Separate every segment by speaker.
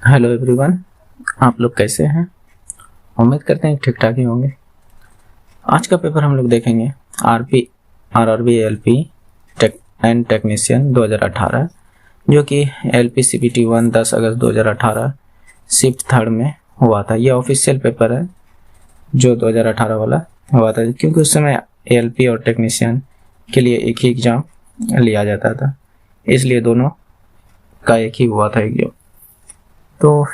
Speaker 1: Hello everyone, आप लोग कैसे हैं। उम्मीद करते हैं ठीक ठाक ही होंगे। आज का पेपर हम लोग देखेंगे RRB LP tech and technician 2018, जो कि एलपी सीपीटी 1 10 अगस्त 2018 शिफ्ट थर्ड में हुआ था। ये ऑफिशियल पेपर है जो 2018 वाला हुआ था, क्योंकि उस समय एलपी और टेक्नीशियन के लिए एक ही एग्ज़ाम लिया जाता था, इसलिए दोनों का एक ही हुआ था एग्जाम। तो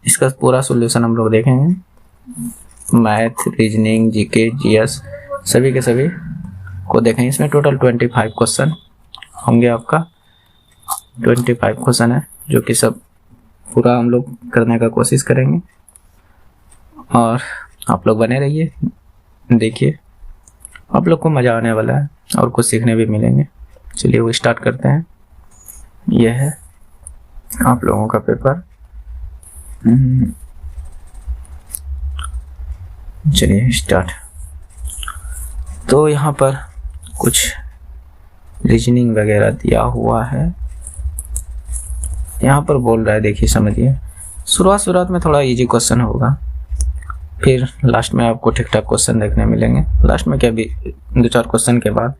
Speaker 1: इसका पूरा सॉल्यूशन हम लोग देखेंगे। मैथ, रीजनिंग, जीके, जीएस सभी के सभी को देखेंगे। इसमें टोटल 25 क्वेश्चन होंगे। आपका 25 क्वेश्चन है, जो कि सब पूरा हम लोग करने का कोशिश करेंगे। और आप लोग बने रहिए, देखिए, आप लोग को मज़ा आने वाला है और कुछ सीखने भी मिलेंगे। चलिए वो स्टार्ट करते हैं। यह है आप लोगों का पेपर। चलिए स्टार्ट। तो यहाँ पर कुछ रीजनिंग वगैरह दिया हुआ है। यहाँ पर बोल रहा है, देखिए समझिए। शुरुआत में थोड़ा इजी क्वेश्चन होगा, फिर लास्ट में आपको ठीक ठाक क्वेश्चन देखने मिलेंगे। लास्ट में क्या भी 2-4 क्वेश्चन के बाद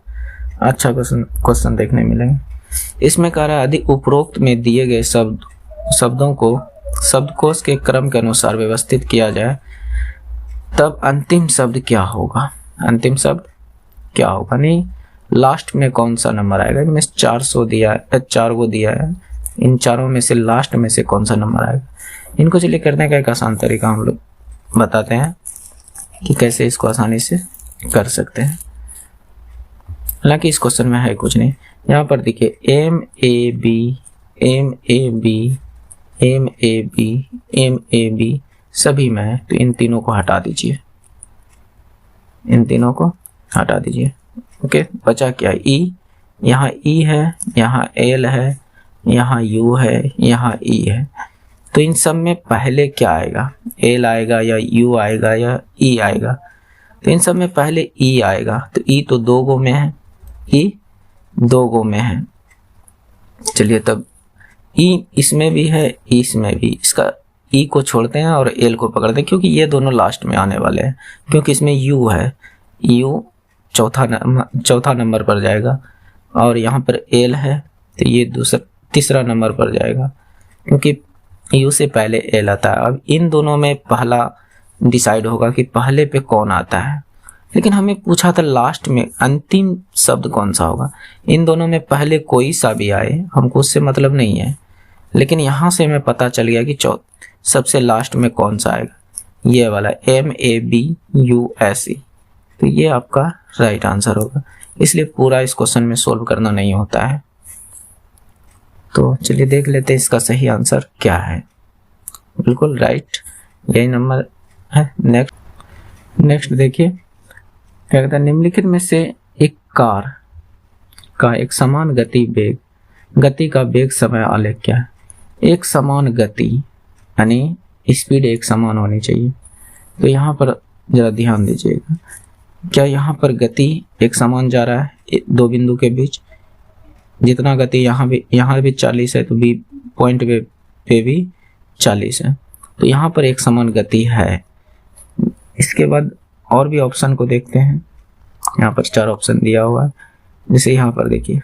Speaker 1: अच्छा क्वेश्चन देखने मिलेंगे। इसमें कह रहा है, यदि उपरोक्त में दिए गए शब्दों को शब्दकोश के क्रम के अनुसार व्यवस्थित किया जाए, तब अंतिम शब्द क्या होगा। अंतिम शब्द क्या होगा, नहीं लास्ट में कौन सा नंबर आएगा। इनमें 400 दिया है, 4 को दिया है। इन चारों में से लास्ट में से कौन सा नंबर आएगा। इनको चलिए करने का एक आसान तरीका हम लोग बताते हैं कि कैसे इसको आसानी से कर सकते हैं। हालांकि इस क्वेश्चन में है कुछ नहीं। यहाँ पर देखिए एम ए बी सभी में है, तो इन तीनों को हटा दीजिए। ओके, बचा क्या, ई। यहाँ ई है, यहाँ एल है, यहाँ यू है, यहाँ ई है। तो इन सब में पहले क्या आएगा, एल आएगा या यू आएगा या ई आएगा। तो इन सब में पहले ई आएगा। तो ई तो 2 गो में है, ई 2 गो में है। चलिए तब ई इसमें भी है, इसमें भी। इसका ई को छोड़ते हैं और एल को पकड़ते हैं, क्योंकि ये दोनों लास्ट में आने वाले हैं। क्योंकि इसमें यू है, यू चौथा नंबर पर जाएगा, और यहाँ पर एल है तो ये तीसरा नंबर पर जाएगा, क्योंकि यू से पहले एल आता है। अब इन दोनों में पहला डिसाइड होगा कि पहले पे कौन आता है। लेकिन हमें पूछा था लास्ट में अंतिम शब्द कौन सा होगा। इन दोनों में पहले कोई सा भी आए, हमको उससे मतलब नहीं है। लेकिन यहाँ से हमें पता चल गया कि सबसे लास्ट में कौन सा आएगा, ये वाला MABUSE। तो ये आपका राइट आंसर होगा। इसलिए पूरा इस क्वेश्चन में सोल्व करना नहीं होता है। तो चलिए देख लेते हैं इसका सही आंसर क्या है। बिल्कुल राइट, यही नंबर है। नेक्स्ट देखिए क्या कहता है, निम्नलिखित में से एक कार का एक समान गति का वेग समय आलेख क्या है। एक समान गति यानी स्पीड एक समान होनी चाहिए। तो यहाँ पर जरा ध्यान दीजिएगा, क्या यहाँ पर गति एक समान जा रहा है 2 बिंदु के बीच। जितना गति यहाँ भी 40 है, तो बी पॉइंट पे भी 40 है। तो यहाँ पर एक समान गति है। इसके बाद और भी ऑप्शन को देखते हैं। यहाँ पर 4 ऑप्शन दिया हुआ है। जैसे यहाँ पर देखिए,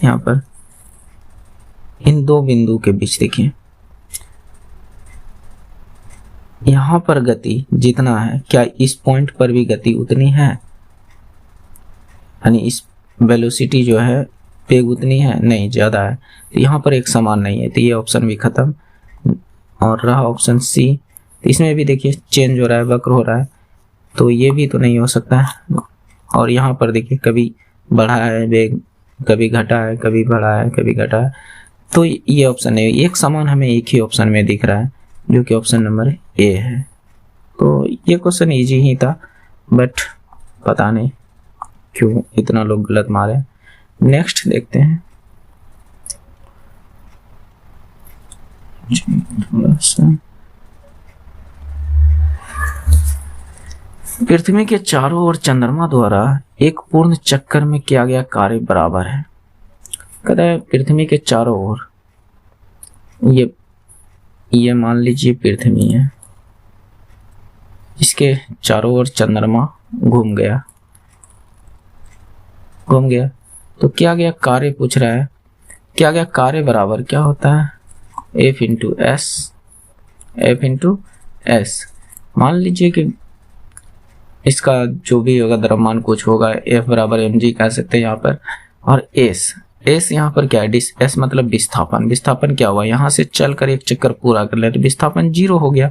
Speaker 1: यहाँ पर इन 2 बिंदु के बीच देखिए, यहाँ पर गति जितना है, क्या इस पॉइंट पर भी गति उतनी है, यानी इस वेलोसिटी जो है वेग उतनी है, नहीं, ज़्यादा है। तो यहाँ पर एक समान नहीं है, तो ये ऑप्शन भी खत्म। और रहा ऑप्शन सी, तो इसमें भी देखिए चेंज हो रहा है, वक्र हो रहा है, तो ये भी तो नहीं हो सकता है। और यहाँ पर देखिए कभी बढ़ा है वेग, कभी घटा है, कभी बढ़ा है, कभी घटा है। तो ये ऑप्शन नहीं, एक समान हमें एक ही ऑप्शन में दिख रहा है, जो कि ऑप्शन नंबर ए है। तो ये क्वेश्चन इजी ही था, बट पता नहीं क्यों इतना लोग गलत मारे। नेक्स्ट देखते हैं। थोड़ा सा, पृथ्वी के चारों ओर चंद्रमा द्वारा एक पूर्ण चक्कर में किया गया कार्य बराबर है। कहता है पृथ्वी के चारों ओर, ये मान लीजिए पृथ्वी है, इसके चारों ओर चंद्रमा घूम गया। तो क्या गया कार्य पूछ रहा है, क्या गया कार्य बराबर क्या होता है, F इंटू एस। मान लीजिए कि इसका जो भी होगा द्रव्यमान कुछ होगा, F बराबर mg कह सकते हैं यहाँ पर, और S यहाँ पर क्या है, S मतलब विस्थापन क्या हुआ, यहाँ से चल कर एक चक्कर पूरा कर ले तो विस्थापन 0 हो गया।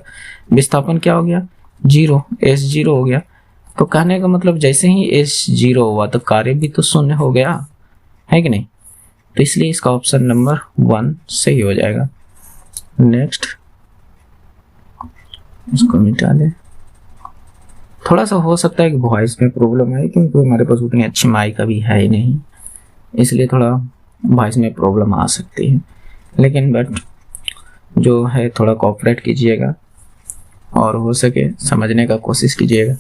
Speaker 1: विस्थापन क्या हो गया, 0, S 0 हो गया। तो कहने का मतलब जैसे ही S 0 हुआ तो कार्य भी तो 0 हो गया, है कि नहीं। तो इसलिए इसका ऑप्शन नंबर 1 सही हो जाएगा। नेक्स्ट, इसको मिटा दे। थोड़ा सा हो सकता है कि वॉइस में प्रॉब्लम है, क्योंकि हमारे पास उतनी अच्छी माइक अभी है ही नहीं, इसलिए थोड़ा वॉइस में प्रॉब्लम आ सकती है। लेकिन बट जो है थोड़ा कोऑपरेट कीजिएगा और हो सके समझने का कोशिश कीजिएगा।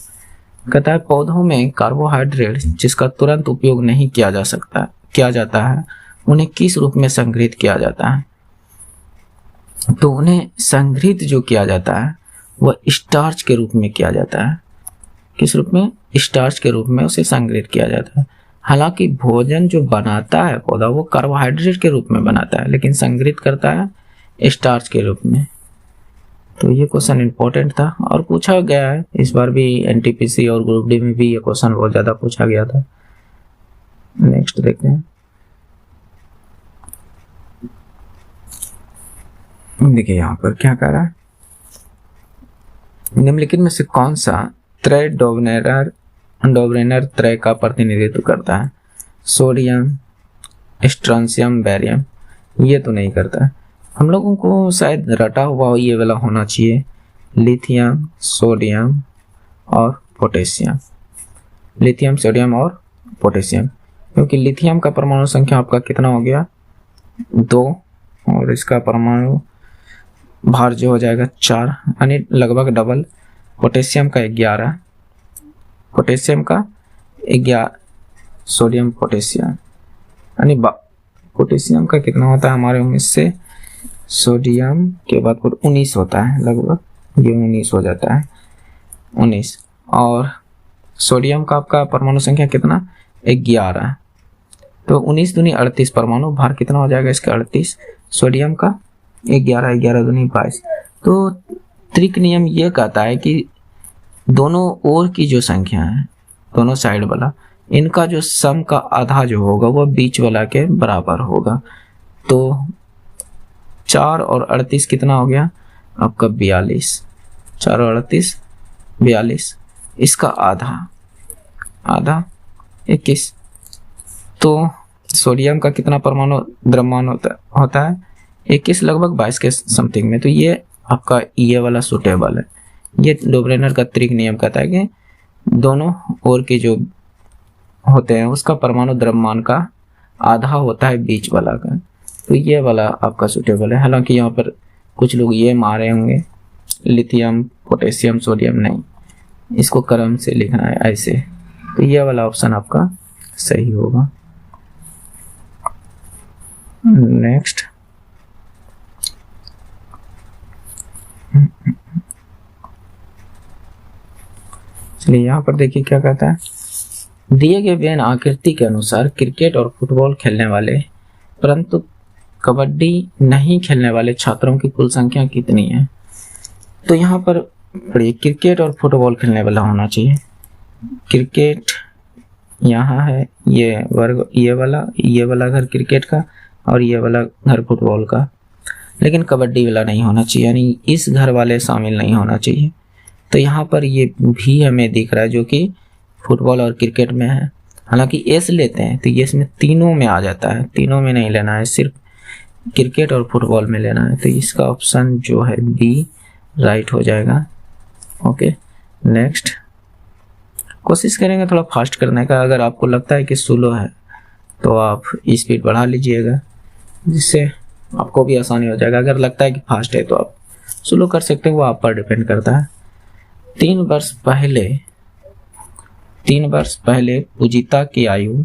Speaker 1: कहता है पौधों में कार्बोहाइड्रेट जिसका तुरंत उपयोग नहीं किया जाता है उन्हें किस रूप में संग्रहित किया जाता है। तो उन्हें संग्रहित जो किया जाता है वह स्टार्च के रूप में किया जाता है। किस रूप में, स्टार्च के रूप में उसे संग्रहित किया जाता है। हालांकि भोजन जो बनाता है पौधा वो कार्बोहाइड्रेट के रूप में बनाता है, लेकिन संग्रहित करता है स्टार्च के रूप में। तो ये क्वेश्चन इंपॉर्टेंट था और पूछा गया है इस बार भी, एनटीपीसी और ग्रुप डी में भी ये क्वेश्चन बहुत ज्यादा पूछा गया था। नेक्स्ट देखते हैं। देखिए यहाँ पर क्या कह रहा है, निम्नलिखित में से कौन सा त्रय डोबरेनर त्रय का प्रतिनिधित्व करता है। Sodium, strontium, barium. ये तो नहीं करता है, हम लोगों को शायद रटा हुआ ये वाला होना चाहिए, लिथियम, सोडियम और पोटेशियम। लिथियम, सोडियम और पोटेशियम, क्योंकि लिथियम का परमाणु संख्या आपका कितना हो गया, 2, और इसका परमाणु भार जो हो जाएगा 4, यानी लगभग डबल। पोटेशियम का 11, पोटेशियम का 11, सोडियम पोटेशियम, यानी पोटेशियम का कितना होता है हमारे में से, सोडियम के बाद 19 होता है लगभग, ये 19 हो जाता है, 19। और सोडियम का आपका परमाणु संख्या कितना, 11। तो 19 दूनी 38, परमाणु भार कितना हो जाएगा इसका, 38। सोडियम का 11, 11 दूनी 22। तो त्रिक नियम ये कहता है कि दोनों ओर की जो संख्या है, दोनों साइड वाला, इनका जो सम का आधा जो होगा वह बीच वाला के बराबर होगा। तो 4 और 38 कितना हो गया आपका, 42। 4 और 38 42, इसका आधा 21। तो सोडियम का कितना परमाणु द्रव्यमान होता है 21, लगभग 22 के समथिंग में। तो ये आपका ये वाला सुटेबल है। ये डोबरेनर का त्रिक नियम कहता है कि दोनों ओर के जो होते हैं उसका परमाणु द्रव्यमान का आधा होता है बीच वाला का। तो ये वाला आपका सुटेबल है। हालांकि यहाँ पर कुछ लोग ये मारे होंगे लिथियम, पोटेशियम, सोडियम, नहीं, इसको क्रम से लिखना है ऐसे। तो ये वाला ऑप्शन आपका सही होगा। नेक्स्ट, चलिए यहाँ पर देखिए क्या कहता है, दिए गए वेन आकृति के अनुसार क्रिकेट और फुटबॉल खेलने वाले परंतु कबड्डी नहीं खेलने वाले छात्रों की कुल संख्या कितनी है। तो यहाँ पर क्रिकेट और फुटबॉल खेलने वाला होना चाहिए। क्रिकेट यहाँ है, ये वर्ग, ये वाला घर क्रिकेट का और ये वाला घर फुटबॉल का, लेकिन कबड्डी वाला नहीं होना चाहिए, यानी इस घर वाले शामिल नहीं होना चाहिए। तो यहाँ पर ये भी हमें दिख रहा है जो कि फुटबॉल और क्रिकेट में है। हालांकि एस लेते हैं तो ये इसमें तीनों में आ जाता है, तीनों में नहीं लेना है, सिर्फ क्रिकेट और फुटबॉल में लेना है। तो इसका ऑप्शन जो है बी राइट हो जाएगा। ओके, नेक्स्ट, कोशिश करेंगे थोड़ा फास्ट करने का। अगर आपको लगता है कि स्लो है तो आप स्पीड बढ़ा लीजिएगा, जिससे आपको भी आसानी हो जाएगा। अगर लगता है कि फास्ट है तो आप स्लो कर सकते हैं, वो आप पर डिपेंड करता है। 3 वर्ष पहले पूजिता की आयु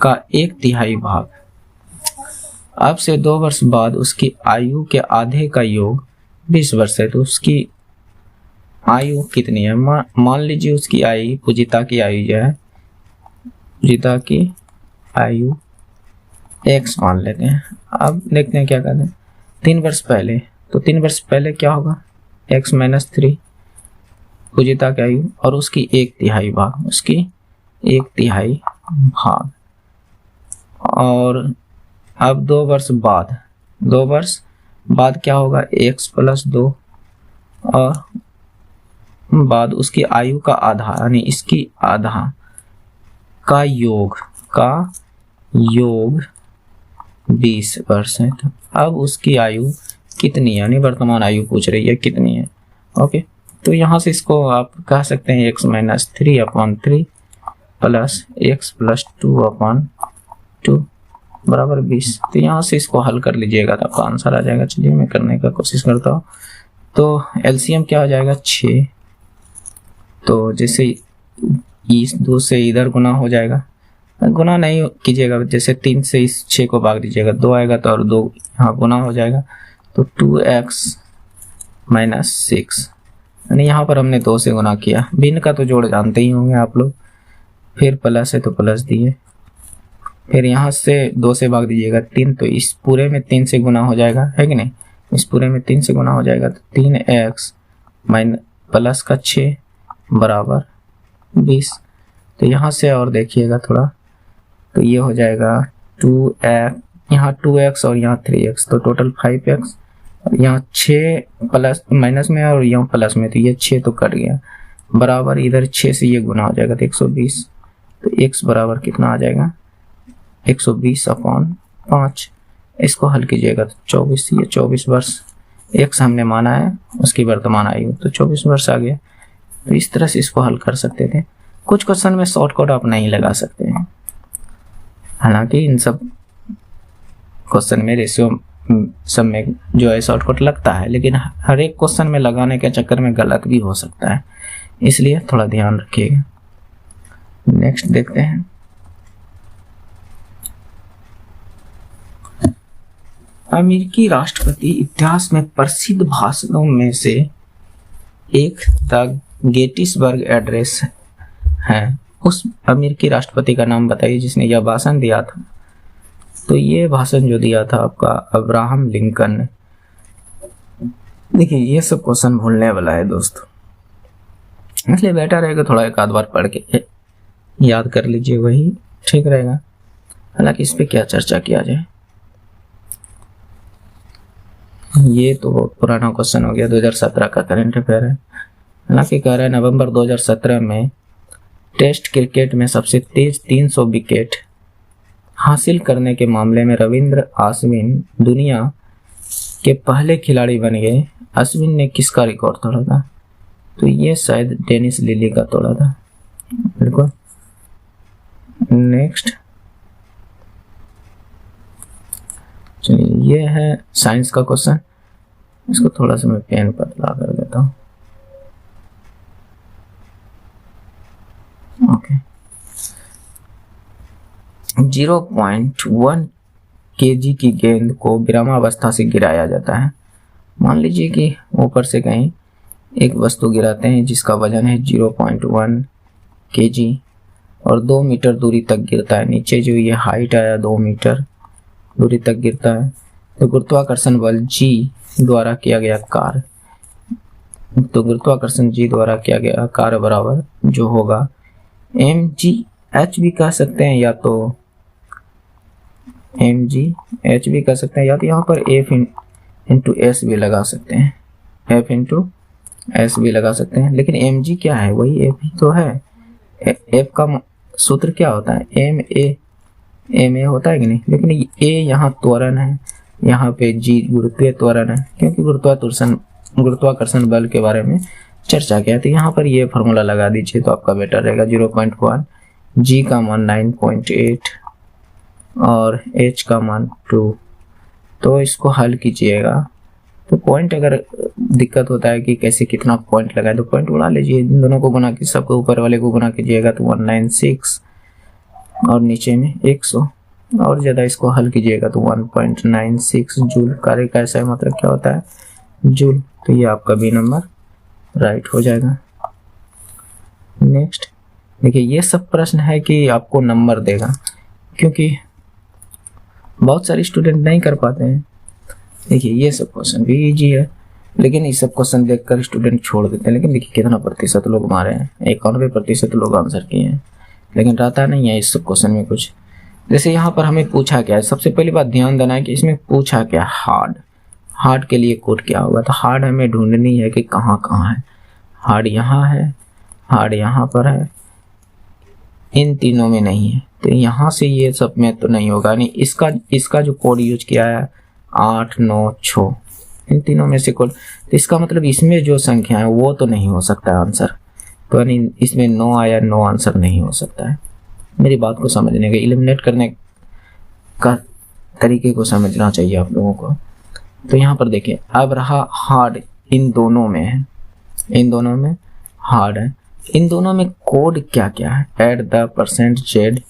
Speaker 1: का 1/3 भाग अब से 2 वर्ष बाद उसकी आयु के आधे का योग 20 वर्ष है, तो उसकी आयु कितनी है? मान लीजिए उसकी आयु, पूजिता की आयु जो है, पूजिता की आयु x मान लेते हैं। अब देखते हैं क्या करते हैं। 3 वर्ष पहले, तो 3 वर्ष पहले क्या होगा? x - 3 पूजिता की आयु और उसकी 1/3 भाग, उसकी 1/3 भाग। और अब 2 वर्ष बाद, 2 वर्ष बाद क्या होगा? x + 2 और बाद उसकी आयु का आधा, यानी इसकी आधा का योग 20 वर्ष है। तो अब उसकी आयु कितनी, यानी वर्तमान आयु पूछ रही है कितनी है। ओके, तो यहाँ से इसको आप कह सकते हैं x - 3/3 प्लस x + 2/2 बराबर 20। तो यहाँ से इसको हल कर लीजिएगा तो आपका आंसर आ जाएगा। चलिए मैं करने का कोशिश करता हूँ। तो एलसीएम क्या हो जाएगा? 6। तो जैसे इस 2 से इधर गुना हो जाएगा, गुना नहीं कीजिएगा, जैसे 3 से इस 6 को भाग दीजिएगा, 2 आएगा तो और 2 यहाँ गुना हो जाएगा, तो 2x - 6, यानी यहाँ पर हमने 2 से गुना किया। भिन्न का तो जोड़ जानते ही होंगे आप लोग। फिर प्लस है तो प्लस दिए, फिर यहाँ से 2 से भाग दीजिएगा 3, तो इस पूरे में 3 से गुना हो जाएगा, है कि नहीं? इस पूरे में 3 से गुना हो जाएगा, तो 3x प्लस का 6 बराबर 20। तो यहाँ से और देखिएगा थोड़ा, तो ये हो जाएगा 2x, यहाँ 2x और यहाँ 3x, तो टोटल 5x। यहाँ 6 प्लस माइनस में और यहाँ प्लस में, तो ये 6 तो कट गया, बराबर इधर 6 से ये गुना हो जाएगा तो 120। तो x बराबर कितना आ जाएगा? 120/5। इसको हल कीजिएगा तो 24, ये 24 वर्ष x हमने माना है उसकी वर्तमान आयु, तो 24 वर्ष आ गया। तो इस तरह से इसको हल कर सकते थे। कुछ क्वेश्चन में शॉर्टकट आप नहीं लगा सकते हैं, हालांकि इन सब क्वेश्चन में रेशियो सब में जो है शॉर्टकट लगता है, लेकिन हर एक क्वेश्चन में लगाने के चक्कर में गलत भी हो सकता है, इसलिए थोड़ा ध्यान रखिएगा। नेक्स्ट देखते हैं। अमेरिकी राष्ट्रपति इतिहास में प्रसिद्ध भाषणों में से एक द गेटिसबर्ग एड्रेस है। उस अमेरिकी राष्ट्रपति का नाम बताइए जिसने यह भाषण दिया था। तो ये भाषण जो दिया था आपका अब्राहम लिंकन ने। देखिए ये सब क्वेश्चन भूलने वाला है दोस्तों, इसलिए बेटर रहेगा थोड़ा एक आध बार पढ़ के याद कर लीजिए, वही ठीक रहेगा। हालांकि इस पे क्या चर्चा किया जाए, ये तो बहुत पुराना क्वेश्चन हो गया, 2017 का करंट अफेयर है। हालांकि कह रहा है नवंबर 2017 में टेस्ट क्रिकेट में सबसे तेज 300 विकेट हासिल करने के मामले में रविंद्र अश्विन दुनिया के पहले खिलाड़ी बन गए। अश्विन ने किसका रिकॉर्ड तोड़ा था? तो ये शायद डेनिस लिली का तोड़ा था, बिल्कुल। नेक्स्ट चलिए, ये है साइंस का क्वेश्चन। इसको थोड़ा सा मैं पेन पतला कर देता हूँ। ओके, 0.1 kg की गेंद को विरामावस्था से गिराया जाता है। मान लीजिए कि ऊपर से कहीं एक वस्तु गिराते हैं जिसका वजन है 0.1 kg और 2 मीटर दूरी तक गिरता है। नीचे जो ये हाइट आया 2 मीटर दूरी तक गिरता है, तो गुरुत्वाकर्षण बल G द्वारा किया गया कार्य, तो गुरुत्वाकर्षण G द्वारा किया गया कार्य बराबर जो होगा mgh भी कह सकते हैं, या तो mgh भी कह सकते हैं, या तो यहाँ पर F इंटू S भी लगा सकते हैं, F इंटू S भी लगा सकते हैं। लेकिन mg क्या है? वही F ही तो है। F का सूत्र क्या होता है? ma होता है कि नहीं? लेकिन a यहाँ त्वरण है, यहाँ पे G गुरुत्वीय त्वरण है, क्योंकि गुरुत्वाकर्षण बल के बारे में चर्चा किया। तो यहाँ पर ये फार्मूला लगा दीजिए तो आपका बेटर रहेगा। 0.1, G का मान 9.8 और H का मान 2। तो इसको हल कीजिएगा। तो पॉइंट अगर दिक्कत होता है कि कैसे कितना पॉइंट लगाए, तो पॉइंट उड़ा लीजिए, इन दोनों को गुना कीजिए, सबको ऊपर वाले को गुना कीजिएगा तो 196 और नीचे में 100। और ज़्यादा इसको हल कीजिएगा तो 1.96 जूल। कार्य का ऐसा मतलब क्या होता है, जूल। तो ये आपका बी नंबर राइट हो जाएगा। नेक्स्ट देखिए, ये सब प्रश्न है कि आपको नंबर देगा, क्योंकि बहुत सारे स्टूडेंट नहीं कर पाते हैं। देखिए ये सब क्वेश्चन भी इजी है, लेकिन इस सब क्वेश्चन देखकर स्टूडेंट छोड़ देते हैं। लेकिन देखिए कितना प्रतिशत लोग मारे हैं, 91% लोग आंसर किए हैं, लेकिन रहता नहीं है इस सब क्वेश्चन में कुछ। जैसे यहाँ पर हमें पूछा क्या है, सबसे पहली बात ध्यान देना है कि इसमें पूछा क्या, हार्ड के लिए कोड क्या होगा। तो हार्ड हमें ढूंढनी है कि कहाँ कहाँ है। हार्ड यहाँ है, हार्ड यहाँ पर है, इन तीनों में नहीं है। तो यहाँ से ये सब में तो नहीं होगा, नहीं इसका जो कोड यूज किया है 8 9 6, इन तीनों में से कोड। तो इसका मतलब इसमें जो संख्या है वो तो नहीं हो सकता है आंसर। तो यानी इसमें 9 आया, 9 आंसर नहीं हो सकता है। मेरी बात को समझने का, एलिमिनेट करने का तरीके को समझना चाहिए आप लोगों को। तो यहाँ पर देखिए, अब रहा हार्ड, इन दोनों में है, इन दोनों में हार्ड है। इन दोनों में कोड क्या क्या है, ऐड द %z,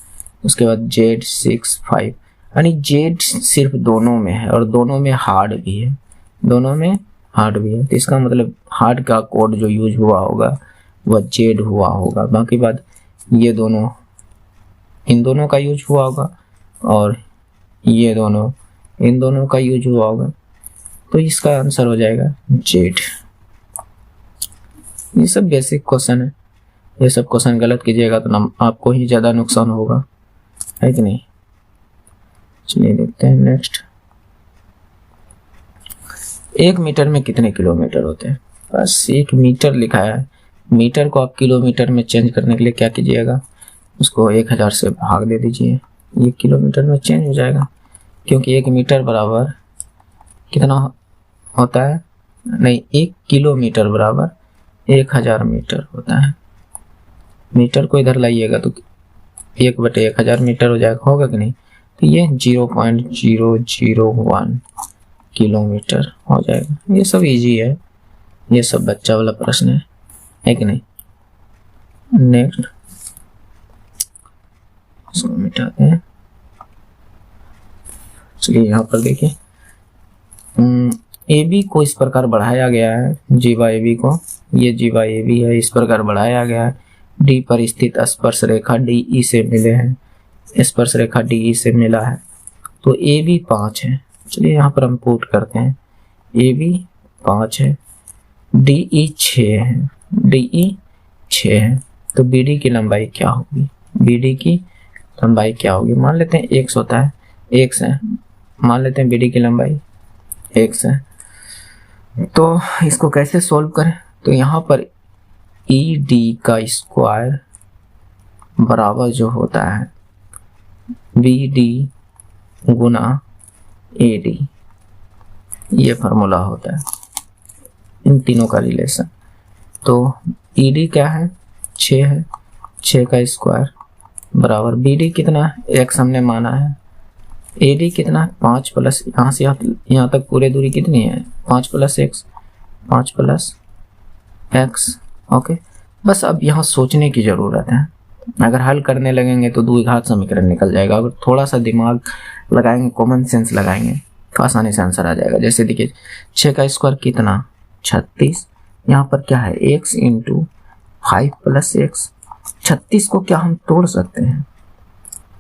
Speaker 1: उसके बाद Z65, यानी Z सिर्फ दोनों में है और दोनों में हार्ड भी है, दोनों में हार्ड भी है। तो इसका मतलब हार्ड का कोड जो यूज हुआ होगा वह Z हुआ होगा। बाकी बात ये दोनों, इन दोनों का यूज हुआ होगा और ये दोनों, इन दोनों का यूज हुआ होगा। तो इसका आंसर हो जाएगा Z। ये सब बेसिक क्वेश्चन है, ये सब क्वेश्चन गलत कीजिएगा तो आपको ही ज़्यादा नुकसान होगा, है कि नहीं। चलिए देखते हैं नेक्स्ट। 1 मीटर में कितने किलोमीटर होते हैं। बस 1 मीटर लिखा है, मीटर को आप किलोमीटर में चेंज करने के लिए क्या कीजिएगा, उसको 1000 से भाग दे दीजिए, ये किलोमीटर में चेंज हो जाएगा। क्योंकि 1 मीटर बराबर कितना होता है, नहीं 1 किलोमीटर बराबर 1000 मीटर होता है। मीटर को इधर लाइएगा तो 1/1000 मीटर हो जाएगा, होगा कि नहीं। तो ये 0.001 किलोमीटर हो जाएगा। ये सब इजी है, ये सब बच्चा वाला प्रश्न है कि नहीं। नेक्स्ट इसको मिटाते हैं। चलिए यहाँ पर देखिए, AB को इस प्रकार बढ़ाया गया है, जीवा AB को, ये जीवा AB है, इस प्रकार बढ़ाया गया है। D पर स्थित स्पर्श रेखा DE से मिले हैं, स्पर्श रेखा DE से मिला है, तो AB 5 है। चलिए यहाँ पर हम पुट करते हैं, AB 5 है, DE 6 है, DE 6 है। तो BD की लंबाई क्या होगी, BD की लंबाई क्या होगी। मान लेते हैं x होता है, x है, मान लेते हैं BD की लंबाई x है। तो इसको कैसे सॉल्व करें, तो यहाँ पर ED का स्क्वायर बराबर जो होता है BD गुना AD, ये फार्मूला होता है इन तीनों का रिलेशन। तो ED क्या है, 6 है, 6 का स्क्वायर बराबर BD कितना है, x हमने माना है, AD कितना है 5 प्लस यहाँ से यहाँ तक पूरे दूरी कितनी है 5 plus x, 5 plus x। Okay, बस अब यहाँ सोचने की ज़रूरत है। अगर हल करने लगेंगे तो द्विघात समीकरण निकल जाएगा। अगर थोड़ा सा दिमाग लगाएंगे, कॉमन सेंस लगाएंगे तो आसानी से आंसर आ जाएगा। जैसे देखिए 6 का स्क्वायर कितना 36, यहाँ पर क्या है x इंटू 5 प्लस x। 36 को क्या हम तोड़ सकते हैं,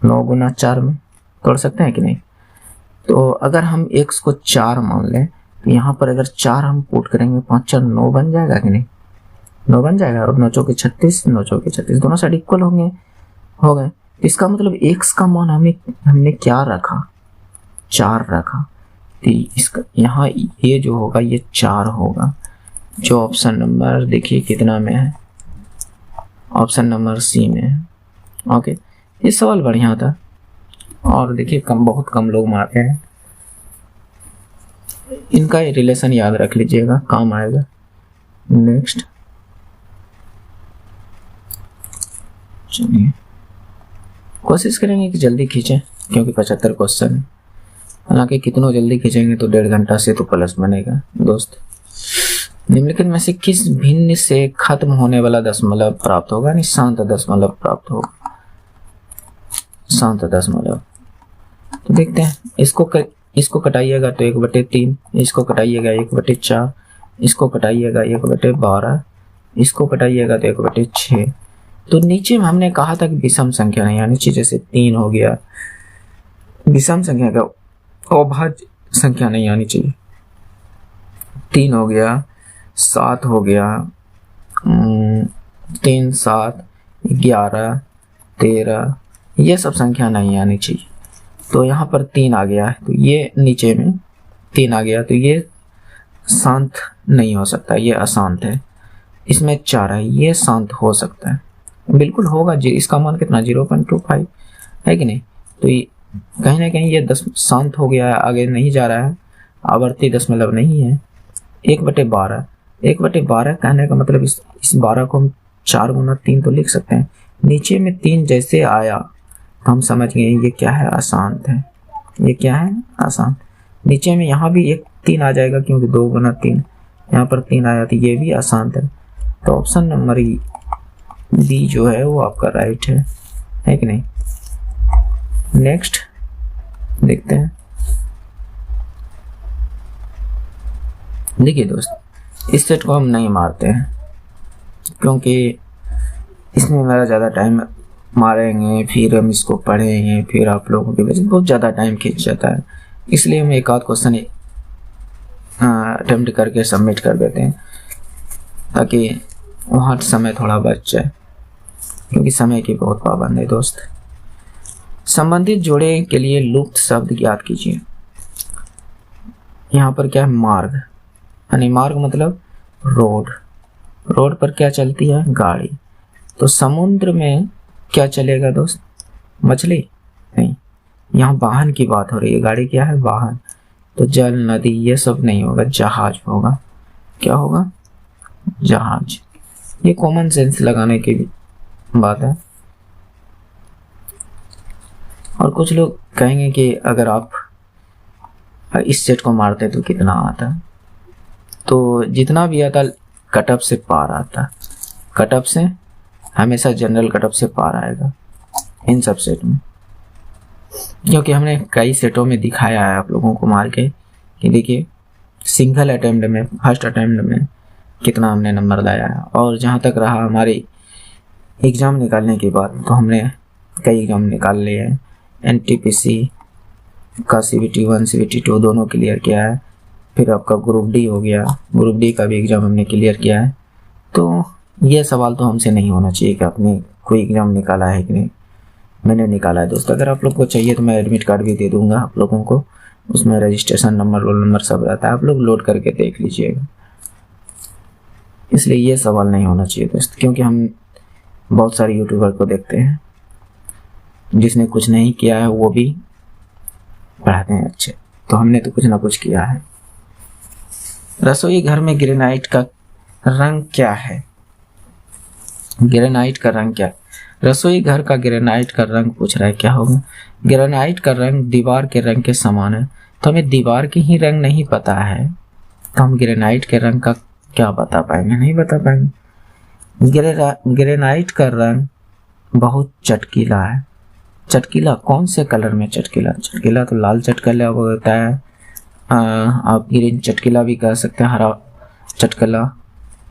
Speaker 1: 9 गुना 4 में तोड़ सकते हैं कि नहीं। तो अगर हम x को 4 मान लें तो यहाँ पर अगर 4 हम पुट करेंगे, 5 4 9 बन जाएगा कि नहीं, 9 बन जाएगा। और 9 चौके 36, 9 चौके 36, दोनों साइड इक्वल हो गए। इसका मतलब x का मान हमने क्या रखा, 4 रखा। तो इसका यहाँ ये जो होगा ये 4 होगा, जो ऑप्शन नंबर देखिए कितना में है, ऑप्शन नंबर C में है। ओके, ये सवाल बढ़िया था और देखिए बहुत कम लोग मारते हैं। इनका रिलेशन याद रख लीजिएगा, काम आएगा। नेक्स्ट चलिए कोशिश करेंगे कि जल्दी खींचें, क्योंकि 75 क्वेश्चन है। हालांकि कितनों जल्दी खींचेंगे तो 1.5 घंटा से तो प्लस बनेगा। दोस्त, निम्नलिखित में से किस भिन्न से खत्म होने वाला दशमलव प्राप्त होगा, यानी शांत दशमलव प्राप्त होगा। शांत दशमलव तो देखते हैं इसको कटाइएगा तो 1/3, इसको कटाइएगा 1/4, इसको कटाइएगा 1/12, इसको कटाइएगा तो 1/6। तो नीचे में हमने कहा था कि विषम संख्या नहीं आनी चाहिए, जैसे 3 हो गया, विषम संख्या का अभाज्य संख्या नहीं आनी चाहिए। 3 हो गया, 7 हो गया, 3, 7, 11, 13, ये सब संख्या नहीं आनी चाहिए। तो यहाँ पर 3 आ गया है, तो ये नीचे में 3 आ गया, तो ये शांत नहीं हो सकता, ये अशांत है। इसमें 4 है, ये शांत हो सकता है, बिल्कुल होगा जी। इसका मान कितना 0.25 है कि नहीं। तो ये कहीं ना कहीं ये 10 शांत हो गया है, आगे नहीं जा रहा है, आवर्ती दशमलव नहीं है। 1/12, 1/12 कहने का मतलब इस 12 को हम 4 गुना 3 तो लिख सकते हैं। नीचे में 3 जैसे आया तो हम समझ गए ये क्या है, अशांत है। ये क्या है, अशांत। नीचे में यहाँ भी एक 3 आ जाएगा, क्योंकि 2 गुना 3, यहाँ पर 3 आया तो ये भी अशांत है। तो ऑप्शन नंबर बी जो है वो आपका राइट है कि नहीं। नेक्स्ट देखते हैं। देखिए दोस्त, इस सेट को हम नहीं मारते हैं, क्योंकि इसमें मेरा ज़्यादा टाइम मारेंगे, फिर हम इसको पढ़ेंगे, फिर आप लोगों के वजह से बहुत ज़्यादा टाइम खींच जाता है। इसलिए हम एक आध क्वेश्चन अटेम्प्ट करके सबमिट कर देते हैं, ताकि वहाँ समय थोड़ा बच जाए, क्योंकि समय की बहुत पाबंद है दोस्त। संबंधित जोड़े के लिए लुप्त शब्द ज्ञात कीजिए। यहाँ पर क्या है, मार्ग, यानी मार्ग मतलब रोड। रोड पर क्या चलती है, गाड़ी। तो समुद्र में क्या चलेगा दोस्त, मछली नहीं। यहाँ वाहन की बात हो रही है, गाड़ी क्या है, वाहन। तो जल, नदी ये सब नहीं होगा, जहाज होगा। क्या होगा, जहाज। ये कॉमन सेंस लगाने की बात है। और कुछ लोग कहेंगे कि अगर आप इस सेट को मारते तो कितना आता, तो जितना भी आता कटअप से पार आता। कटअप से हमेशा जनरल कटअप से पार आएगा इन सब सेट में, क्योंकि हमने कई सेटों में दिखाया है आप लोगों को मार के कि देखिए सिंगल अटेम्प्ट में, फर्स्ट अटेम्प्ट में कितना हमने नंबर लाया है। और जहाँ तक रहा हमारी एग्ज़ाम निकालने की बात, तो हमने कई एग्ज़ाम निकाल लिए हैं। NTPC का CBT 1 CBT 2 दोनों क्लियर किया है। फिर आपका ग्रुप डी हो गया, ग्रुप डी का भी एग्ज़ाम हमने क्लियर किया है। तो ये सवाल तो हमसे नहीं होना चाहिए कि आपने कोई एग्ज़ाम निकाला है कि नहीं। मैंने निकाला है दोस्त। अगर आप लोग को चाहिए तो मैं एडमिट कार्ड भी दे दूंगा आप लोगों को, उसमें रजिस्ट्रेशन नंबर, रोल नंबर सब रहता है, आप लोग लोड करके देख लीजिएगा। इसलिए ये सवाल नहीं होना चाहिए दोस्त, क्योंकि हम बहुत सारे यूट्यूबर को देखते हैं जिसने कुछ नहीं किया है वो भी पढ़ाते हैं अच्छे, तो हमने तो कुछ ना कुछ किया है। रसोई घर में ग्रेनाइट का रंग क्या है, ग्रेनाइट का रंग क्या है। रसोई घर का ग्रेनाइट का रंग पूछ रहा है, क्या होगा। ग्रेनाइट का रंग दीवार के रंग के समान है, तो हमें दीवार की ही रंग नहीं पता है, तो हम ग्रेनाइट के रंग का क्या बता पाएंगे, नहीं बता पाएंगे। ग्रेनाइट का रंग बहुत चटकीला है। चटकीला कौन से कलर में चटकीला, चटकीला तो लाल चटकीला होता है, आप ग्रीन चटकीला भी कह सकते हैं, हरा चटकीला।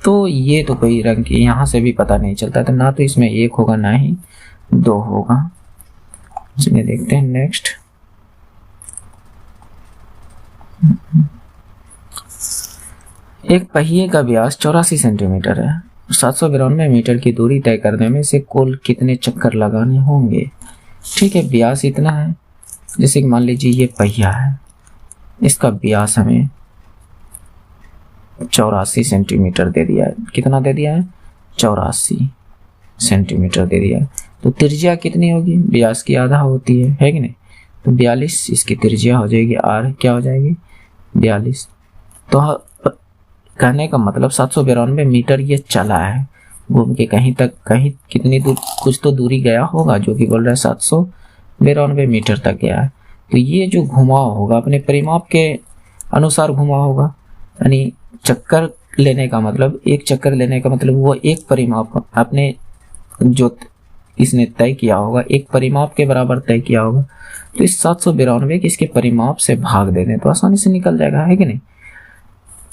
Speaker 1: तो ये तो कोई रंग की यहाँ से भी पता नहीं चलता, तो ना तो इसमें 1 होगा ना ही 2 होगा। चलिए देखते हैं नेक्स्ट। एक पहिए का व्यास 84 सेंटीमीटर है, 792 मीटर की दूरी तय करने में से कुल कितने चक्कर लगाने होंगे। ठीक है, व्यास इतना है, जैसे कि मान लीजिए ये पहिया है, इसका व्यास हमें 84 सेंटीमीटर दे दिया है। कितना दे दिया है, 84 सेंटीमीटर दे दिया है। तो त्रिज्या कितनी होगी, व्यास की आधा होती है कि नहीं। तो 42 इसकी त्रिज्या हो जाएगी, आर क्या हो जाएगी 42। तो कहने का मतलब 792 मीटर ये चला है, घूम के कहीं तक, कहीं कितनी दूर, कुछ तो दूरी गया होगा, जो कि बोल रहा है 792 मीटर तक गया है। तो ये जो घुमाव होगा अपने परिमाप के अनुसार घुमा होगा, यानी चक्कर लेने का मतलब, एक चक्कर लेने का मतलब वो एक परिमाप अपने जो इसने तय किया होगा, एक परिमाप के बराबर तय किया होगा, तो इस 792 के इसके परिमाप से भाग दे दें तो आसानी से निकल जाएगा, है कि नहीं।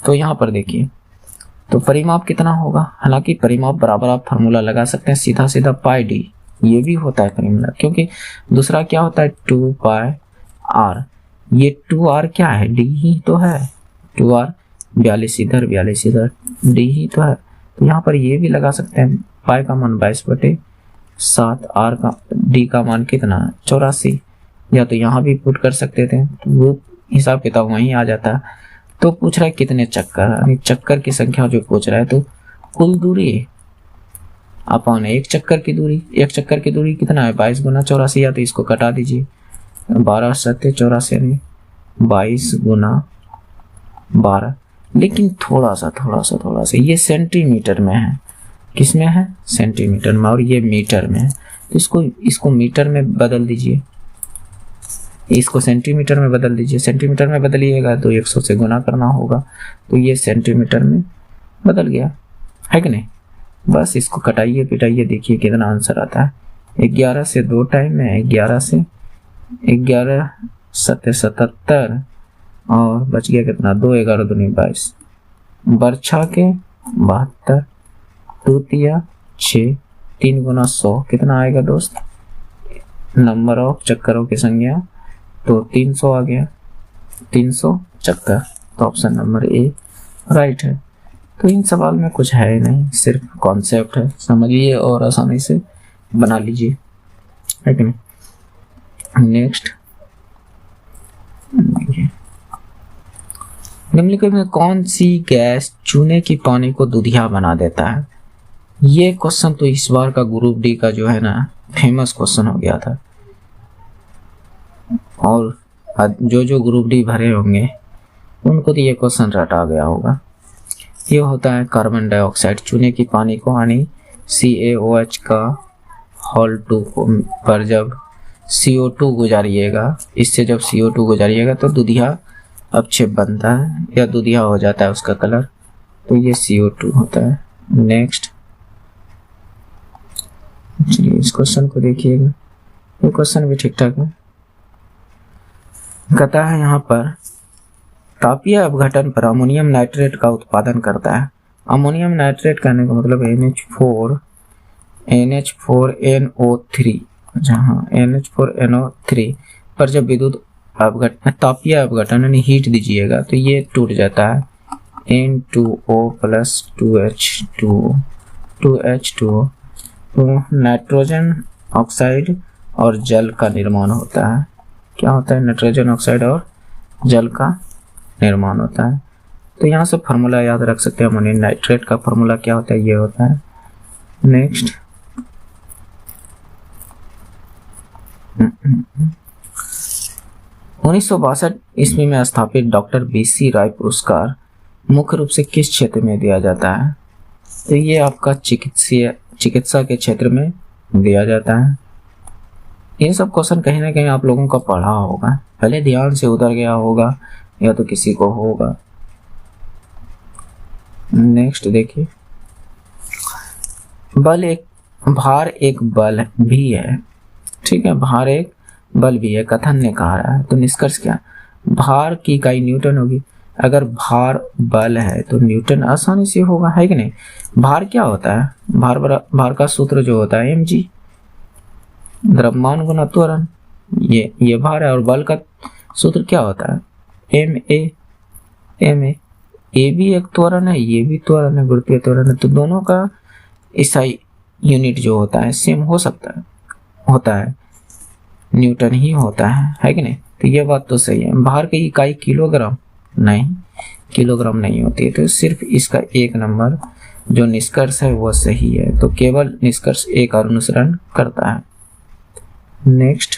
Speaker 1: तो यहाँ पर देखिए, तो परिमाप कितना होगा, हालांकि परिमाप बराबर आप फार्मूला लगा सकते हैं, सीधा सीधा पाई डी, ये भी होता है फार्मूला, क्योंकि दूसरा क्या होता है 2 पाई आर, ये 2r क्या है, डी ही तो है, 2r 42 इधर 42 इधर, डी ही तो है। तो यहाँ पर ये भी लगा सकते हैं, पाई का मान 22/7, आर का डी का मान कितना 84, या तो यहाँ भी पुट कर सकते थे, तो वो हिसाब किताब वहीं आ जाता है। तो पूछ रहा है कितने चक्कर, यानी चक्कर की संख्या जो पूछ रहा है, तो कुल दूरी अपॉन एक चक्कर की दूरी, एक चक्कर की दूरी कितना है 22 गुना 84, या तो इसको कटा दीजिए, 12 7 84 यानी 22 गुना 12, लेकिन थोड़ा सा ये सेंटीमीटर में है, किस में है सेंटीमीटर में, और ये मीटर में है, तो इसको मीटर में बदल दीजिए, इसको सेंटीमीटर में बदल दीजिए, सेंटीमीटर में बदलिएगा तो 100 से गुना करना होगा, तो ये सेंटीमीटर में बदल गया, है कि नहीं। बस इसको कटाइए पिटाइए, देखिए कितना आंसर आता है, 11 से 2 टाइम में 11 से 11 7 77, और बच गया कितना 2 11 दूनी 22, बरछा के 72, तूतिया 6, 3 गुना 100 कितना आएगा दोस्त, नंबर ऑफ चक्करों की संख्या, तो 300 आ गया, 300 चक्कर, तो ऑप्शन नंबर ए राइट है। तो इन सवाल में कुछ है नहीं, सिर्फ कॉन्सेप्ट है, समझिए और आसानी से बना लीजिए, है कि नहीं। नेक्स्ट, निम्नलिखित में कौन सी गैस चूने की पानी को दूधिया बना देता है। ये क्वेश्चन तो इस बार का ग्रुप डी का जो है ना फेमस क्वेश्चन हो गया था, और जो ग्रुप डी भरे होंगे उनको तो ये क्वेश्चन रटा गया होगा। ये होता है कार्बन डाइऑक्साइड, चूने की पानी को यानी CaOH का होल 2 पर जब CO2 गुजारिएगा, इससे जब CO2 गुजारिएगा तो दूधिया अपक्षेप बनता है या दूधिया हो जाता है उसका कलर, तो ये CO2 होता है। नेक्स्ट, चलिए इस क्वेश्चन को देखिएगा, ये क्वेश्चन भी ठीक ठाक है। कहता है यहाँ पर तापीय अपघटन पर अमोनियम नाइट्रेट का उत्पादन करता है। अमोनियम नाइट्रेट कहने का मतलब NH4NO3, जहाँ NH4NO3 पर जब विद्युत अपघटन तापीय अपघटन यानी हीट दीजिएगा तो ये टूट जाता है N2O + 2H2O, तो नाइट्रोजन ऑक्साइड और जल का निर्माण होता है। क्या होता है, नाइट्रोजन ऑक्साइड और जल का निर्माण होता है। तो यहाँ से फार्मूला याद रख सकते हैं, अमोनियम नाइट्रेट का फार्मूला क्या होता है, ये होता है। नेक्स्ट, 1962 ईस्वी में स्थापित डॉक्टर BC राय पुरस्कार मुख्य रूप से किस क्षेत्र में दिया जाता है। तो ये आपका चिकित्सा के क्षेत्र में दिया जाता है। ये सब क्वेश्चन कहीं ना कहीं आप लोगों का पढ़ा होगा, पहले ध्यान से उतर गया होगा या तो किसी को होगा। नेक्स्ट देखिए, भार एक बल भी है, ठीक है, भार एक बल भी है, कथन ने कहा रहा है। तो निष्कर्ष क्या, भार की इकाई न्यूटन होगी, अगर भार बल है तो न्यूटन आसानी से होगा, है कि नहीं। भार क्या होता है, भार का सूत्र जो होता है mg, द्रव्यमान गुना त्वरण, ये भार है, और बल का सूत्र क्या होता है ma। ये भी एक त्वरण है, ये भी त्वरण है, गुरुत्वीय त्वरण है, तो दोनों का SI यूनिट जो होता है सेम होता है न्यूटन ही होता है कि नहीं। तो ये बात तो सही है। भार की इकाई किलोग्राम नहीं होती है, तो सिर्फ इसका एक नंबर जो निष्कर्ष है वो सही है, तो केवल निष्कर्ष एक अनुसरण करता है। नेक्स्ट,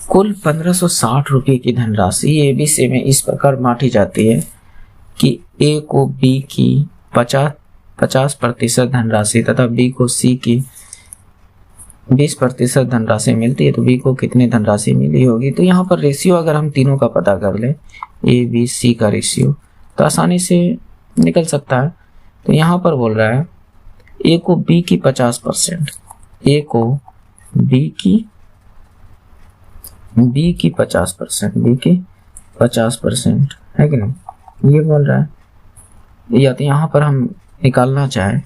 Speaker 1: कुल 1560 रुपये की धनराशि ABC में इस प्रकार बांटी जाती है कि A को B की 50% धनराशि तथा B को C की 20% धनराशि मिलती है, तो B को कितनी धनराशि मिली होगी। तो यहाँ पर रेशियो अगर हम तीनों का पता कर ले, A B C का रेशियो, तो आसानी से निकल सकता है। तो यहाँ पर बोल रहा है ए को बी की 50%, ए को बी की 50%, बी की 50% है कि नहीं, ये बोल रहा है। या तो यहाँ पर हम निकालना चाहें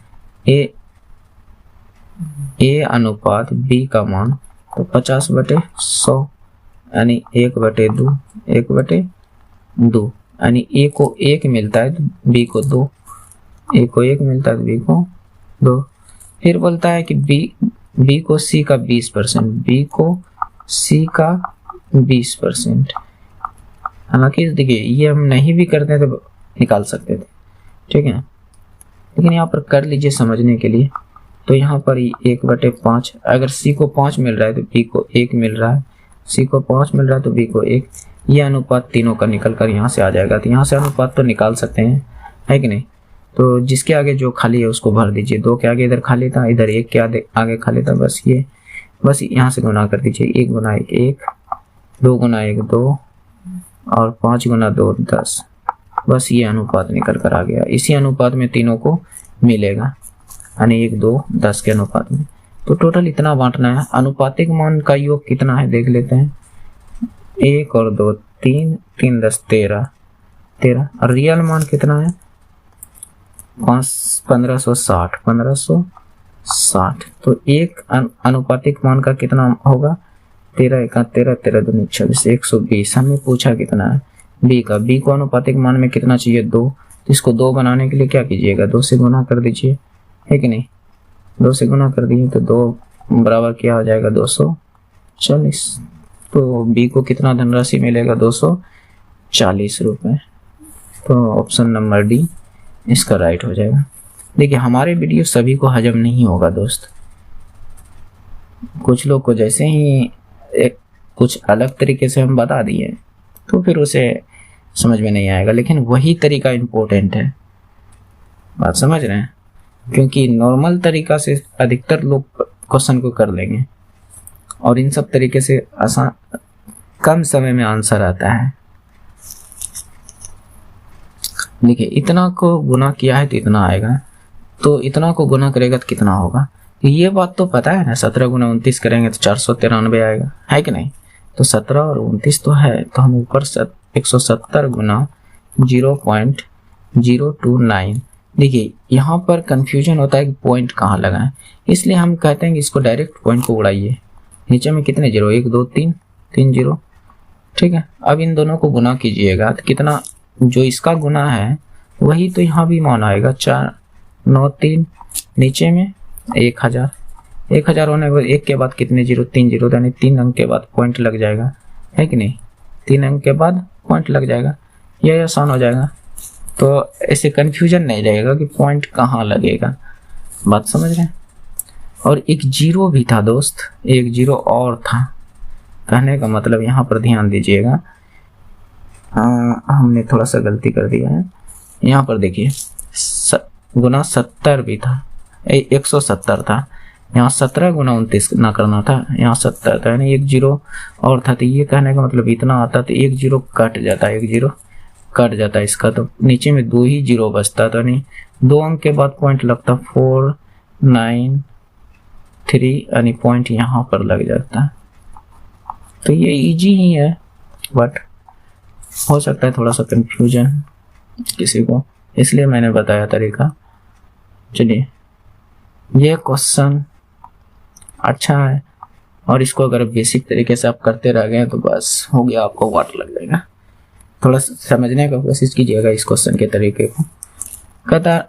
Speaker 1: ए अनुपात बी का मान, तो 50/100 यानी 1/2, 1/2 यानी ए को 1 मिलता है तो बी को 2, ए को 1 मिलता है तो बी को 2। फिर बोलता है कि बी को सी का 20%, बी को सी का 20%। हालांकि देखिए ये हम नहीं भी करते तो निकाल सकते थे, ठीक है, लेकिन यहाँ पर कर लीजिए समझने के लिए। तो यहाँ पर 1/5, अगर सी को 5 मिल रहा है तो बी को 1 मिल रहा है, सी को 5 मिल रहा है तो बी को 1, ये अनुपात तीनों का निकल कर यहाँ से आ जाएगा। तो यहाँ से अनुपात तो निकाल सकते हैं, है कि नहीं। तो जिसके आगे जो खाली है उसको भर दीजिए। 2 के आगे इधर खाली था, इधर 1 के आगे खाली था, बस यहाँ से गुना कर दीजिए। 1 गुना 1 1, 2 गुना 1 2 और 5 गुना 2 10। बस ये अनुपात निकल कर आ गया। इसी अनुपात में तीनों को मिलेगा, यानी 1 2 10 के अनुपात में। तो टोटल इतना बांटना है। अनुपातिक मान का योग कितना है देख लेते हैं। 1 और 2 3, 3 10 13 और रियल मान कितना है 1560। तो एक अनुपातिक मान का कितना होगा 13 1 13, 13 2 26, 120। हमें पूछा कितना है बी का। बी को अनुपातिक मान में कितना चाहिए 2। तो इसको 2 बनाने के लिए क्या कीजिएगा 2 से गुना कर दीजिए, है कि नहीं। 2 से गुना कर दिए तो 2 बराबर क्या हो जाएगा 240। तो बी को कितना धनराशि मिलेगा 240 रुपये। तो ऑप्शन नंबर डी इसका राइट हो जाएगा। देखिए हमारे वीडियो सभी को हजम नहीं होगा दोस्त। कुछ लोग को जैसे ही कुछ अलग तरीके से हम बता दिए तो फिर उसे समझ में नहीं आएगा, लेकिन वही तरीका इम्पोर्टेंट है। बात समझ रहे हैं, क्योंकि नॉर्मल तरीका से अधिकतर लोग क्वेश्चन को कर लेंगे और इन सब तरीके से आसान कम समय में आंसर आता है। देखिए इतना को गुना किया है तो इतना आएगा, तो इतना को गुना करेगा तो कितना होगा। ये बात तो पता है ना, 17 गुना 29 करेंगे तो 493 आएगा, है कि नहीं। तो 17 और 29 तो है, तो हम ऊपर 170 गुना 0.029। देखिए यहाँ पर कंफ्यूजन होता है कि पॉइंट कहाँ लगाएं, इसलिए हम कहते हैं कि इसको डायरेक्ट पॉइंट को उड़ाइए। नीचे में कितने जीरो 1 2 3 3 जीरो, ठीक है। अब इन दोनों को गुना कीजिएगा तो कितना, जो इसका गुना है वही तो यहाँ भी मान आएगा 4 9 3, नीचे में 1000 होने के बाद 1 के बाद कितने जीरो 3 जीरो, यानी 3 अंक के बाद पॉइंट लग जाएगा, है कि नहीं। 3 अंक के बाद पॉइंट लग जाएगा, यह आसान हो जाएगा। तो ऐसे कंफ्यूजन नहीं रहेगा कि पॉइंट कहाँ लगेगा। बात समझ रहे हैं। और एक जीरो भी था दोस्त, एक जीरो और था। कहने का मतलब यहाँ पर ध्यान दीजिएगा, हमने थोड़ा सा गलती कर दिया है। यहाँ पर देखिए गुना 70 भी था, 170 था। यहाँ 17 गुना 29 ना करना था, यहाँ 70 था, यानी 1 जीरो और था। तो ये कहने का मतलब इतना आता तो 1 जीरो कट जाता, 1 जीरो कट जाता इसका, तो नीचे में 2 ही जीरो बचता था। नहीं 2 अंक के बाद पॉइंट लगता 4 9 3, यानी पॉइंट यहाँ पर लग जाता है। तो ये इजी ही है, बट हो सकता है थोड़ा सा कंफ्यूजन किसी को, इसलिए मैंने बताया तरीका। चलिए ये क्वेश्चन अच्छा है, और इसको अगर बेसिक तरीके से आप करते रह गए तो बस हो गया, आपको वाट लग जाएगा। थोड़ा समझने का कोशिश कीजिएगा इस क्वेश्चन के तरीके को। कहता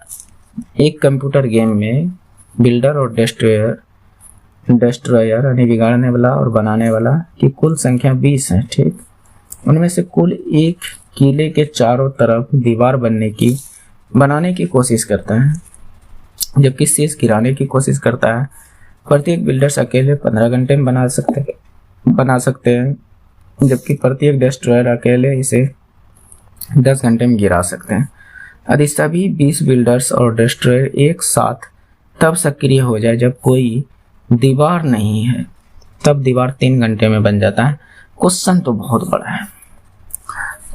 Speaker 1: एक कंप्यूटर गेम में बिल्डर और डिस्ट्रॉयर यानी बिगाड़ने वाला और बनाने वाला की कुल संख्या 20 है, ठीक। उनमें से कुल एक किले के चारों तरफ दीवार बनाने की कोशिश करता है, जबकि शेष गिराने की कोशिश करता है। प्रत्येक बिल्डर्स अकेले 15 घंटे में बना सकते हैं, जबकि प्रत्येक डिस्ट्रॉयर अकेले इसे 10 घंटे में गिरा सकते हैं। यदि सभी 20 बिल्डर्स और डिस्ट्रॉयर एक साथ तब सक्रिय हो जाए जब कोई दीवार नहीं है, तब दीवार 3 घंटे में बन जाता है। क्वेश्चन तो बहुत बड़ा है,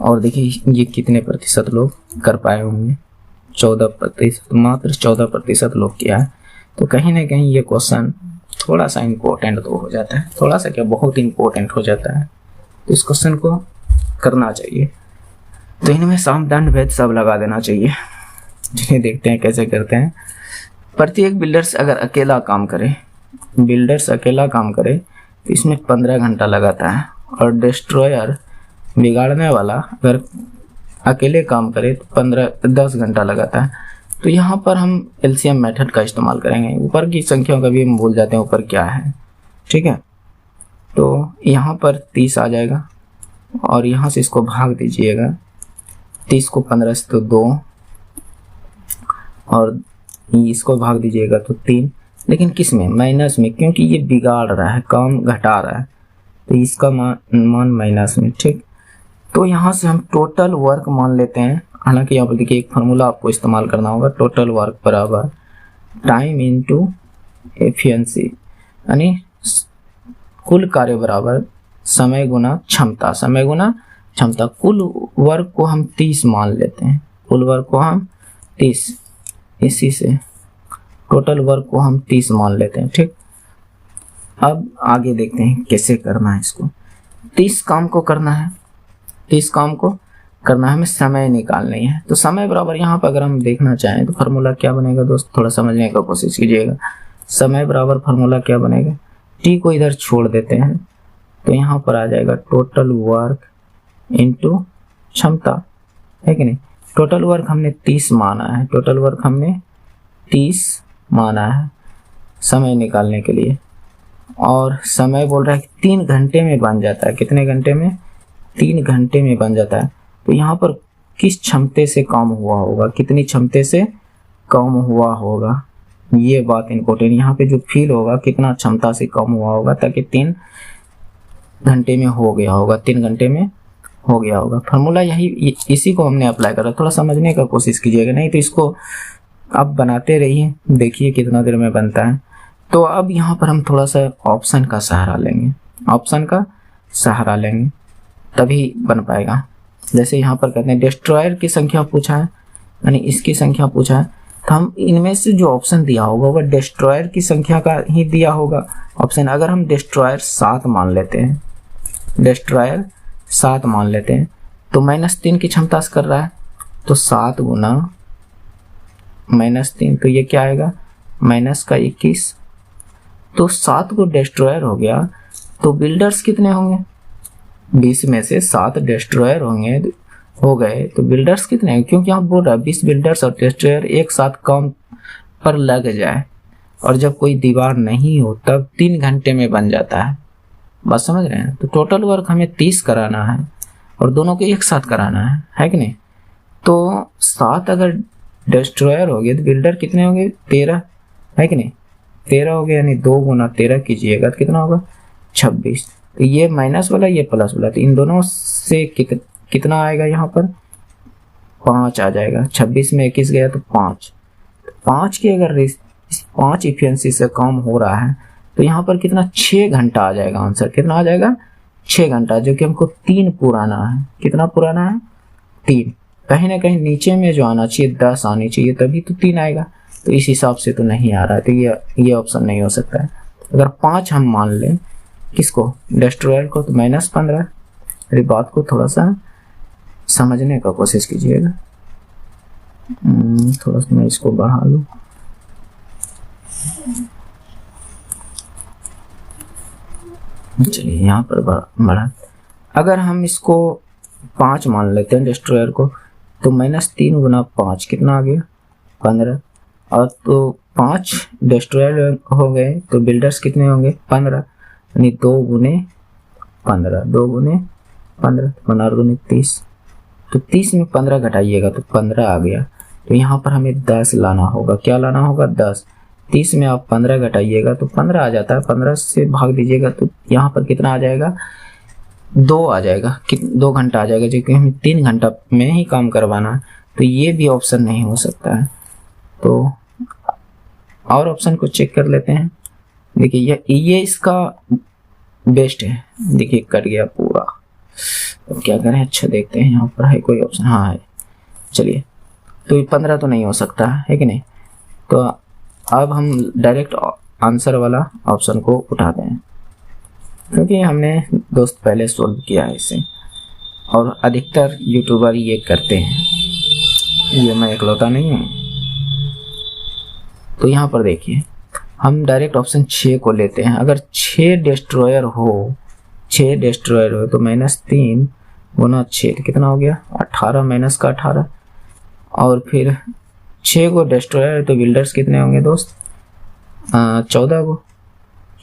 Speaker 1: और देखिए ये कितने प्रतिशत लोग कर पाए होंगे, 14%, मात्र 14% लोग किया है। तो कहीं ना कहीं ये क्वेश्चन थोड़ा सा इम्पोर्टेंट तो हो जाता है, थोड़ा सा क्या बहुत इम्पोर्टेंट हो जाता है। तो इस क्वेश्चन को करना चाहिए। तो इनमें साम दंड भेद सब लगा देना चाहिए। जिन्हें देखते हैं कैसे करते हैं। प्रत्येक बिल्डर्स अगर अकेला काम करे, तो इसमें 15 घंटा लगाता है, और डिस्ट्रॉयर बिगाड़ने वाला अगर अकेले काम करे तो 10 घंटा लगाता है। तो यहाँ पर हम एलसीएम मेथड का इस्तेमाल करेंगे। ऊपर की संख्याओं का भी हम भूल जाते हैं ऊपर क्या है, ठीक है। तो यहाँ पर 30 आ जाएगा, और यहाँ से इसको भाग दीजिएगा। 30 को 15 से तो 2, और इसको भाग दीजिएगा तो 3। लेकिन किस में? माइनस में, क्योंकि ये बिगाड़ रहा है, काम घटा रहा है, तो इसका मान माइनस में, ठीक। तो यहाँ से हम टोटल वर्क मान लेते हैं। हालांकि यहाँ पर देखिए एक फार्मूला आपको इस्तेमाल करना होगा, टोटल वर्क बराबर टाइम इनटू एफिशिएंसी, यानी कुल कार्य बराबर समय गुना क्षमता, समय गुना क्षमता। कुल वर्क को हम 30 मान लेते हैं, कुल वर्क को हम 30, इसी से टोटल वर्क को हम 30 मान लेते हैं, ठीक। अब आगे देखते हैं कैसे करना है इसको। 30 काम को करना है, 30 काम को करना है, हमें समय निकालनी है। तो समय बराबर यहाँ पर अगर हम देखना चाहें तो फार्मूला क्या बनेगा दोस्त, थोड़ा समझने का कोशिश कीजिएगा। समय बराबर फार्मूला क्या बनेगा, टी को इधर छोड़ देते हैं, तो यहाँ पर आ जाएगा टोटल वर्क इनटू क्षमता, है कि नहीं। टोटल वर्क हमने 30 माना है, टोटल वर्क हमने 30 माना है समय निकालने के लिए, और समय बोल रहा है कि 3 घंटे में बन जाता है। कितने घंटे में? 3 घंटे में बन जाता है। तो यहाँ पर किस क्षमता से काम हुआ होगा, कितनी क्षमता से काम हुआ होगा, ये बात इम्पोर्टेंट। यहाँ पे जो फील होगा कितना क्षमता से कम हुआ होगा, ताकि 3 घंटे में हो गया होगा, 3 घंटे में हो गया होगा। फार्मूला यही, इसी को हमने अप्लाई करा। थोड़ा समझने का कोशिश कीजिएगा, नहीं तो इसको आप बनाते रहिए, देखिए कितना देर में बनता है। तो अब यहाँ पर हम थोड़ा सा ऑप्शन का सहारा लेंगे, ऑप्शन का सहारा लेंगे, तभी बन पाएगा। जैसे यहाँ पर कहते हैं डिस्ट्रॉयर की संख्या पूछा है, यानी इसकी संख्या पूछा है, तो हम इनमें से जो ऑप्शन दिया होगा वह डिस्ट्रॉयर की संख्या का ही दिया होगा ऑप्शन। अगर हम डिस्ट्रॉयर 7 मान लेते हैं, डिस्ट्रॉयर 7 मान लेते हैं, तो -3 की क्षमता से कर रहा है, तो 7 गुना -3, तो ये क्या आएगा, -21। तो 7 को डिस्ट्रॉयर हो गया, तो बिल्डर्स कितने होंगे? 20 में से 7 डिस्ट्रॉयर होंगे, हो गए, तो बिल्डर्स कितने हैं? क्योंकि यहाँ बोल रहा है 20 बिल्डर्स और डिस्ट्रॉयर एक साथ काम पर लग जाए, और जब कोई दीवार नहीं हो तब 3 घंटे में बन जाता है। बात समझ रहे हैं? तो टोटल वर्क हमें 30 कराना है, और दोनों को एक साथ कराना है कि नहीं। तो 7 अगर डिस्ट्रॉयर हो गए तो बिल्डर कितने होंगे? 13, है कि नहीं। 13 हो गया, यानी 2 गुना 13 कीजिएगा तो कितना होगा? 26। तो ये माइनस वाला, ये प्लस वाला, तो इन दोनों से कितना आएगा? यहाँ पर 5 आ जाएगा। 26 में 21 गया तो 5। 5 की अगर 5 इफिशिएंसी से काम हो रहा है, तो यहाँ पर कितना? 6 घंटा आ जाएगा आंसर। कितना आ जाएगा? 6 घंटा, जो कि हमको 3 पुराना है। कितना पुराना है? 3। कहीं ना कहीं नीचे में जो आना चाहिए 10 आनी चाहिए, तभी तो 3 आएगा। तो इस हिसाब से तो नहीं आ रहा है, तो ये ऑप्शन नहीं हो सकता है। अगर 5 हम मान लें, किसको? डिस्ट्रॉयर को, तो -15। अरे बात को थोड़ा सा समझने का कोशिश कीजिएगा। थोड़ा सा मैं इसको बढ़ा लूँ। चलिए यहाँ पर बढ़ा। अगर हम इसको 5 मान लेते हैं डिस्ट्रॉयर को, तो -3 गुना 5 कितना आ गया? 15। और तो 5 डिस्ट्रॉयर हो गए, तो बिल्डर्स कितने होंगे? 15, यानी 2 गुने 15, 2 गुने 15, 15 गुने 30। तो 30 में 15 घटाइएगा तो 15 आ गया। तो यहाँ पर हमें 10 लाना होगा। क्या लाना होगा? 10। 30 में आप 15 घटाइएगा तो 15 आ जाता है। 15 से भाग दीजिएगा तो यहाँ पर कितना आ जाएगा? 2 आ जाएगा। 2 घंटा आ जाएगा, जो कि हमें 3 घंटा में ही काम करवाना है। तो ये भी ऑप्शन नहीं हो सकता है। तो और ऑप्शन को चेक कर लेते हैं। देखिए ये इसका बेस्ट है। देखिए कट गया पूरा। अब क्या करें? अच्छा देखते हैं यहाँ पर है कोई ऑप्शन। हाँ है, चलिए तो 15 तो नहीं हो सकता है कि नहीं। तो अब हम डायरेक्ट आंसर वाला ऑप्शन को उठाते हैं, क्योंकि हमने दोस्त पहले सोल्व किया है इसे, और अधिकतर यूट्यूबर ये करते हैं, ये मैं इकलौता नहीं हूँ। तो यहाँ पर देखिए हम डायरेक्ट ऑप्शन 6 को लेते हैं। अगर 6 डिस्ट्रॉयर हो तो -3 गुना 6 तो कितना हो गया 18 माइनस का 18, और फिर 6 को डिस्ट्रॉयर तो बिल्डर्स कितने होंगे दोस्त 14 को,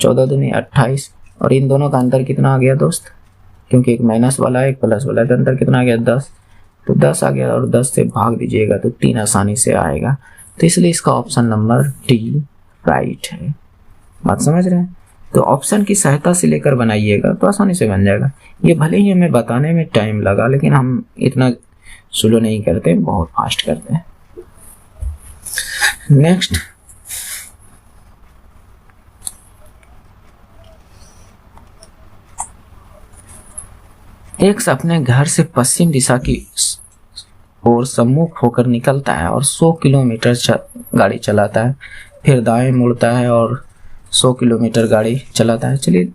Speaker 1: 14 दूनी 28, और इन दोनों का अंतर कितना आ गया दोस्त, क्योंकि एक माइनस वाला है एक प्लस वाला है, तो अंतर कितना आ गया 10, तो 10 आ गया, और 10 से भाग दीजिएगा तो 3 आसानी से आएगा। तो इसलिए इसका ऑप्शन नंबर डी राइट है। बात समझ रहे हैं। तो ऑप्शन की सहायता से लेकर बनाइएगा तो आसानी से बन जाएगा। ये भले ही हमें बताने में टाइम लगा, लेकिन हम इतना स्लो नहीं करते, बहुत फास्ट करते हैं। नेक्स्ट, एक अपने घर से पश्चिम दिशा की ओर सम्मुख होकर निकलता है और 100 किलोमीटर गाड़ी चलाता है, फिर दाएं मुड़ता है और 100 किलोमीटर गाड़ी चलाता है। चलिए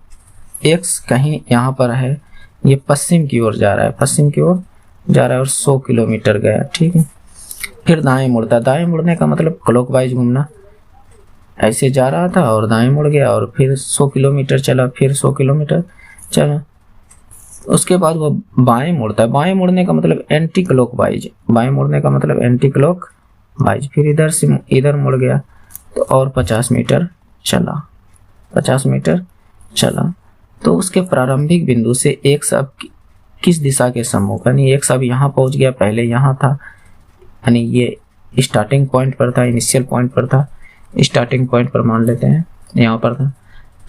Speaker 1: एक्स कहीं यहाँ पर है, ये पश्चिम की ओर जा रहा है, पश्चिम की ओर जा रहा है और 100 किलोमीटर गया, ठीक है। फिर दाएं मुड़ता है, दाएं मुड़ने का मतलब क्लॉकवाइज घूमना, ऐसे जा रहा था और दाएं मुड़ गया और फिर 100 किलोमीटर चला, फिर 100 किलोमीटर चला। उसके बाद वो बाएं मुड़ता है, बाएं मुड़ने का मतलब एंटी क्लॉकवाइज, बाएं मुड़ने का मतलब एंटी क्लॉकवाइज, फिर इधर से इधर मुड़ गया तो और 50 मीटर चला, 50 मीटर चला। तो उसके प्रारंभिक बिंदु से एक सब किस दिशा के सम्मुख, यानी एक सब यहाँ पहुँच गया, पहले यहाँ था, यानी ये स्टार्टिंग पॉइंट पर था, इनिशियल पॉइंट पर था, स्टार्टिंग पॉइंट पर मान लेते हैं यहाँ पर था।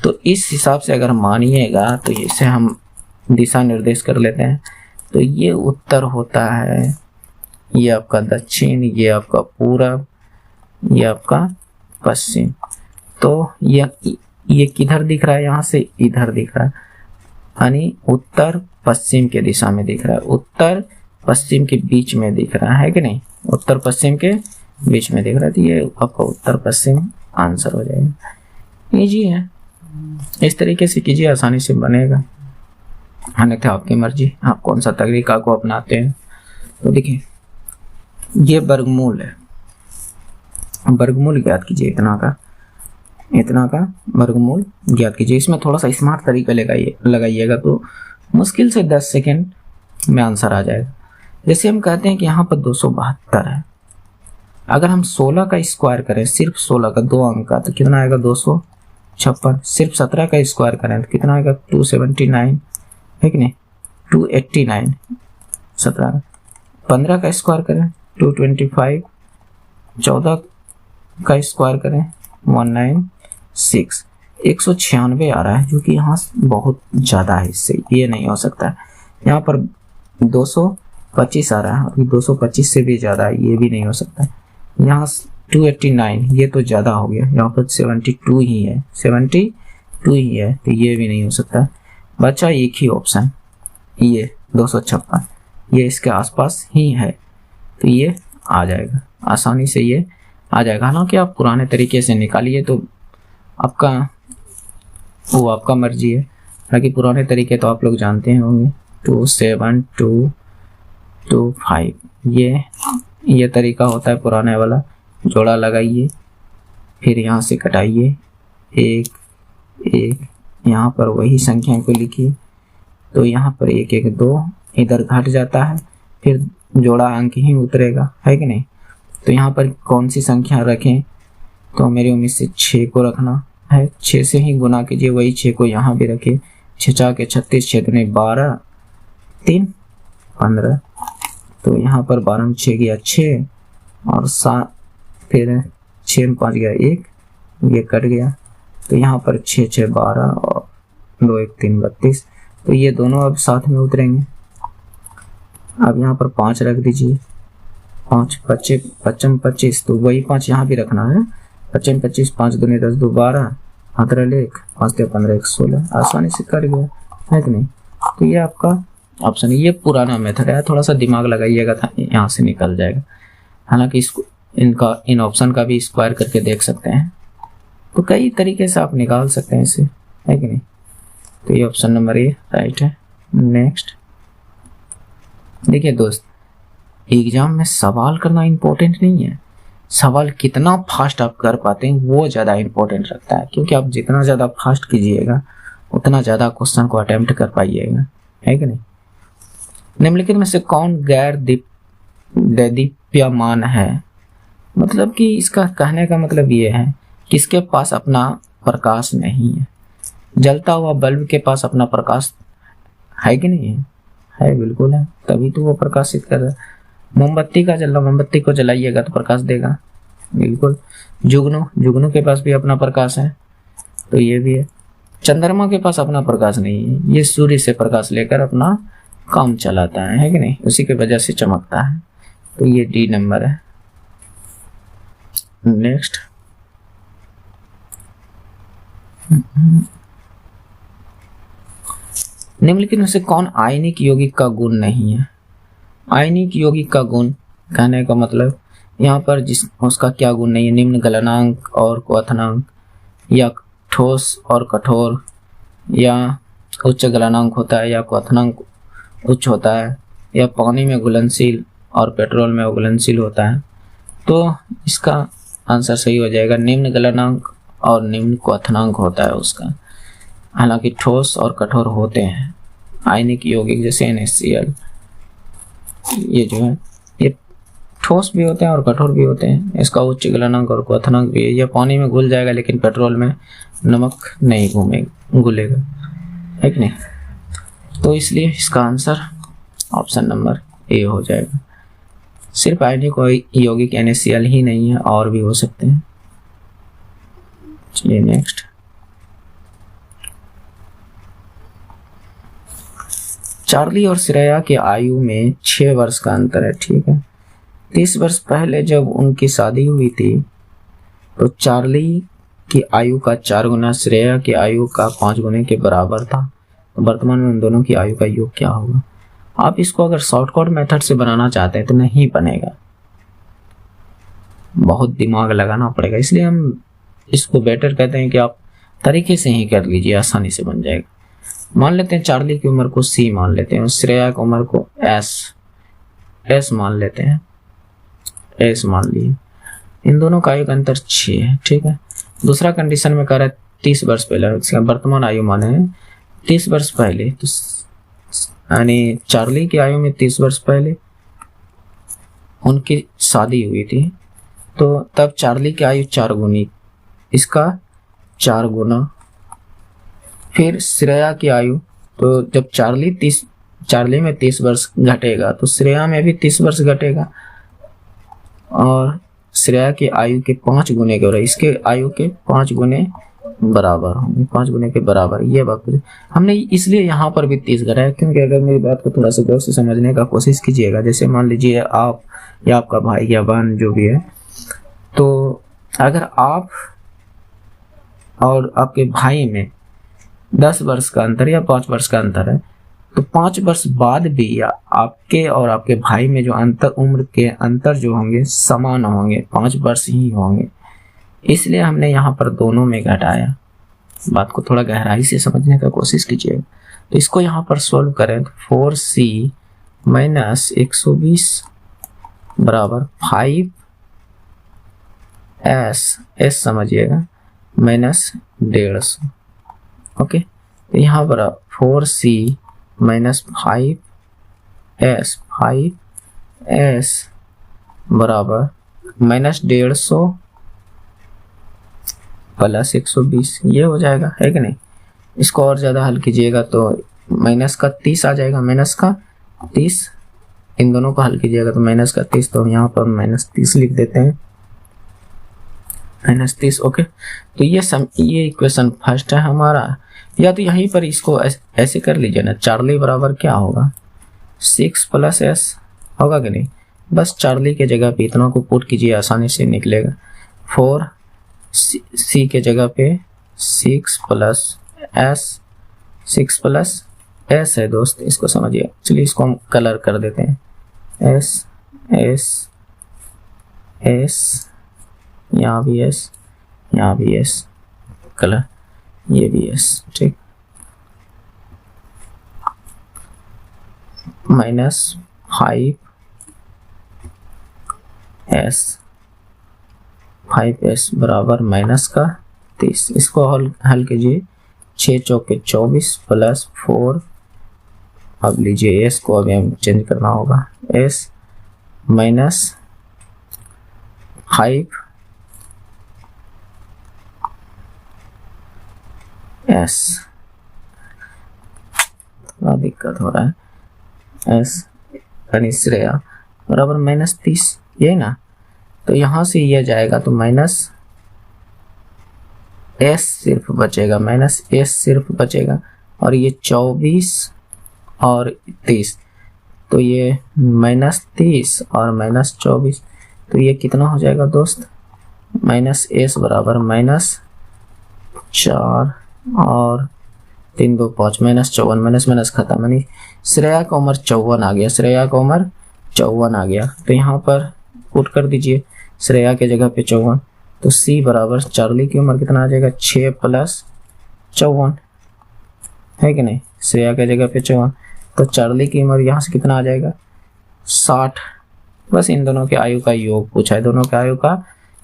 Speaker 1: तो इस हिसाब से अगर मानिएगा तो इसे हम दिशा निर्देश कर लेते हैं। तो ये उत्तर होता है, ये आपका दक्षिण, ये आपका पूरब, ये आपका पश्चिम। तो ये किधर दिख रहा है, यहाँ से इधर दिख रहा है, यानी उत्तर पश्चिम के दिशा में दिख रहा है, उत्तर पश्चिम के बीच में दिख रहा है कि नहीं, उत्तर पश्चिम के बीच में दिख रहा है। तो ये आपका उत्तर पश्चिम आंसर हो जाएगा। इजी है, इस तरीके से कीजिए, आसानी से बनेगा, अन्यथा आपकी मर्जी, आप कौन सा तरीका को अपनाते हैं। तो देखिए ये वर्गमूल है, वर्गमूल ज्ञात कीजिए, इतना का वर्गमूल ज्ञात कीजिए। इसमें थोड़ा सा स्मार्ट तरीका लगाइएगा तो मुश्किल से 10 सेकेंड में आंसर आ जाएगा। जैसे हम कहते हैं कि यहाँ पर 272 है, अगर हम 16 का स्क्वायर करें, सिर्फ 16 का 2 अंक का, तो कितना आएगा 256। सिर्फ 17 का स्क्वायर करें तो कितना आएगा 279, है कि नहीं, 289। 17 15 का स्क्वायर करें 225, 14 का स्क्वायर करें 196, 196 आ रहा है, जो कि यहाँ बहुत ज़्यादा है, इससे ये नहीं हो सकता है। यहाँ पर 225 आ रहा है, और 225 से भी ज़्यादा है, ये भी नहीं हो सकता। यहाँ 289, ये तो ज़्यादा हो गया, यहाँ पर 72 ही है, 72 ही है, तो ये भी नहीं हो सकता। बचा एक ही ऑप्शन, ये 256, ये इसके आसपास ही है, तो ये आ जाएगा, आसानी से ये आ जाएगा। हालांकि आप पुराने तरीके से निकालिए तो आपका मर्जी है, हालांकि पुराने तरीके तो आप लोग जानते हैं होंगे, 27225, ये तरीका होता है पुराने वाला। जोड़ा लगाइए, फिर यहाँ से कटाइए, 1 1, यहाँ पर वही संख्या को लिखिए, तो यहाँ पर 1 1 2 इधर घट जाता है, फिर जोड़ा अंक ही उतरेगा, है कि नहीं। तो यहाँ पर कौन सी संख्या रखें, तो मेरी उम्मीद से 6 को रखना है, 6 से ही गुना कीजिए, वही 6 को यहाँ भी रखिए, 6 4 के 36, 6 दूनी 12, 3 15, तो यहाँ पर 12 में 6 गया 6 और 7, फिर 6 में 5 गया 1, ये कट गया, तो यहाँ पर 6 6 12 और 2 1 3 32, तो ये दोनों अब साथ में उतरेंगे। अब यहाँ पर 5 रख दीजिए, 5 25 25, तो वही 5 यहाँ भी रखना है, 25 25, 5 दूनी 10 2 12, 15 1 5 3 15 1 16, आसानी से कर गया, है कि नहीं। तो ये आपका ऑप्शन है, ये पुराना मेथड है, थोड़ा सा दिमाग लगाइएगा था, यहाँ से निकल जाएगा। हालांकि इसको इन ऑप्शन का भी स्क्वायर करके देख सकते हैं। तो कई तरीके से आप निकाल सकते हैं इसे, है कि नहीं। तो ये ऑप्शन नंबर ए राइट है। नेक्स्ट देखिए दोस्त, एग्जाम में सवाल करना इंपॉर्टेंट नहीं है, सवाल कितना फास्ट आप कर पाते हैं वो ज़्यादा इंपॉर्टेंट रखता है, क्योंकि आप जितना ज़्यादा फास्ट कीजिएगा उतना ज़्यादा क्वेश्चन को अटेम्प्ट कर पाइएगा, है कि नहीं। निम्नलिखित में से कौन गैर दैदीप्यमान है, मतलब कि इसका कहने का मतलब ये है किसके पास अपना प्रकाश नहीं है। जलता हुआ बल्ब के पास अपना प्रकाश है कि नहीं है, बिल्कुल है, तभी तो वो प्रकाशित कर रहा है। मोमबत्ती का जलना, मोमबत्ती को जलाइएगा तो प्रकाश देगा, बिल्कुल। जुगनू के पास भी अपना प्रकाश है, तो ये भी है। चंद्रमा के पास अपना प्रकाश नहीं है, ये सूर्य से प्रकाश लेकर अपना काम चलाता है कि नहीं, उसी की वजह से चमकता है। तो ये डी नंबर है। नेक्स्ट निम्नलिखित में से कौन आयनिक यौगिक का गुण नहीं है। आयनिक यौगिक का गुण कहने का मतलब यहाँ पर उसका क्या गुण नहीं है, निम्न गलनांक और क्वथनांक, या ठोस और कठोर, या उच्च गलनांक होता है या क्वथनांक उच्च होता है, या पानी में घुलनशील और पेट्रोल में अघुलनशील होता है। तो इसका आंसर सही हो जाएगा, निम्न गलनांक और निम्न क्वथनांक होता है उसका। हालांकि ठोस और कठोर होते हैं आयनिक यौगिक, जैसे NaCl, ये जो है ये ठोस भी होते हैं और कठोर भी होते हैं। इसका उच्च गलनांक और क्वथनांक भी है। यह पानी में घुल जाएगा लेकिन पेट्रोल में नमक नहीं घुलेगा, है कि नहीं। तो इसलिए इसका आंसर ऑप्शन नंबर ए हो जाएगा। सिर्फ आयनिक यौगिक NaCl ही नहीं है, और भी हो सकते हैं। चलिए नेक्स्ट, चार्ली और श्रेया की आयु में 6 वर्ष का अंतर है, ठीक है। 30 वर्ष पहले जब उनकी शादी हुई थी तो चार्ली की आयु का 4 गुना श्रेया की आयु का 5 गुने के बराबर था। तो वर्तमान में उन दोनों की आयु का योग क्या होगा। आप इसको अगर शॉर्टकट मेथड से बनाना चाहते हैं तो नहीं बनेगा, बहुत दिमाग लगाना पड़ेगा। इसलिए हम इसको बेटर कहते हैं कि आप तरीके से ही कर लीजिए, आसानी से बन जाएगा। मान लेते हैं चार्ली की उम्र को C मान लेते हैं, श्रेया की उम्र को S मान लेते हैं, S मान लिए। इन दोनों का आयु का अंतर 6 है, ठीक है। दूसरा कंडीशन में कह रहा है 30 वर्ष पहले, वर्तमान आयु माने 30 वर्ष पहले, तो यानी चार्ली की आयु में 30 वर्ष पहले उनकी शादी हुई थी, तो तब चार्ली की आयु 4 गुनी, इसका 4 गुना। फिर श्रेया की आयु, तो जब चार्ली में 30 वर्ष घटेगा तो श्रेया में भी 30 वर्ष घटेगा, और श्रेया की आयु के 5 गुने के, और इसके आयु के 5 गुने बराबर होंगे, 5 गुने के बराबर। ये बात हमने इसलिए यहाँ पर भी 30 घटाया, क्योंकि अगर मेरी बात को थोड़ा सा गौर से समझने का कोशिश कीजिएगा, जैसे मान लीजिए आप या आपका भाई या बहन जो भी है, तो अगर आप और आपके भाई में 10 वर्ष का अंतर या 5 वर्ष का अंतर है, तो 5 वर्ष बाद भी आपके और आपके भाई में जो उम्र के अंतर जो होंगे समान होंगे, 5 वर्ष ही होंगे। इसलिए हमने यहाँ पर दोनों में घटाया। बात को थोड़ा गहराई से समझने का कोशिश कीजिए। तो इसको यहाँ पर सोल्व करें तो 4C माइनस 120 बराबर 5S समझिएगा माइनस 150। ओके, तो यहाँ पर 4C माइनस 5S बराबर माइनस 150 प्लस 120, ये हो जाएगा, है कि नहीं। इसको और ज़्यादा हल कीजिएगा तो माइनस का 30 आ जाएगा, माइनस का 30, इन दोनों को हल कीजिएगा तो माइनस का 30, तो यहाँ पर माइनस 30 लिख देते हैं, माइनस 30। ओके, तो ये इक्वेशन फर्स्ट है हमारा। या तो यहीं पर इसको ऐसे कर लीजिए ना, चार्ली बराबर क्या होगा 6 प्लस S होगा कि नहीं। बस चार्ली के जगह पे इतना को पुट कीजिए, आसानी से निकलेगा। 4C के जगह पे 6 प्लस S है दोस्त, इसको समझिए। चलिए इसको हम कलर कर देते हैं, S एस, यहाँ भी एस, यहाँ भी एस, कलर ये भी एस, ठीक। माइनस 5s बराबर माइनस का 30। इसको हल कीजिए, 6 चौके 24 प्लस 4, अब लीजिए s को अभी हम चेंज करना होगा, s माइनस 5s, थोड़ा दिक्कत हो रहा है, s यानी श्रेया बराबर माइनस 30, ये ना, तो यहाँ से ये जाएगा तो माइनस s सिर्फ बचेगा, माइनस s सिर्फ बचेगा, और ये 24 और 30, तो ये माइनस 30 और माइनस 24, तो ये कितना हो जाएगा दोस्त, माइनस s बराबर माइनस 4 और 3 2 5, माइनस 54, माइनस माइनस खत्म, यानी श्रेया का उम्र 54 आ गया, श्रेया का उम्र 54 आ गया। तो यहाँ पर पुट कर दीजिए श्रेया के जगह पे 54, तो c बराबर चार्ली की उम्र कितना आ जाएगा, 6 प्लस 54, है कि नहीं, श्रेया के जगह पे 54, तो चार्ली की उम्र यहाँ से कितना आ जाएगा, 60। बस इन दोनों के आयु का योग पूछा है, दोनों के आयु का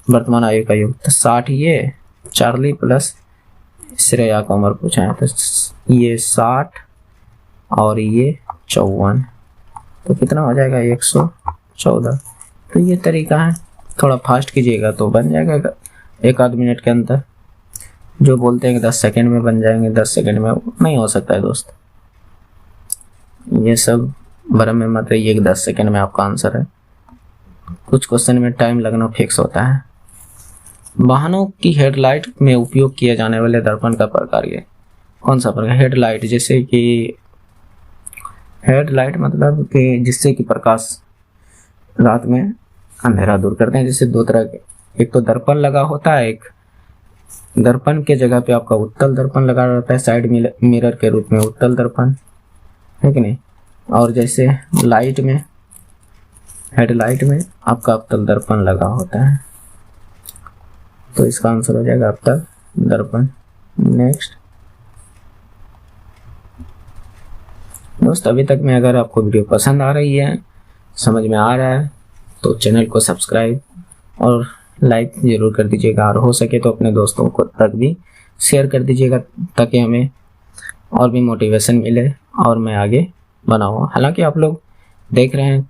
Speaker 1: वर्तमान आयु का योग, तो 60 ये चार्ली प्लस श्रेया का उम्र पूछा है, तो ये 60 और ये 54, तो कितना हो जाएगा 114। तो ये तरीका है, थोड़ा फास्ट कीजिएगा तो बन जाएगा एक आध मिनट के अंदर। जो बोलते हैं कि 10 सेकंड में बन जाएंगे, 10 सेकंड में नहीं हो सकता है दोस्त, ये सब भ्रम में मत रहिए कि 10 सेकंड में आपका आंसर है, कुछ क्वेश्चन में टाइम लगना फिक्स होता है। वाहनों की हेडलाइट में उपयोग किए जाने वाले दर्पण का प्रकार ये कौन सा प्रकार, हेडलाइट, जैसे कि हेडलाइट मतलब कि जिससे कि प्रकाश रात में अंधेरा दूर करते हैं। जैसे दो तरह के, एक तो दर्पण लगा होता है, एक दर्पण के जगह पे आपका उत्तल दर्पण लगा रहता है, साइड मिरर के रूप में उत्तल दर्पण, है कि नहीं, और जैसे लाइट में, हेडलाइट में आपका अवतल दर्पण लगा होता है, तो इसका आंसर हो जाएगा अवतल दर्पण। नेक्स्ट दोस्त, अभी तक में अगर आपको वीडियो पसंद आ रही है, समझ में आ रहा है, तो चैनल को सब्सक्राइब और लाइक जरूर कर दीजिएगा, और हो सके तो अपने दोस्तों को तक भी शेयर कर दीजिएगा, ताकि हमें और भी मोटिवेशन मिले और मैं आगे बनाऊँ। हालांकि आप लोग देख रहे हैं,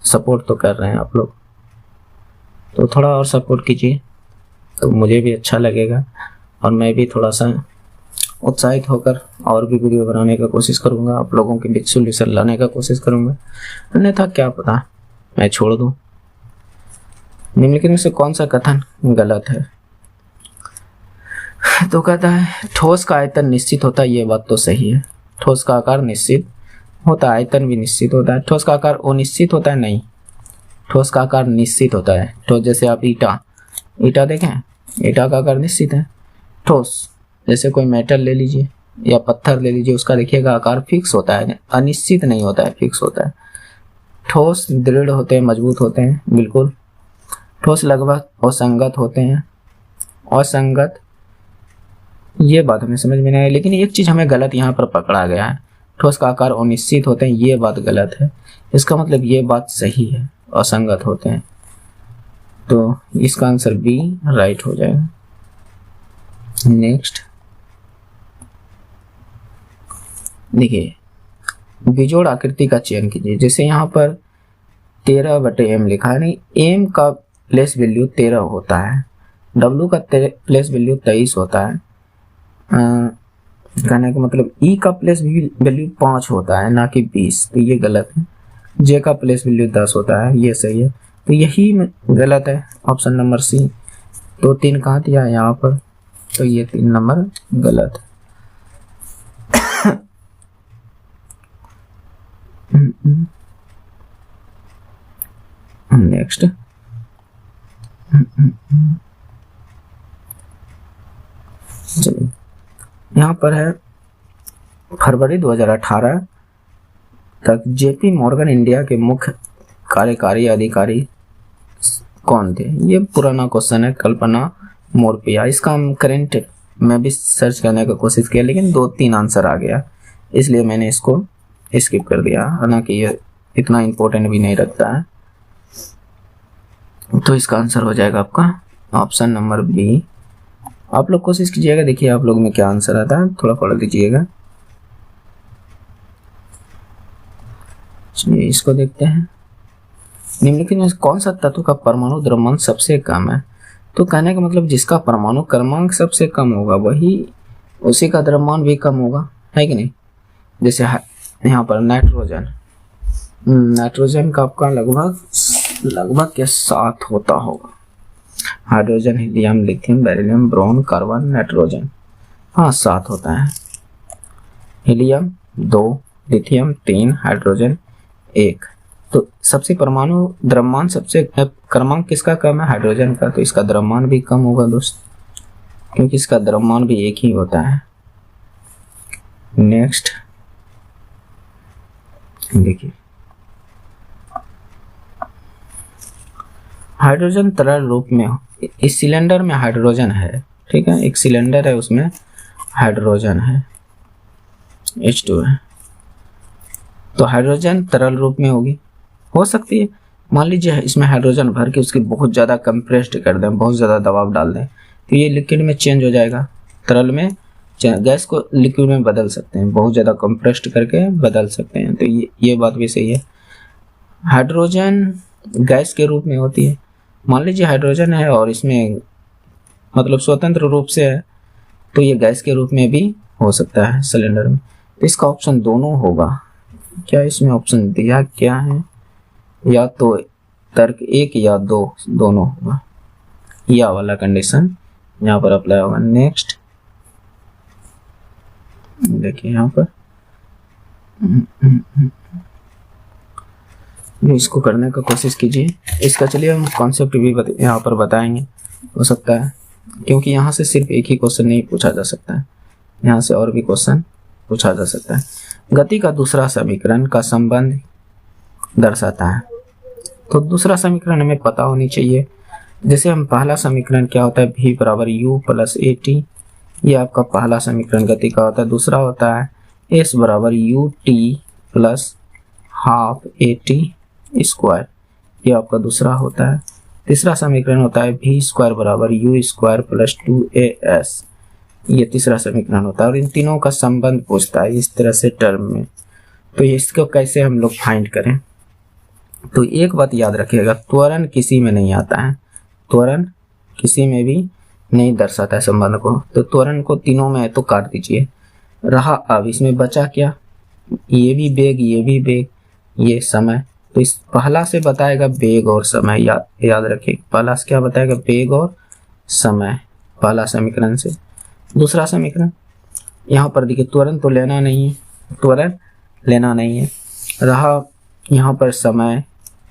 Speaker 1: सपोर्ट तो कर रहे हैं आप लोग, तो थोड़ा और सपोर्ट कीजिए तो मुझे भी अच्छा लगेगा, और मैं भी थोड़ा सा उत्साहित होकर और भी वीडियो बनाने का कोशिश करूंगा, आप लोगों के बीच सोल्यूशन लाने का कोशिश करूंगा, अन्यथा क्या पता मैं छोड़ दूं। निम्नलिखित में से कौन सा कथन गलत है, तो कहता है ठोस का आयतन निश्चित होता है, ये बात तो सही है, ठोस का आकार निश्चित होता है, आयतन भी निश्चित होता है। ठोस का आकार अनिश्चित होता है, नहीं, ठोस का आकार निश्चित होता है। ठोस जैसे आप ईटा देखें, ईटा का आकार निश्चित है। ठोस जैसे कोई मेटल ले लीजिए या पत्थर ले लीजिए, उसका देखिएगा आकार फिक्स होता है, अनिश्चित नहीं होता है, फिक्स होता है। ठोस दृढ़ होते हैं, मजबूत होते हैं, बिल्कुल। ठोस लगभग असंगत होते हैं, असंगत, ये बात हमें समझ में नहीं आई, लेकिन एक चीज हमें गलत यहाँ पर पकड़ा गया है, ठोस का आकार अनिश्चित होते हैं, ये बात गलत है। इसका मतलब ये बात सही है, असंगत होते हैं, तो इसका आंसर बी राइट हो जाएगा। नेक्स्ट देखिए, बिजोड़ आकृति का चयन कीजिए। जैसे यहाँ पर 13/m लिखा है, नहीं, m का प्लेस वैल्यू 13 होता है, w का प्लेस वैल्यू 23 होता है, कहने का मतलब e का प्लेस वैल्यू 5 होता है, ना कि 20, तो ये गलत है। j का प्लेस वैल्यू 10 होता है, ये सही है, तो यही गलत है, ऑप्शन नंबर सी। तो 3 कहाँ दिया है यहाँ पर, तो ये 3 नंबर गलत है। नेक्स्ट चलिए, यहाँ पर है फरवरी 2018 तक जेपी मॉर्गन इंडिया के मुख्य कार्यकारी अधिकारी कौन थे? ये पुराना क्वेश्चन है, कल्पना मोरपिया। इसका हम करंट में भी सर्च करने का कोशिश किया लेकिन 2-3 आंसर आ गया, इसलिए मैंने इसको स्किप कर दिया, हालांकि ये इतना इम्पोर्टेंट भी नहीं रखता है। तो इसका आंसर हो जाएगा आपका ऑप्शन नंबर बी। आप लोग कोशिश कीजिएगा, देखिए आप लोग में क्या आंसर आता है, थोड़ा पढ़ लीजिएगा। चलिए इसको देखते हैं। निम्नलिखित में कौन सा तत्व का परमाणु द्रव्यमान सबसे कम है? तो कहने का मतलब जिसका परमाणु क्रमांक सबसे कम होगा वही उसी का द्रव्यमान भी कम होगा, है कि नहीं? जैसे यहाँ पर नाइट्रोजन का आपका लगभग क्या 7 होता होगा। Hydrogen, helium, lithium, beryllium, boron, carbon, nitrogen, हाँ 7 होता है। Helium 2, lithium 3, hydrogen 1। तो सबसे परमाणु द्रव्यमान सबसे क्रमांक किसका कम है? हाइड्रोजन का, तो इसका द्रव्यमान भी कम होगा दोस्त, क्योंकि इसका द्रव्यमान भी एक ही होता है। नेक्स्ट देखिए, हाइड्रोजन तरल रूप में, इस सिलेंडर में हाइड्रोजन है, ठीक है, एक सिलेंडर है उसमें हाइड्रोजन है, H2 है, तो हाइड्रोजन तरल रूप में होगी, हो सकती है। मान लीजिए इसमें हाइड्रोजन भर के उसकी बहुत ज़्यादा कंप्रेस्ड कर दें, बहुत ज़्यादा दबाव डाल दें, तो ये लिक्विड में चेंज हो जाएगा, तरल में, गैस को लिक्विड में बदल सकते हैं, बहुत ज़्यादा कंप्रेस्ड करके बदल सकते हैं। तो ये बात भी सही है। हाइड्रोजन गैस के रूप में होती है। मान लीजिए हाइड्रोजन है और इसमें मतलब स्वतंत्र रूप से है, तो ये गैस के रूप में भी हो सकता है सिलेंडर में। तो इसका ऑप्शन दोनों होगा। क्या इसमें ऑप्शन दिया क्या है? या तो तर्क 1 या 2 दोनों होगा, या वाला कंडीशन यहाँ पर अप्लाई होगा। नेक्स्ट देखिए यहाँ पर इसको करने का कोशिश कीजिए। इसका चलिए हम कॉन्सेप्ट भी यहाँ पर बताएंगे, हो सकता है, क्योंकि यहाँ से सिर्फ एक ही क्वेश्चन नहीं पूछा जा सकता है, यहाँ से और भी क्वेश्चन पूछा जा सकता है। गति का दूसरा समीकरण का संबंध दर्शाता है। तो दूसरा समीकरण हमें पता होनी चाहिए। जैसे हम पहला समीकरण क्या होता है, v बराबर u प्लस ए टी, ये आपका पहला समीकरण गति का होता है। दूसरा होता है s बराबर u t plus half A T square, ये आपका दूसरा होता है। तीसरा समीकरण होता है v स्क्वायर बराबर u स्क्वायर प्लस 2as, ये तीसरा समीकरण होता है। और इन तीनों का संबंध पूछता है इस तरह से टर्म में। तो इसको कैसे हम लोग फाइंड करें? तो एक बात याद रखिएगा, त्वरण किसी में नहीं आता है, त्वरण किसी में भी नहीं दर्शाता है संबंध को। तो त्वरण को तीनों में है तो काट दीजिए। रहा अब इसमें बचा क्या, ये भी वेग, ये भी वेग, ये समय। तो इस पहला से बताएगा वेग और समय, याद रखिए। पहला से क्या बताएगा, वेग और समय, पहला समीकरण से। दूसरा समीकरण यहाँ पर देखिए, त्वरण तो लेना नहीं है, त्वरण लेना नहीं है। रहा यहाँ पर समय,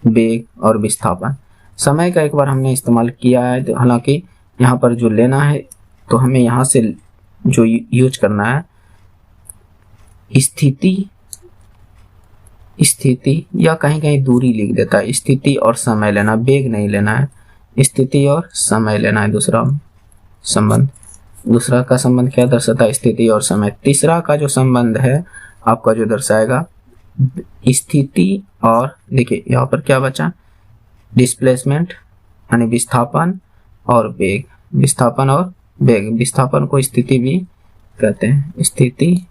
Speaker 1: वेग और विस्थापन। समय का एक बार हमने इस्तेमाल किया है, तो हालांकि यहाँ पर जो लेना है तो हमें यहाँ से जो यूज करना है स्थिति या कहीं कहीं दूरी लिख देता है, स्थिति और समय लेना, वेग नहीं लेना है, स्थिति और समय लेना है। दूसरा संबंध, दूसरा का संबंध क्या दर्शाता है, स्थिति और समय। तीसरा का जो संबंध है आपका जो दर्शाएगा स्थिति और, देखिए यहाँ पर क्या बचा, डिस्प्लेसमेंट यानी विस्थापन और वेग, विस्थापन और वेग। विस्थापन को स्थिति भी कहते हैं, स्थिति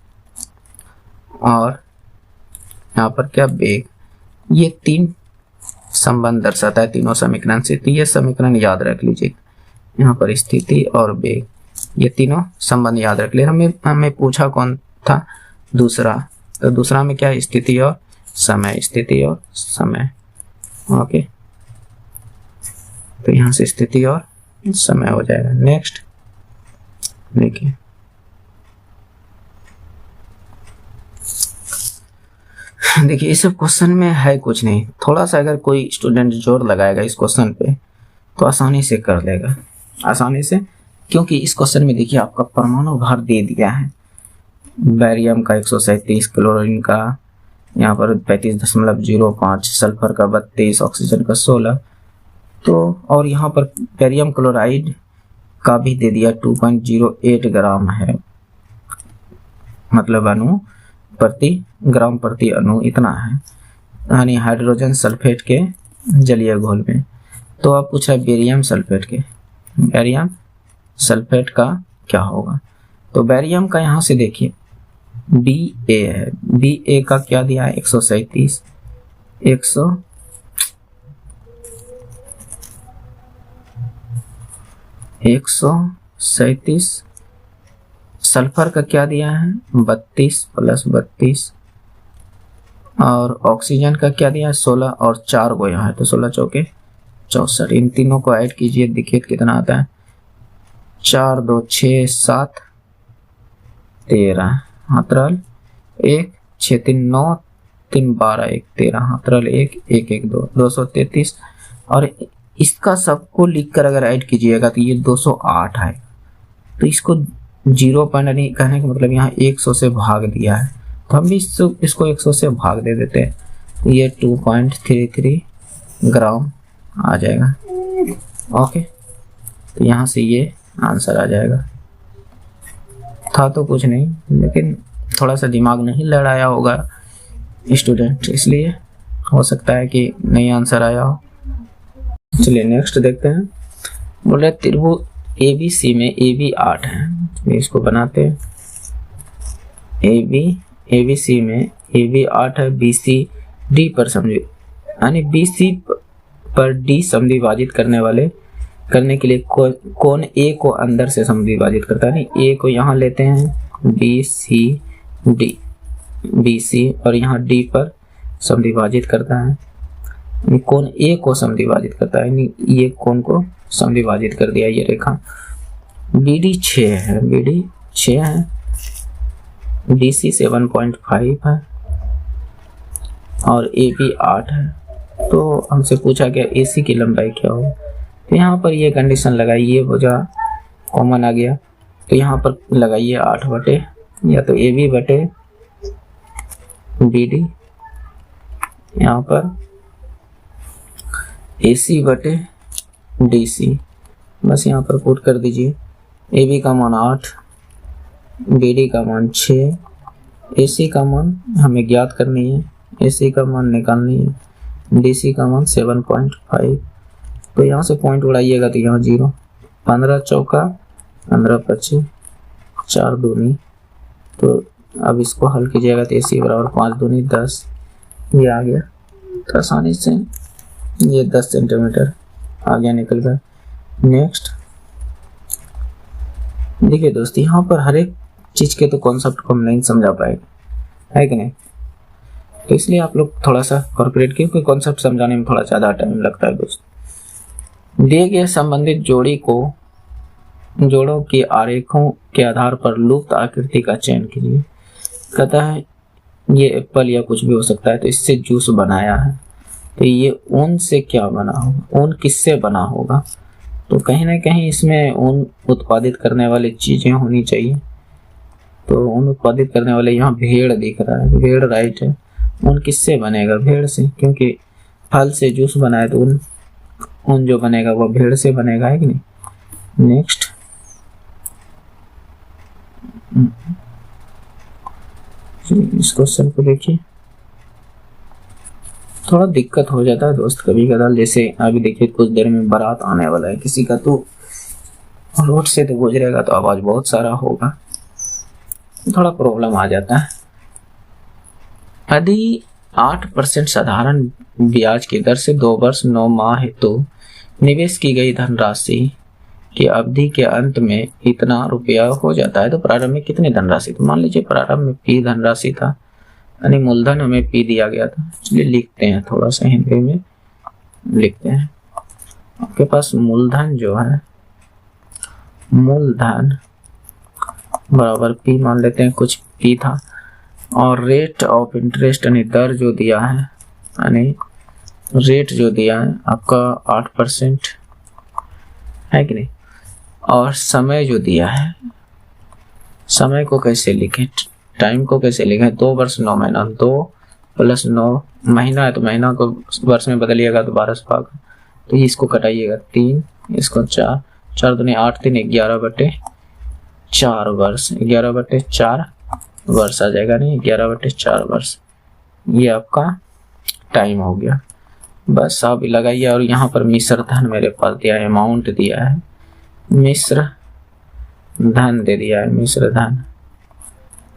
Speaker 1: और यहाँ पर क्या, वेग। ये 3 संबंध दर्शाता है तीनों समीकरण से। तो ये समीकरण याद रख लीजिए, यहाँ पर स्थिति और वेग, ये तीनों संबंध याद रख ले। हमें पूछा कौन था, दूसरा। तो दूसरा में क्या है, स्थिति और समय, स्थिति और समय। ओके, तो यहाँ से स्थिति और समय हो जाएगा। नेक्स्ट देखिए, देखिए इस क्वेश्चन में है कुछ नहीं, थोड़ा सा अगर कोई स्टूडेंट जोर लगाएगा इस क्वेश्चन पे तो आसानी से कर लेगा, आसानी से। क्योंकि इस क्वेश्चन में देखिए आपका परमाणु भार दे दिया है, बैरियम का 137, क्लोरीन का यहाँ पर 35.05, सल्फर का 32, ऑक्सीजन का 16। तो और यहाँ पर बेरियम क्लोराइड का भी दे दिया 2.08 ग्राम है, मतलब अणु प्रति ग्राम प्रति अणु इतना है, यानी हाइड्रोजन सल्फेट के जलीय घोल में। तो अब पूछा बेरियम सल्फेट के, बेरियम सल्फेट का क्या होगा। तो बेरियम का यहाँ से देखिए Ba है, Ba का क्या दिया है 137, 137। सल्फर का क्या दिया है 32 + 32, और ऑक्सीजन का क्या दिया है 16, और 4 को यहाँ है तो 16 चौके 64। इन तीनों को ऐड कीजिए, देखिए कितना आता है 4 2 6 7 13, हाथरल 1 6 3 9 3 12 1 13, हाथरल 1 1 1 2 233। और इसका सबको लिखकर अगर ऐड कीजिएगा तो ये 208 है। तो इसको 0 कहने का मतलब यहाँ 100 से भाग दिया है, तो हम भी इसको 100 से भाग दे देते हैं, तो ये 2.33 ग्राम आ जाएगा। ओके, तो यहाँ से ये आंसर आ जाएगा। था तो कुछ नहीं, लेकिन थोड़ा सा दिमाग नहीं लड़ाया होगा स्टूडेंट, इसलिए हो सकता है कि नहीं आंसर आया हो। चलिए नेक्स्ट देखते हैं। बोले त्रिभुज ABC में AB 8 है, तो इसको बनाते हैं। ABC में AB 8 है, BC D पर समझिए, यानी BC पर D समद्विभाजित करने के लिए कौन A को अंदर से समद्विभाजित करता है। A को यहाँ लेते हैं BC और यहाँ D पर समद्विभाजित करता है। कौन A को समद्विभाजित करता है, ये कौन को समद्विभाजित कर दिया, ये रेखा। BD 6 है, BD 6 है, BC 7.5 है और AB 8 है। तो हमसे पूछा गया AC की लंबाई क्या हो, तो यहाँ पर ये कंडीशन लगाइए, वजह कॉमन आ गया, तो यहाँ पर लगाइए 8 बटे या तो AB बटे BD, यहाँ पर AC बटे DC, बस यहाँ पर पुट कर दीजिए। AB का मान 8, BD का मान 6, AC का मान हमें ज्ञात करनी है, AC का मान निकालनी है, DC का मान 7.5। तो यहाँ से पॉइंट उड़ाइएगा तो यहाँ 0, 15 चौका 15 25 4 दूनी, तो अब इसको हल कीजिएगा तो AC बराबर 5 दूनी 10, ये आ गया। तो आसानी से ये 10 सेंटीमीटर आ गया निकल कर। नेक्स्ट देखिए दोस्त, यहाँ पर हर एक चीज के तो कॉन्सेप्ट को हम नहीं समझा पाएंगे, है कि नहीं, तो इसलिए आप लोग थोड़ा सा कॉर्पोरेट, क्योंकि कॉन्सेप्ट समझाने में थोड़ा ज़्यादा टाइम लगता है दोस्त। दिए गए संबंधित जोड़ों के आरेखों के आधार पर लुप्त आकृति का चयन कीजिए। कहता है ये एप्पल या कुछ भी हो सकता है, तो इससे जूस बनाया है, तो ये ऊन से क्या बना होगा, ऊन किससे बना होगा, तो कहीं ना कहीं इसमें ऊन उत्पादित करने वाली चीजें होनी चाहिए। तो ऊन उत्पादित करने वाले यहाँ भेड़ दिख रहा है, भेड़ राइट है। ऊन किससे बनेगा, भेड़ से, क्योंकि फल से जूस बनाए तो ऊन जो बनेगा वो भेड़ से बनेगा, है कि नहीं। नेक्स्ट इस क्वेश्चन को देखिए, थोड़ा दिक्कत हो जाता है दोस्त कभी कदार। जैसे अभी देखिए कुछ देर में बारात आने वाला है किसी का, तो रोड से तो गुजरेगा तो आवाज बहुत सारा होगा, थोड़ा प्रॉब्लम आ जाता है। यदि 8% साधारण ब्याज की दर से 2 वर्ष 9 माह हेतु निवेश की गई धनराशि की अवधि के अंत में इतना रुपया हो जाता है, तो प्रारंभ में कितनी धनराशि, तो मान लीजिए प्रारंभ में P धनराशि था, यानी मूलधन हमें P दिया गया था। चलिए लिखते हैं, थोड़ा सा हिंदी में लिखते हैं। आपके पास मूलधन जो है, मूलधन बराबर P मान लेते हैं, कुछ P था, और रेट ऑफ इंटरेस्ट यानी दर जो दिया है, यानी रेट जो दिया है आपका 8% है कि नहीं, और समय जो दिया है, समय को कैसे लिखें, टाइम को कैसे लिखें, 2 वर्ष 9 महीना, 2 + 9 महीना है तो महीना को वर्ष में बदलिएगा तो 12 से भाग, तो इसको कटाइएगा 3, इसको 4, 4 दूनी 8, 3 11/4 वर्ष, 11/4 वर्ष आ जाएगा, नहीं 11/4 वर्ष। ये आपका टाइम हो गया। बस आप लगाइए। और यहाँ पर मिश्र धन मेरे पास दिया है, अमाउंट दिया है, मिश्र धन दे दिया है, मिश्र धन,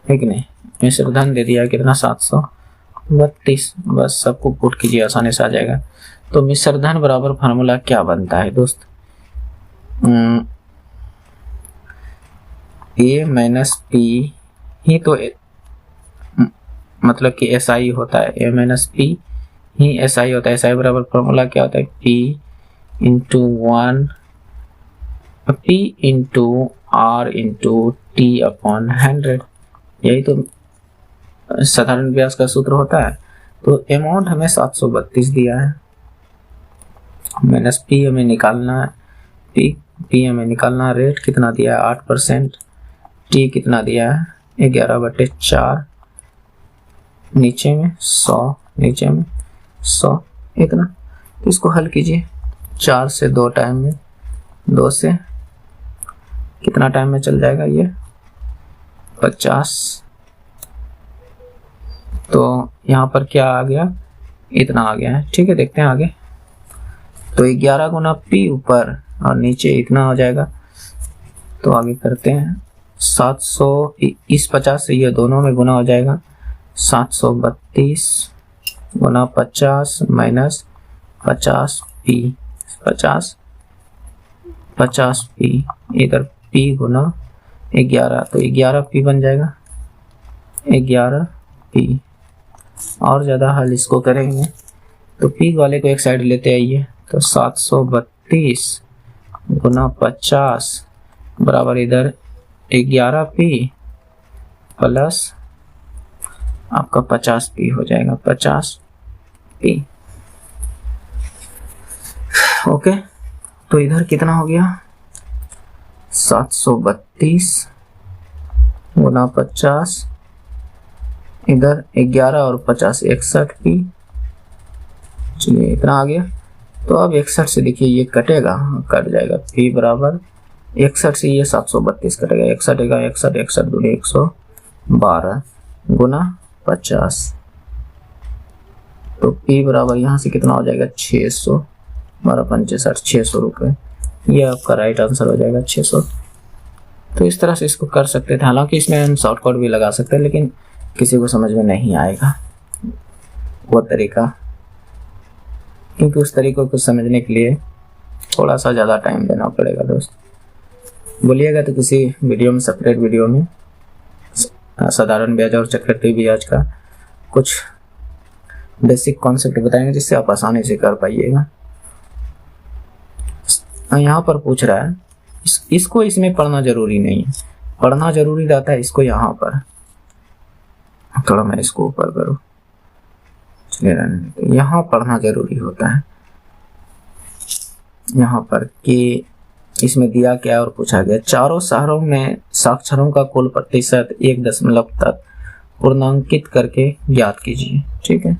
Speaker 1: ठीक नहीं, मिश्र धन दे दिया है कितना 732। बस सबको पुट कीजिए, आसानी से आ जाएगा। तो मिश्र धन बराबर फार्मूला क्या बनता है दोस्त, ए माइनस पी ही तो मतलब कि SI होता है, ए माइनस पी ही SI होता है। SI बराबर फॉर्मूला क्या होता है, P into R into T upon 100। यही तो साधारण व्यास का सूत्र होता है। तो अमाउंट हमें 732 दिया है, माइनस P हमें निकालना है, P हमें निकालना, रेट कितना दिया है 8%, T कितना दिया है 11/4, नीचे में 100, नीचे में 100 इतना। तो इसको हल कीजिए 4 से 2 टाइम में, 2 से कितना टाइम में चल जाएगा ये 50। तो यहाँ पर क्या आ गया, इतना आ गया है, ठीक है। देखते हैं आगे। तो 11 गुना P ऊपर और नीचे इतना हो जाएगा। तो आगे करते हैं 700, इस 50 से ये दोनों में गुना हो जाएगा, 732 गुना 50 माइनस 50P, 50P इधर P गुना 11, तो 11P बन जाएगा, 11P। और ज़्यादा हल इसको करेंगे तो P वाले को एक साइड लेते आइए। तो 732 गुना 50 बराबर इधर 11P प्लस आपका 50P हो जाएगा, 50P। ओके, तो इधर कितना हो गया 732 गुना 50, इधर 11 और 50 61P। चलिए इतना आ गया। तो अब 61 से देखिए ये कटेगा, कट जाएगा, P बराबर 61 से ये 732 कटेगा, 61 61 दूनी 112 गुना 50। तो P बराबर यहाँ से कितना हो जाएगा 600, 12×5 = 600 रुपये। ये आपका राइट आंसर हो जाएगा 600। तो इस तरह से इसको कर सकते थे। हालांकि इसमें हम शॉर्टकट भी लगा सकते हैं, लेकिन किसी को समझ में नहीं आएगा वो तरीका, क्योंकि उस तरीके को समझने के लिए थोड़ा सा ज़्यादा टाइम देना पड़ेगा दोस्त। बोलिएगा तो किसी वीडियो में, सेपरेट वीडियो में साधारण ब्याज और चक्रवृद्धि ब्याज का कुछ बेसिक कॉन्सेप्ट बताएंगे, जिससे आप आसानी से कर पाइएगा। यहाँ पर पूछ रहा है इसको, इसमें पढ़ना जरूरी नहीं है, पढ़ना जरूरी रहता है इसको। यहाँ पर थोड़ा मैं इसको ऊपर करूँ, चलिए यहाँ पढ़ना जरूरी होता है। यहाँ पर कि इसमें दिया क्या और पूछा गया, चारों शहरों में साक्षरों का कुल प्रतिशत 1 तक पूर्णांकित करके ज्ञात कीजिए। ठीक है,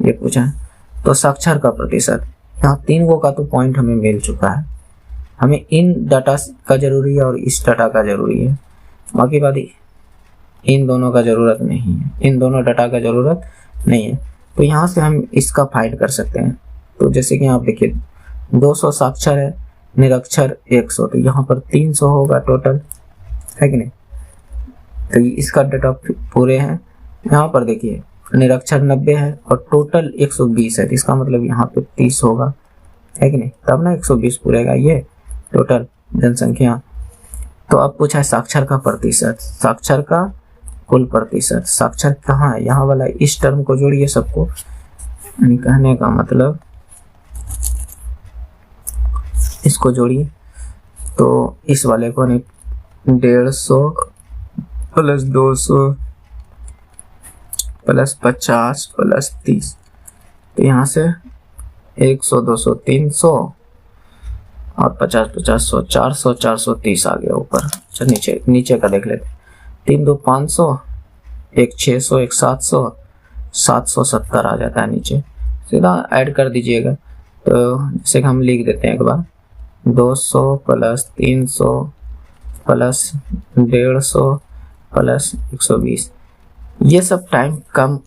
Speaker 1: ये पूछा है। तो साक्षर का प्रतिशत, यहाँ 3 गो का तो पॉइंट हमें मिल चुका है। हमें इन डाटा का जरूरी है और इस डाटा का जरूरी है, बाकी बात इन दोनों का जरूरत नहीं है, इन दोनों डाटा का जरूरत नहीं है। तो यहाँ से हम इसका फाइंड कर सकते हैं। तो जैसे कि यहाँ देखिए 200 साक्षर है, निरक्षर 100, तो यहाँ पर 300 होगा टोटल, है कि नहीं। तो इसका डाटा पूरे हैं। यहाँ पर देखिए निरक्षर 90 है और टोटल 120 है, तो इसका मतलब यहाँ पे 30 होगा, है कि नहीं, तब ना 120 पूरेगा ये टोटल जनसंख्या। तो अब पूछा है साक्षर का प्रतिशत, साक्षर का कुल प्रतिशत। साक्षर कहाँ है, यहाँ वाला, इस टर्म को जोड़िए सबको, यानी कहने का मतलब इसको जोड़िए। तो इस वाले को 150 प्लस 200 प्लस 50 प्लस 30, तो यहाँ से 100 200 300 और 50 50 100 400 430 आ गया ऊपर। अच्छा नीचे का देख लेते, 3 2 500, 1 600 1 700 770 आ जाता है नीचे। सीधा ऐड कर दीजिएगा। तो जैसे कि हम लिख देते हैं एक बार 200 प्लस 300 प्लस 150 प्लस 120। ये सब टाइम कम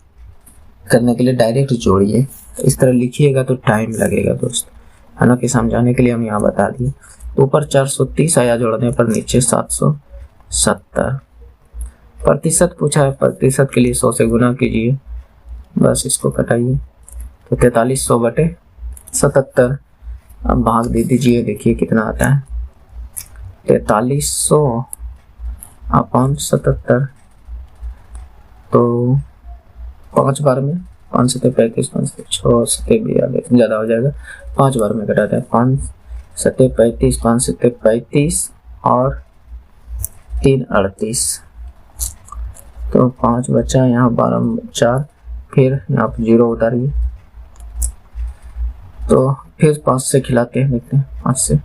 Speaker 1: करने के लिए डायरेक्ट जोड़िए, इस तरह लिखिएगा तो टाइम लगेगा दोस्त, है ना, कि समझाने के लिए हम यहाँ बता दिए। ऊपर 430 आया जोड़ने पर नीचे 770। प्रतिशत पूछा है, प्रतिशत के लिए 100 से गुना कीजिए, बस इसको कटाइए तो 4300 बटे 77। अब भाग दे दीजिए, देखिए कितना आता है 4300 अपॉन 77। तो 5 बार में 5 सत्ते 35, 5 सत्ते 6 सत्ते 42 ज़्यादा हो जाएगा, 5 बार में कटाते हैं 5 सत्ते 35, 5 सत्ते 35 और 3 38। तो 5 बचा, यहाँ 12 4, फिर यहाँ पर 0 उतारिए, तो फिर 5 से खिलाते हैं, देखते हैं 5 से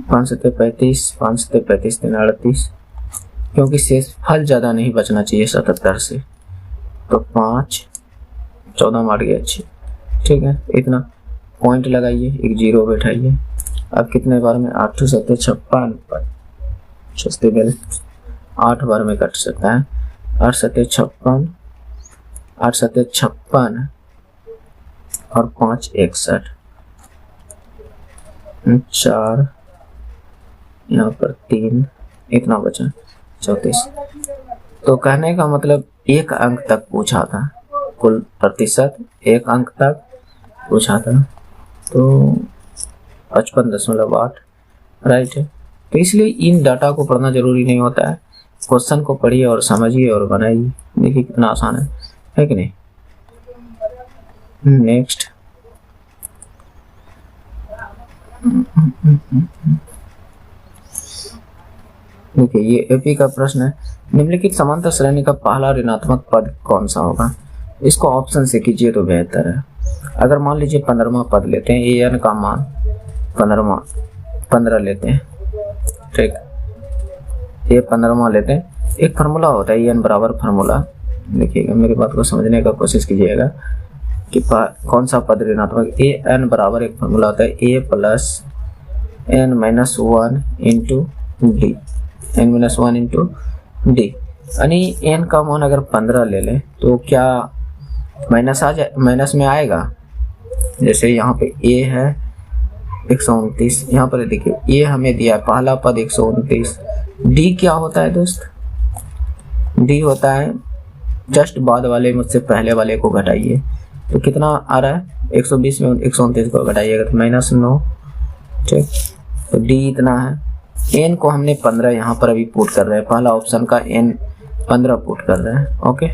Speaker 1: 5 सत्ते 35, 5 सत्ते 35, 3 38, क्योंकि शेष फल ज़्यादा नहीं बचना चाहिए 77 से, तो 5 14 मार गया अच्छी, ठीक है। इतना पॉइंट लगाइए, एक 0 बैठाइए। अब कितने बार में 8 सत्ते 56, 8 बार में कट सकता है, 8 सत्ते 56, 8 सत्ते 56 और 5 61, 4 यहाँ पर 3, इतना बचा 34। तो कहने का मतलब एक अंक तक पूछा था, कुल प्रतिशत एक अंक तक पूछा था, तो 55.8 राइट है। तो इसलिए इन डाटा को पढ़ना जरूरी नहीं होता है, क्वेश्चन को पढ़िए और समझिए और बनाइए, देखिए कितना आसान है कि नहीं। नेक्स्ट, देखिए ये एपी का प्रश्न है, निम्नलिखित समांतर श्रेणी का पहला ऋणात्मक पद कौन सा होगा। इसको ऑप्शन से कीजिए तो बेहतर है। अगर मान लीजिए 15वां पद लेते हैं, ए एन का मान 15 लेते हैं, ठीक, ये 15वां लेते हैं। एक फार्मूला होता है ए एन बराबर फार्मूला, देखिएगा मेरी बात को समझने का कोशिश कीजिएगा कि कौन सा पद ऋणात्मक। ए एन बराबर एक फार्मूला होता है a plus n minus 1 into d, n minus 1 into d, यानी एन का मान अगर 15 ले लें तो क्या माइनस आ जाए, माइनस में आएगा। जैसे यहाँ पे ए है 129, यहाँ पर देखिए ए हमें दिया पहला पद 129, डी क्या होता है दोस्त, डी होता है जस्ट बाद वाले मुझसे पहले वाले को घटाइए, तो कितना आ रहा है 120 में 129 को घटाइएगा तो -9, ठीक, तो डी इतना है। एन को हमने 15 यहाँ पर अभी पुट कर रहे हैं, पहला ऑप्शन का एन 15 पुट कर रहे हैं, ओके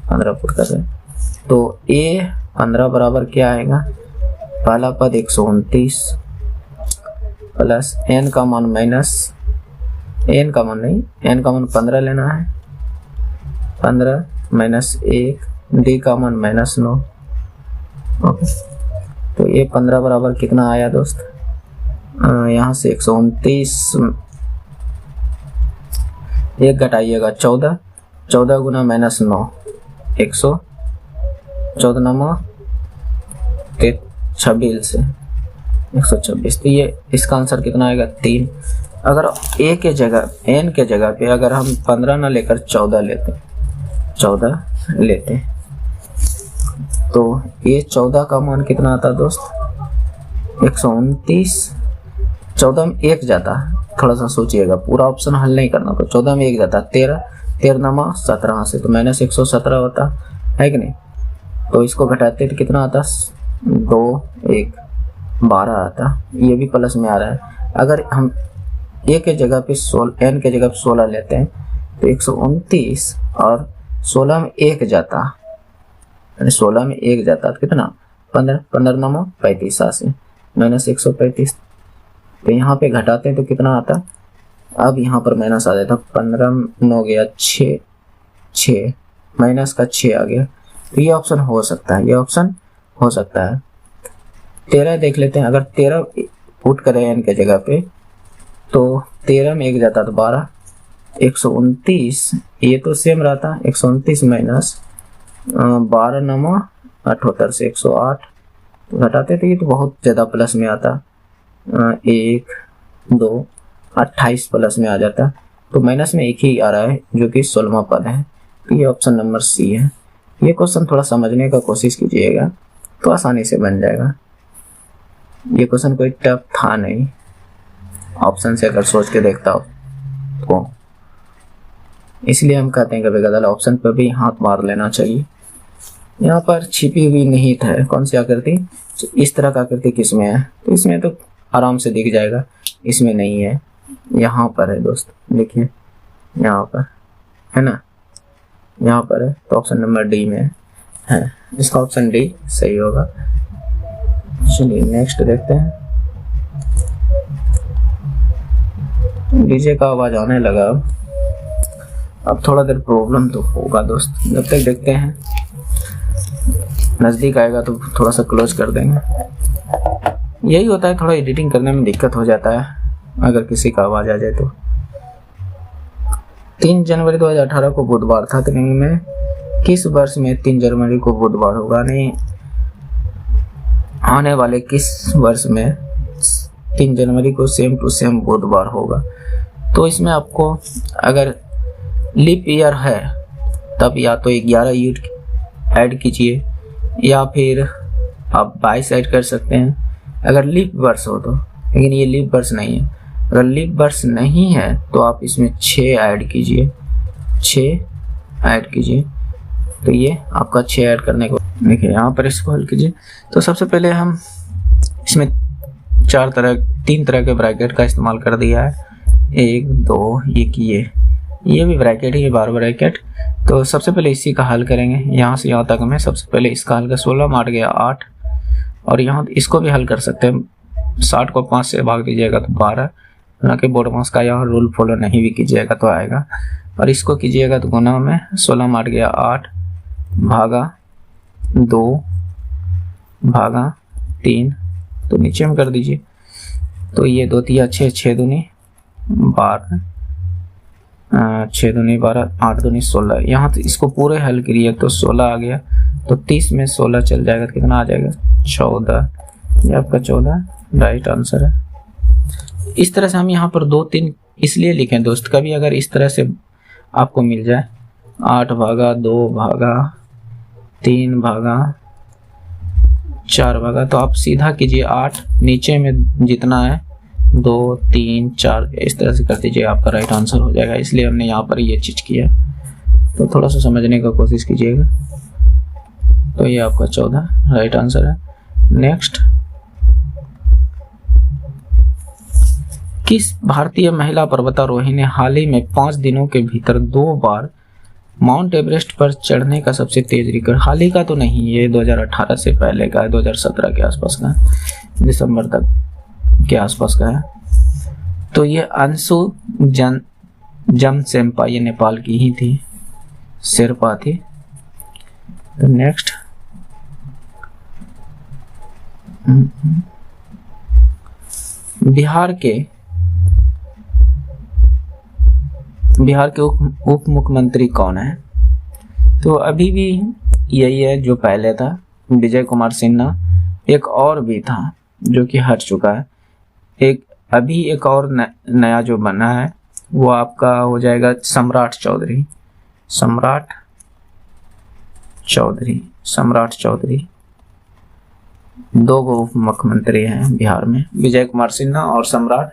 Speaker 1: 15 पुट कर रहे हैं, तो ए 15 बराबर क्या आएगा, पहला पद 129 प्लस एन का मान माइनस, एन का मान नहीं, एन का मान 15 लेना है, 15 माइनस 1, डी का मान -9, ओके। तो ये 15 बराबर कितना आया दोस्त, यहाँ से 129 एक घटाइएगा 14, 14 गुना -9 114 26 से 126, तो ये इसका आंसर कितना आएगा 3। अगर ए के जगह एन के जगह पे अगर हम 15 ना लेकर 14 लेते तो ये 14 का मान कितना आता दोस्त 129, 14 में 1 जाता, थोड़ा सा सोचिएगा, पूरा ऑप्शन हल नहीं करना, तो 14 में 1 जाता 13, 13 17 से तो -117 होता है कि नहीं। तो इसको घटाते तो कितना आता 2 1 12 आता, ये भी प्लस में आ रहा है। अगर हम ए के जगह पे 16, एन के जगह पे 16 लेते हैं तो 129 और 16 में 1 जाता, 16 में 1 जाता तो कितना 15, 15 9 35 से -135, तो यहाँ पे घटाते हैं तो कितना आता, अब यहाँ पर माइनस आ जाता, 15 9 गया 6 माइनस का 6 आ गया, तो ये ऑप्शन हो सकता है, ये ऑप्शन हो सकता है। 13 देख लेते हैं, अगर 13 पुट करें एन के जगह पे तो 13 में 1 जाता तो 12, 129 ये तो सेम रहता, 129 माइनस 12 9 78 से 108, तो घटाते थे तो बहुत ज़्यादा प्लस में आता, 1 2 28 प्लस में आ जाता। तो माइनस में एक ही आ रहा है जो कि 16वां पद है। तो ये ऑप्शन नंबर सी है। ये क्वेश्चन थोड़ा समझने का कोशिश कीजिएगा तो आसानी से बन जाएगा। ये क्वेश्चन कोई टफ था नहीं, ऑप्शन से अगर सोच के देखता हो तो, इसलिए हम कहते हैं कभी कभार ऑप्शन पर भी हाथ मार लेना चाहिए। यहाँ पर छिपी हुई निहित है कौन सी आकृति, इस तरह का आकृति किस में है, तो इसमें तो आराम से दिख जाएगा, इसमें नहीं है, यहाँ पर है दोस्त, देखिए यहाँ पर है ना, यहाँ पर है। तो ऑप्शन नंबर डी में है, इसका ऑप्शन डी सही होगा। चलिए नेक्स्ट देखते हैं। डीजे का आवाज आने लगा, अब थोड़ा देर प्रॉब्लम तो होगा दोस्त, जब तक देखते हैं, नज़दीक आएगा तो थोड़ा सा क्लोज कर देंगे। यही होता है, थोड़ा एडिटिंग करने में दिक्कत हो जाता है अगर किसी का आवाज़ आ जाए तो। 3 जनवरी 2018 को बुधवार था, तो में किस वर्ष में 3 जनवरी को बुधवार होगा, नहीं आने वाले किस वर्ष में 3 जनवरी को सेम टू सेम बुधवार होगा। तो इसमें आपको अगर लीप ईयर है तब या तो 11 यूनिट ऐड कीजिए या फिर आप 22 ऐड कर सकते हैं अगर लीप वर्ष हो तो, लेकिन ये लीप वर्ष नहीं है। अगर लीप वर्ष नहीं है तो आप इसमें 6 ऐड कीजिए, 6 ऐड कीजिए। तो ये आपका 6 ऐड करने को, देखिए यहाँ पर इसको हल कीजिए। तो सबसे पहले हम इसमें 3 तरह के ब्रैकेट का इस्तेमाल कर दिया है, 1 2 1, ये भी ब्रैकेट है, ये बार ब्रैकेट। तो सबसे पहले इसी का हल करेंगे, यहाँ से यहाँ तक में सबसे पहले इसका हल कर 16 मार गया 8, और यहाँ इसको भी हल कर सकते हैं, 60 को 5 से भाग दीजिएगा तो 12, ना कि बोर्ड मास का यहाँ रूल फॉलो नहीं भी कीजिएगा तो आएगा, और इसको कीजिएगा तो गुना में 16 मार गया 8 भागा 2 भागा 3, तो नीचे में कर दीजिए। तो ये 2 3 6, 6 दूनी 12, 6 दूनी 12, 8 दूनी 16। यहाँ तो इसको पूरे हल करिए तो 16 आ गया, तो 30 में 16 चल जाएगा तो कितना आ जाएगा 14। ये आपका 14 राइट आंसर है। इस तरह से हम यहाँ पर 2 3 इसलिए लिखें दोस्त, कभी अगर इस तरह से आपको मिल जाए 8 भागा 2 भागा 3 भागा 4 भागा, तो आप सीधा कीजिए 8 नीचे में जितना है 2 3 4 इस तरह से कर दीजिए, आपका राइट आंसर हो जाएगा। इसलिए हमने यहाँ पर ये चीज किया, तो थोड़ा सा समझने का कोशिश कीजिएगा। तो ये आपका 14 राइट आंसर है। नेक्स्ट, किस भारतीय महिला पर्वतारोही ने हाल ही में 5 दिनों के भीतर 2 बार माउंट एवरेस्ट पर चढ़ने का सबसे तेज रिकॉर्ड, हाल ही का तो नहीं, ये 2018 से पहले का है, 2017 के आसपास का, दिसंबर तक के आसपास का है। तो ये अंशु जमसेम्पा, ये नेपाल की ही थी, शेरपा थी। तो नेक्स्ट, बिहार के उप मुख्यमंत्री कौन है? तो अभी भी यही है जो पहले था, विजय कुमार सिन्हा। एक और भी था जो कि हट चुका है, अभी एक और नया जो बना है वो आपका हो जाएगा सम्राट चौधरी। 2 उप मुख्यमंत्री हैं बिहार में, विजय कुमार सिन्हा और सम्राट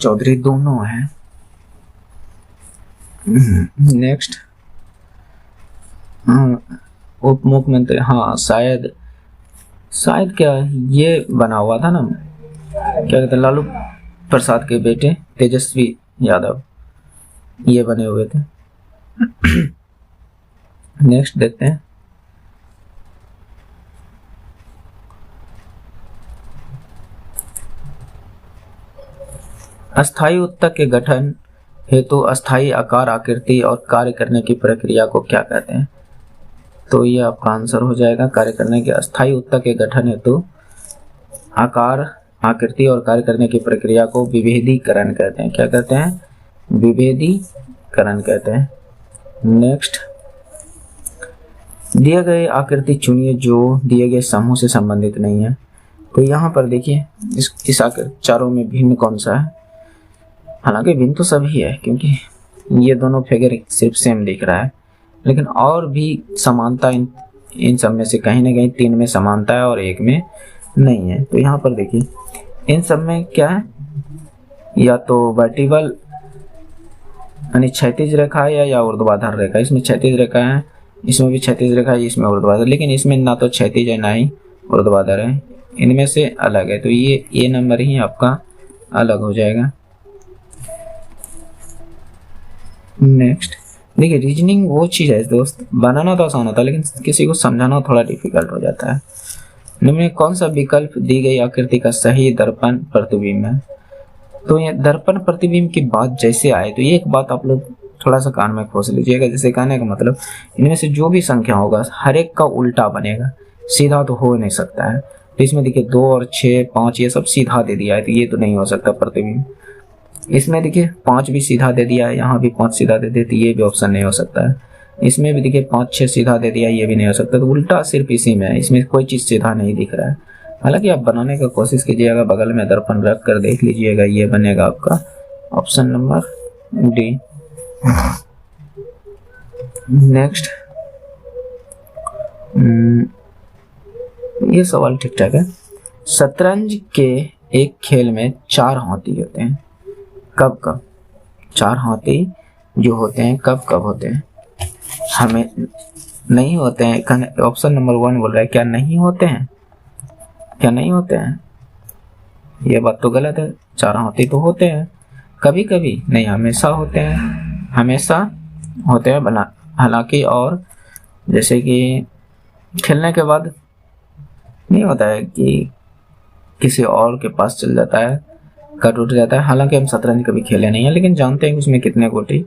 Speaker 1: चौधरी दोनों हैं। नेक्स्ट, उप मुख्यमंत्री, हाँ शायद क्या ये बना हुआ था ना, क्या कहते हैं, लालू प्रसाद के बेटे तेजस्वी यादव, ये बने हुए थे। नेक्स्ट देखते हैं, अस्थायी उत्तक के गठन हेतु अस्थायी आकार, आकृति और कार्य करने की प्रक्रिया को क्या कहते हैं? तो ये आपका आंसर हो जाएगा कार्य करने के, अस्थायी उत्तक के गठन हेतु आकार, आकृति और कार्य करने की प्रक्रिया को विभेदीकरण कहते हैं। क्या कहते हैं? विभेदीकरण कहते हैं। नेक्स्ट, दिए गए आकृति चुनिए जो दिए गए समूह से संबंधित नहीं है। तो यहाँ पर देखिए इस चारों में भिन्न कौन सा है? हालांकि भिन्न तो सभी है क्योंकि ये दोनों फिगर सिर्फ सेम दिख रहा है, लेकिन और भी समानता इन सब में से कहीं ना कहीं 3 में समानता है और 1 में नहीं है। तो यहाँ पर देखिए इन सब में क्या है, या तो वर्टिकल यानी क्षैतिज रेखा है या ऊर्ध्वाधर रेखा। इसमें क्षैतिज रेखा है, इसमें भी क्षैतिज रेखा है, इसमें ऊर्ध्वाधर, लेकिन इसमें ना तो क्षैतिज है ना ही ऊर्ध्वाधर है, इनमें से अलग है। तो ये नंबर ही आपका अलग हो जाएगा। नेक्स्ट देखिए, रीजनिंग वो चीज़ है दोस्त, बनाना तो आसान होता है लेकिन किसी को समझाना थोड़ा डिफिकल्ट हो जाता है। निम्न कौन सा विकल्प दी गई आकृति का सही दर्पण प्रतिबिंब है? तो ये दर्पण प्रतिबिंब की बात जैसे आए तो ये एक बात आप लोग थोड़ा सा कान में खोस लीजिएगा। जैसे कहने का मतलब इनमें से जो भी संख्या होगा हर एक का उल्टा बनेगा, सीधा तो हो नहीं सकता है। तो इसमें देखिए 2 और 6, 5 ये सब सीधा दे दिया है, तो ये तो नहीं हो सकता प्रतिबिंब। इसमें देखिए 5 भी सीधा दे दिया है, यहाँ भी 5 सीधा दे दिया, तो ये भी ऑप्शन नहीं हो सकता है। इसमें भी देखिए 5, 6 सीधा दे दिया, ये भी नहीं हो सकता। तो उल्टा सिर्फ इसी में है, इसमें कोई चीज़ सीधा नहीं दिख रहा है। हालांकि आप बनाने का कोशिश कीजिएगा, बगल में दर्पण रख कर देख लीजिएगा, ये बनेगा आपका ऑप्शन नंबर डी। नेक्स्ट ये सवाल ठीक ठाक है। शतरंज के एक खेल में 4 हाथी होते हैं, कब कब? 4 हाथी जो होते हैं कब कब होते हैं? हमें नहीं होते हैं। ऑप्शन नंबर 1 बोल रहा है क्या नहीं होते हैं? क्या नहीं होते हैं? ये बात तो गलत है। 4 हाथी तो होते हैं, कभी कभी नहीं, हमेशा होते हैं, हमेशा होते हैं बना। हालांकि और जैसे कि खेलने के बाद नहीं होता है कि किसी और के पास चल जाता है, कट उठ जाता है। हालांकि हम शतरंज कभी खेले नहीं है, लेकिन जानते हैं कि उसमें कितने गोटी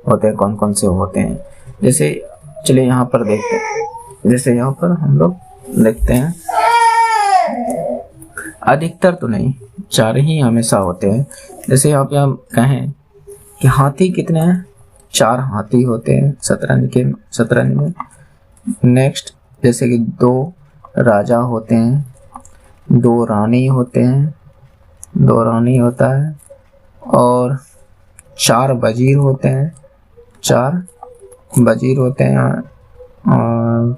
Speaker 1: होते हैं, कौन कौन से होते हैं। जैसे चलिए यहाँ पर देखते हैं, जैसे यहाँ पर हम लोग देखते हैं अधिकतर तो नहीं, 4 ही हमेशा होते हैं। जैसे यहाँ पे हम कहें कि हाथी कितने हैं? 4 हाथी होते हैं शतरंज में। नेक्स्ट जैसे कि 2 राजा होते हैं, 2 रानी होते हैं, 2 रानी होता है, और 4 वजीर होते हैं, 4 वजीर होते हैं, और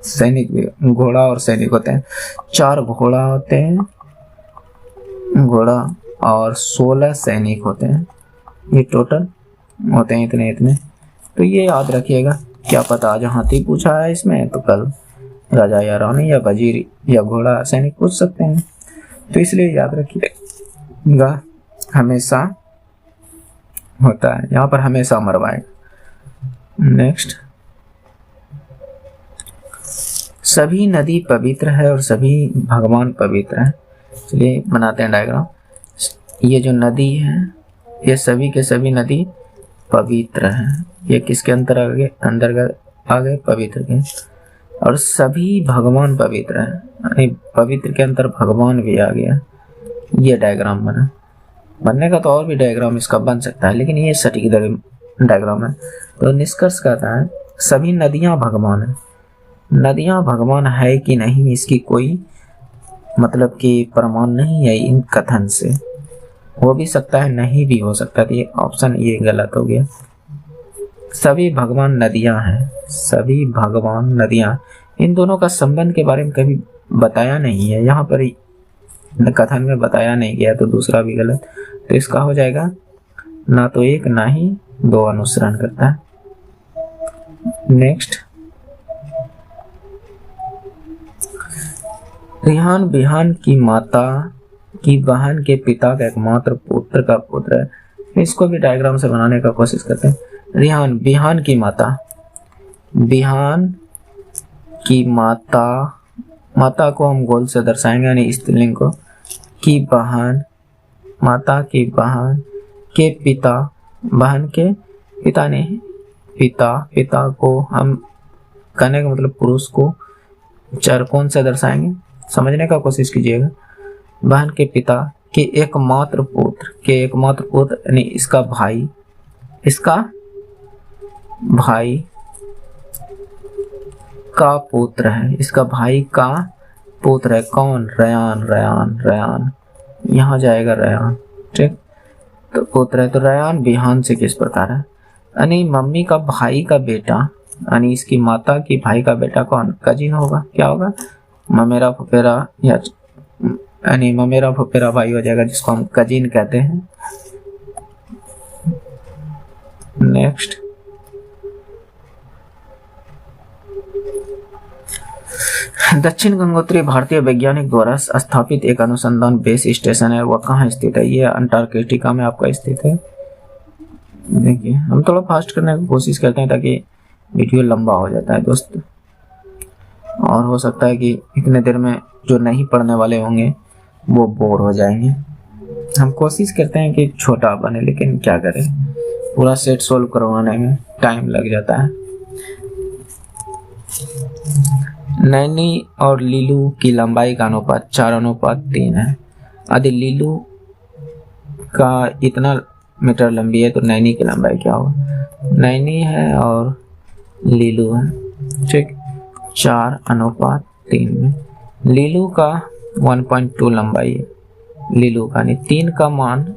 Speaker 1: सैनिक भी, घोड़ा और सैनिक होते हैं। 4 घोड़ा होते हैं, घोड़ा, और 16 सैनिक होते हैं। ये टोटल होते हैं इतने। तो ये याद रखिएगा, क्या पता आज हाथी पूछा है इसमें तो कल राजा या रानी या वजीर या घोड़ा सैनिक पूछ सकते हैं। तो इसलिए याद रखिएगा हमेशा होता है, यहाँ पर हमेशा मरवाएगा। नेक्स्ट, सभी नदी पवित्र है और सभी भगवान पवित्र है। चलिए बनाते हैं डायग्राम। ये जो नदी है ये सभी के सभी नदी पवित्र है। ये किसके अंतर्गत आ गए? पवित्र के। और सभी भगवान पवित्र है, यानी पवित्र के अंतर भगवान भी आ गया। ये डायग्राम बनने का तो और भी डायग्राम इसका बन सकता है, लेकिन ये सटीक डायग्राम है। तो निष्कर्ष कहता है सभी नदियां भगवान है। नदियां भगवान है कि नहीं इसकी कोई मतलब कि प्रमाण नहीं है इन कथन से। हो भी सकता है, नहीं भी हो सकता है। ये ऑप्शन ये गलत हो गया। सभी भगवान नदियां हैं, सभी भगवान नदियां, इन दोनों का संबंध के बारे में कभी बताया नहीं है, यहाँ पर कथन में बताया नहीं गया, तो दूसरा भी गलत। तो इसका हो जाएगा ना तो 1 ना ही 2 अनुसरण करता है। नेक्स्ट, रिहान बिहान की माता की बहन के पिता का एकमात्र पुत्र का पुत्र है। इसको भी डायग्राम से बनाने का कोशिश करते हैं। रिहान बिहान की माता, बिहान की माता, माता को हम गोल से दर्शाएंगे यानी स्त्रीलिंग को। की बहन, माता की बहन के पिता, बहन के पिता नहीं, पिता को हम कहने का मतलब पुरुष को चर कौन से दर्शाएंगे, समझने का कोशिश कीजिएगा। बहन के पिता के एकमात्र पुत्र यानी इसका भाई का पुत्र है, इसका भाई का पुत्र है। कौन? रयान। रयान रयान यहाँ जाएगा रयान, ठीक। तो पुत्र है, तो रयान बिहान से किस प्रकार है? यानी मम्मी का भाई का बेटा, यानी इसकी माता की भाई का बेटा कौन? कजिन होगा। क्या होगा? ममेरा फुफेरा, या यानी ममेरा फुफेरा भाई हो जाएगा, जिसको हम कजिन कहते हैं। नेक्स्ट, दक्षिण गंगोत्री भारतीय वैज्ञानिक द्वारा स्थापित एक अनुसंधान बेस स्टेशन है, वह कहाँ स्थित है? ये अंटार्कटिका में आपका स्थित है। देखिए, हम थोड़ा फास्ट करने की कोशिश करते हैं ताकि वीडियो लंबा हो जाता है दोस्त, और हो सकता है कि इतने देर में जो नहीं पढ़ने वाले होंगे वो बोर हो जाएंगे। हम कोशिश करते हैं कि छोटा बने, लेकिन क्या करें, पूरा सेट सोल्व करवाने में टाइम लग जाता है। नैनी और लीलू की लंबाई का अनुपात 4:3 है। यदि लीलू का इतना मीटर लंबी है तो नैनी की लंबाई क्या होगा? नैनी है और लीलू है, ठीक, 4:3 में। लीलू का 1.2 लंबाई है, लीलू का नहीं, 3 का मान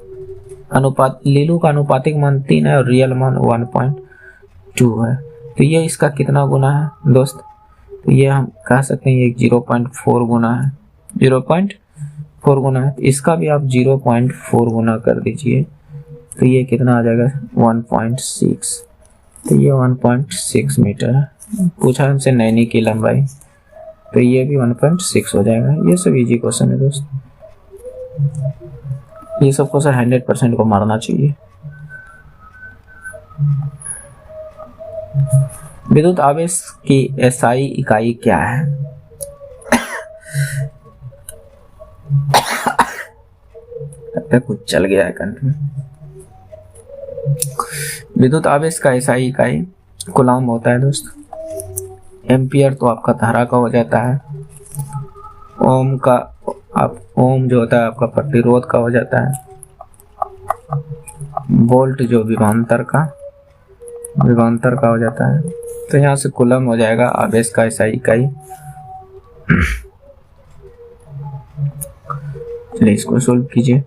Speaker 1: अनुपात, लीलू का अनुपातिक मान 3 है और रियल मान 1.2 है। तो ये इसका कितना गुना है दोस्त? तो ये हम कह सकते हैं ये 0.4 गुना है, 0.4 गुना है। इसका भी आप 0.4 गुना कर दीजिए, तो ये कितना आ जाएगा? 1.6। तो ये 1.6 मीटर है। पूछा हमसे नैनी की लंबाई, तो ये भी 1.6 हो जाएगा। ये सब इजी क्वेश्चन है दोस्त, ये सब क्वेश्चन 100% को मारना चाहिए। विद्युत आवेश की एसआई इकाई क्या है? कुछ चल गया है कंठ में। विद्युत आवेश का एसआई इकाई कूलाम होता है दोस्त। एम्पियर तो आपका धारा का हो जाता है। ओम का ओम जो होता है आपका प्रतिरोध का हो जाता है। वोल्ट जो विभवांतर का हो जाता है। तो यहाँ से कूलम हो जाएगा आवेश का एसआई इकाई। चलिए इसको सोल्व कीजिए।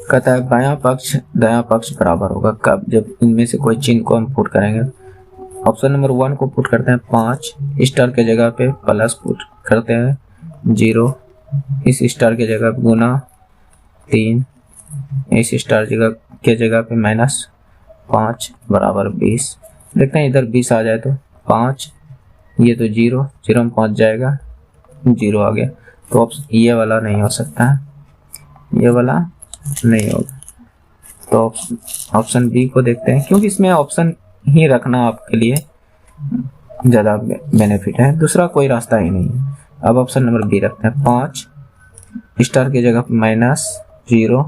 Speaker 1: कहता है बायां पक्ष दायां पक्ष बराबर होगा कब? जब इनमें से कोई चिन्ह को हम पुट करेंगे। ऑप्शन नंबर 1 को पुट करते हैं 5, स्टार के जगह पे प्लस पुट करते हैं 0, इस स्टार के जगह पे गुना 3, इस स्टार के जगह पे -5 बराबर 20। देखते हैं इधर 20 आ जाए तो 5, ये तो 0 में पहुंच जाएगा, 0 आ गया। तो ये वाला नहीं हो सकता है, ये वाला नहीं होगा। तो ऑप्शन बी को देखते हैं, क्योंकि इसमें ऑप्शन ही रखना आपके लिए ज़्यादा बेनिफिट है, दूसरा कोई रास्ता ही नहीं है। अब ऑप्शन नंबर बी रखते हैं 5, स्टार की जगह पर -0,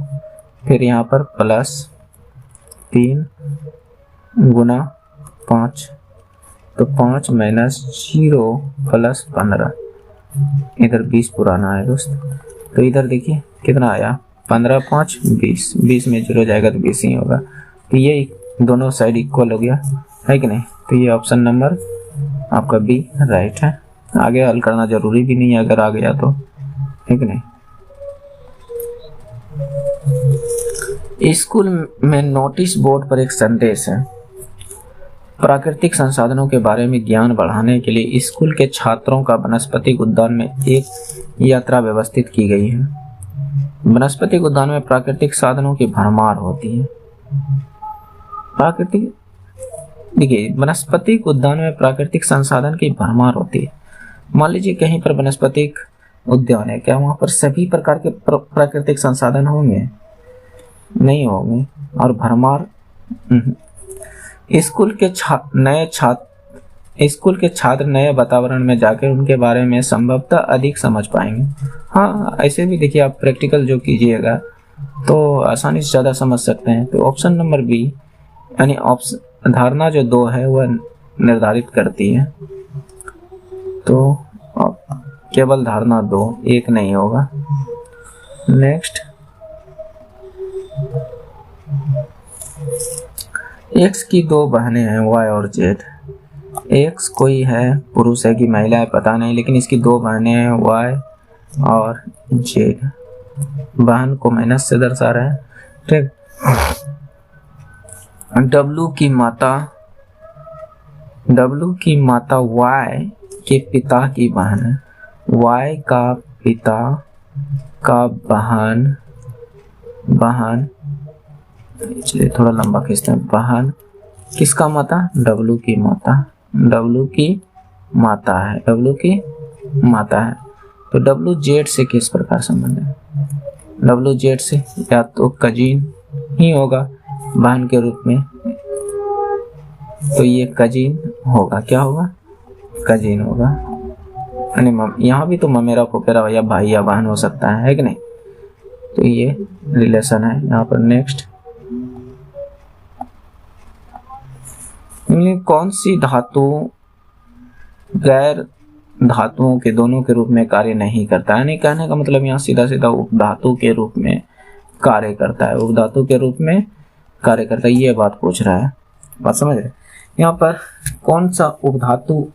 Speaker 1: फिर यहाँ पर +3 गुना 5, तो 5 -0 + 15, इधर 20 पुराना है दोस्त। तो इधर देखिए कितना आया, 15 5 20, 20 में 0 जाएगा तो 20 ही होगा। तो ये दोनों साइड इक्वल हो गया है कि नहीं? तो ये ऑप्शन नंबर आपका बी राइट है। आगे हल करना जरूरी भी नहीं है अगर आ गया तो, है कि नहीं? स्कूल में नोटिस बोर्ड पर एक संदेश है। प्राकृतिक संसाधनों के बारे में ज्ञान बढ़ाने के लिए स्कूल के छात्रों का वनस्पतिक उद्यान में एक यात्रा व्यवस्थित की गई है। वनस्पतिक उद्यान में प्राकृतिक साधनों की भरमार होती है। देखिए, वनस्पतिक उद्यान में प्राकृतिक संसाधन की भरमार होती है। मान लीजिए कहीं पर वनस्पतिक उद्यान है, क्या वहां पर सभी प्रकार के प्राकृतिक संसाधन होंगे? नहीं होंगे। और भरमार, स्कूल के छात्र नए वातावरण में जाकर उनके बारे में संभवतः अधिक समझ पाएंगे। हाँ, ऐसे भी देखिए आप प्रैक्टिकल जो कीजिएगा तो आसानी से ज़्यादा समझ सकते हैं। तो ऑप्शन नंबर बी, यानी ऑप्शन धारणा जो 2 है वह निर्धारित करती है। तो केवल धारणा 2, 1 नहीं होगा। नेक्स्ट, X की 2 बहनें हैं, Y और Z। एक्स कोई है, पुरुष है कि महिला है पता नहीं, लेकिन इसकी दो बहनें हैं, वाई और जेड। बहन को माइनस से दर्शा रहा है, ठीक। डब्लू की माता वाई के पिता की बहन है। वाई का पिता का बहन चलिए थोड़ा लंबा खींचते हैं। बहन किसका माता? डब्लू की माता है। तो डब्लू जेड से किस प्रकार संबंध है? डब्लू जेड से या तो कजिन ही होगा बहन के रूप में, तो ये कजिन होगा। क्या होगा? कजिन होगा। यहाँ भी तो ममेरा फुफेरा या भाई या बहन हो सकता है कि नहीं? तो ये रिलेशन है यहाँ पर। नेक्स्ट, कौन सी धातु गैर धातुओं के दोनों के रूप में कार्य नहीं करता है? यानी कहने का मतलब यहाँ सीधा सीधा उपधातु के रूप में कार्य करता है। उपधातु के रूप में कार्य करता है, ये बात पूछ रहा है। बात समझ रहे? यहाँ पर कौन सा उपधातु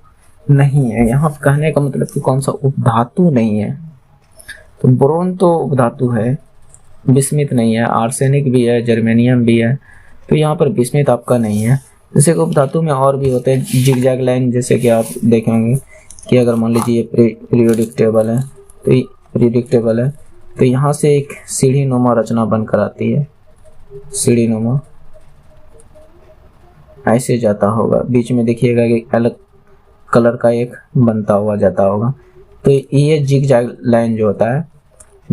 Speaker 1: नहीं है? यहाँ कहने का मतलब कि कौन सा उपधातु नहीं है? तो बोरोन तो उपधातु है, बिस्मित नहीं है, आर्सेनिक भी है, जर्मेनियम भी है। तो यहाँ पर बिस्मित आपका नहीं है। जैसे कि उपधातु में और भी होते हैं जिगजैग लाइन, जैसे कि आप देखेंगे कि अगर मान लीजिए ये पीरियोडिक टेबल है, तो यहाँ से एक सीढ़ी नुमा रचना बनकर आती है। सीढ़ी नुमा ऐसे जाता होगा, बीच में देखिएगा कि अलग कलर का एक बनता हुआ जाता होगा। तो ये जिगजैग लाइन जो होता है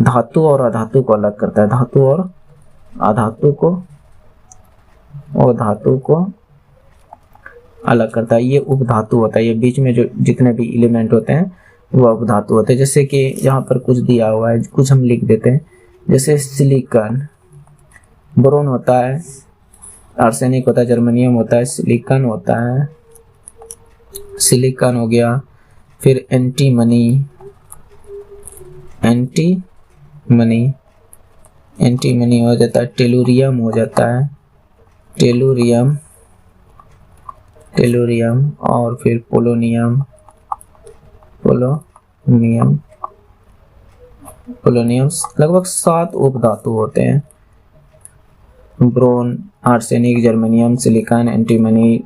Speaker 1: धातु और अधातु को अलग करता है। धातु और अधातु को अलग करता है। ये उपधातु होता है। ये बीच में जो जितने भी एलिमेंट होते हैं वह उपधातु होते हैं। जैसे कि यहाँ पर कुछ दिया हुआ है, कुछ हम लिख देते हैं। जैसे सिलिकॉन, बोरोन होता है, आर्सेनिक होता है, जर्मेनियम होता है, सिलिकॉन होता है, सिलिकॉन हो गया। फिर एंटीमनी हो जाता है, टेलुरियम हो जाता है, टेलुरियम और फिर पोलोनियम लगभग 7 उपधातु होते हैं। Boron, arsenic, germanium, silicon, antimony,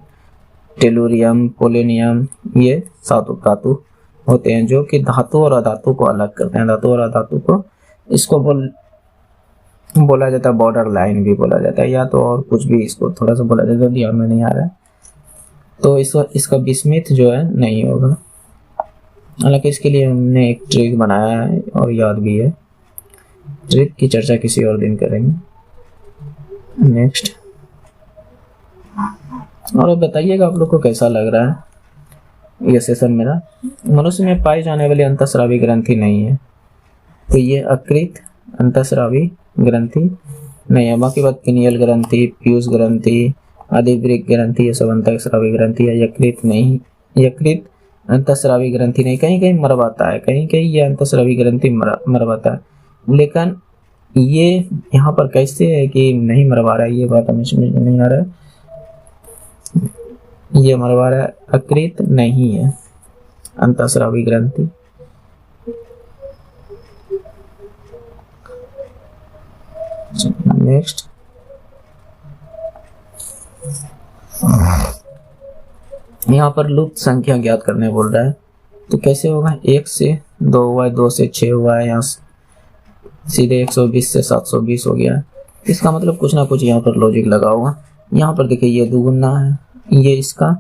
Speaker 1: tellurium, polonium, ये 7 उपधातु होते हैं जो कि धातु और अधातु को अलग करते हैं। धातु और अधातु को इसको बोला जाता है बॉर्डर लाइन भी बोला जाता है, या तो और कुछ भी इसको थोड़ा सा बोला जाता है, ध्यान में नहीं आ रहा है। तो इसका बिस्मित जो है नहीं होगा। हालांकि इसके लिए हमने एक ट्रिक बनाया है और याद भी है। ट्रिक की चर्चा किसी और दिन करेंगे। नेक्स्ट, और बताइएगा आप लोग को कैसा लग रहा है ये सेशन मेरा। मनुष्य में पाई जाने वाली अंतःस्रावी ग्रंथि नहीं है, तो ये अकृत अंतःस्रावी ग्रंथि नहीं है। बाकी बात पिनियल ग्रंथि, पीयूष ग्रंथि, आदिवृक्क ग्रंथि, ये सब अंतःस्रावी ग्रंथि है। यकृत नहीं, यकृत अंतःस्रावी ग्रंथि नहीं। कहीं कहीं मरवाता है, कहीं कहीं ये अंतःस्रावी ग्रंथि मरवाता है, लेकिन ये यहाँ पर कैसे है कि नहीं मरवा रहा है, ये बात हमें समझ में नहीं आ रहा है। ये मरवा रहा है, अकृत नहीं है अंतःस्रावी ग्रंथि। नेक्स्ट, यहाँ पर लुप्त संख्या ज्ञात करने बोल रहा है, तो कैसे होगा? 1 से 2 हुआ है, 2 से 6 हुआ है, यहाँ सीधे 120 से 720 हो गया। इसका मतलब कुछ ना कुछ यहाँ पर लॉजिक लगा होगा। यहाँ पर देखिए ये 2 गुना है, ये इसका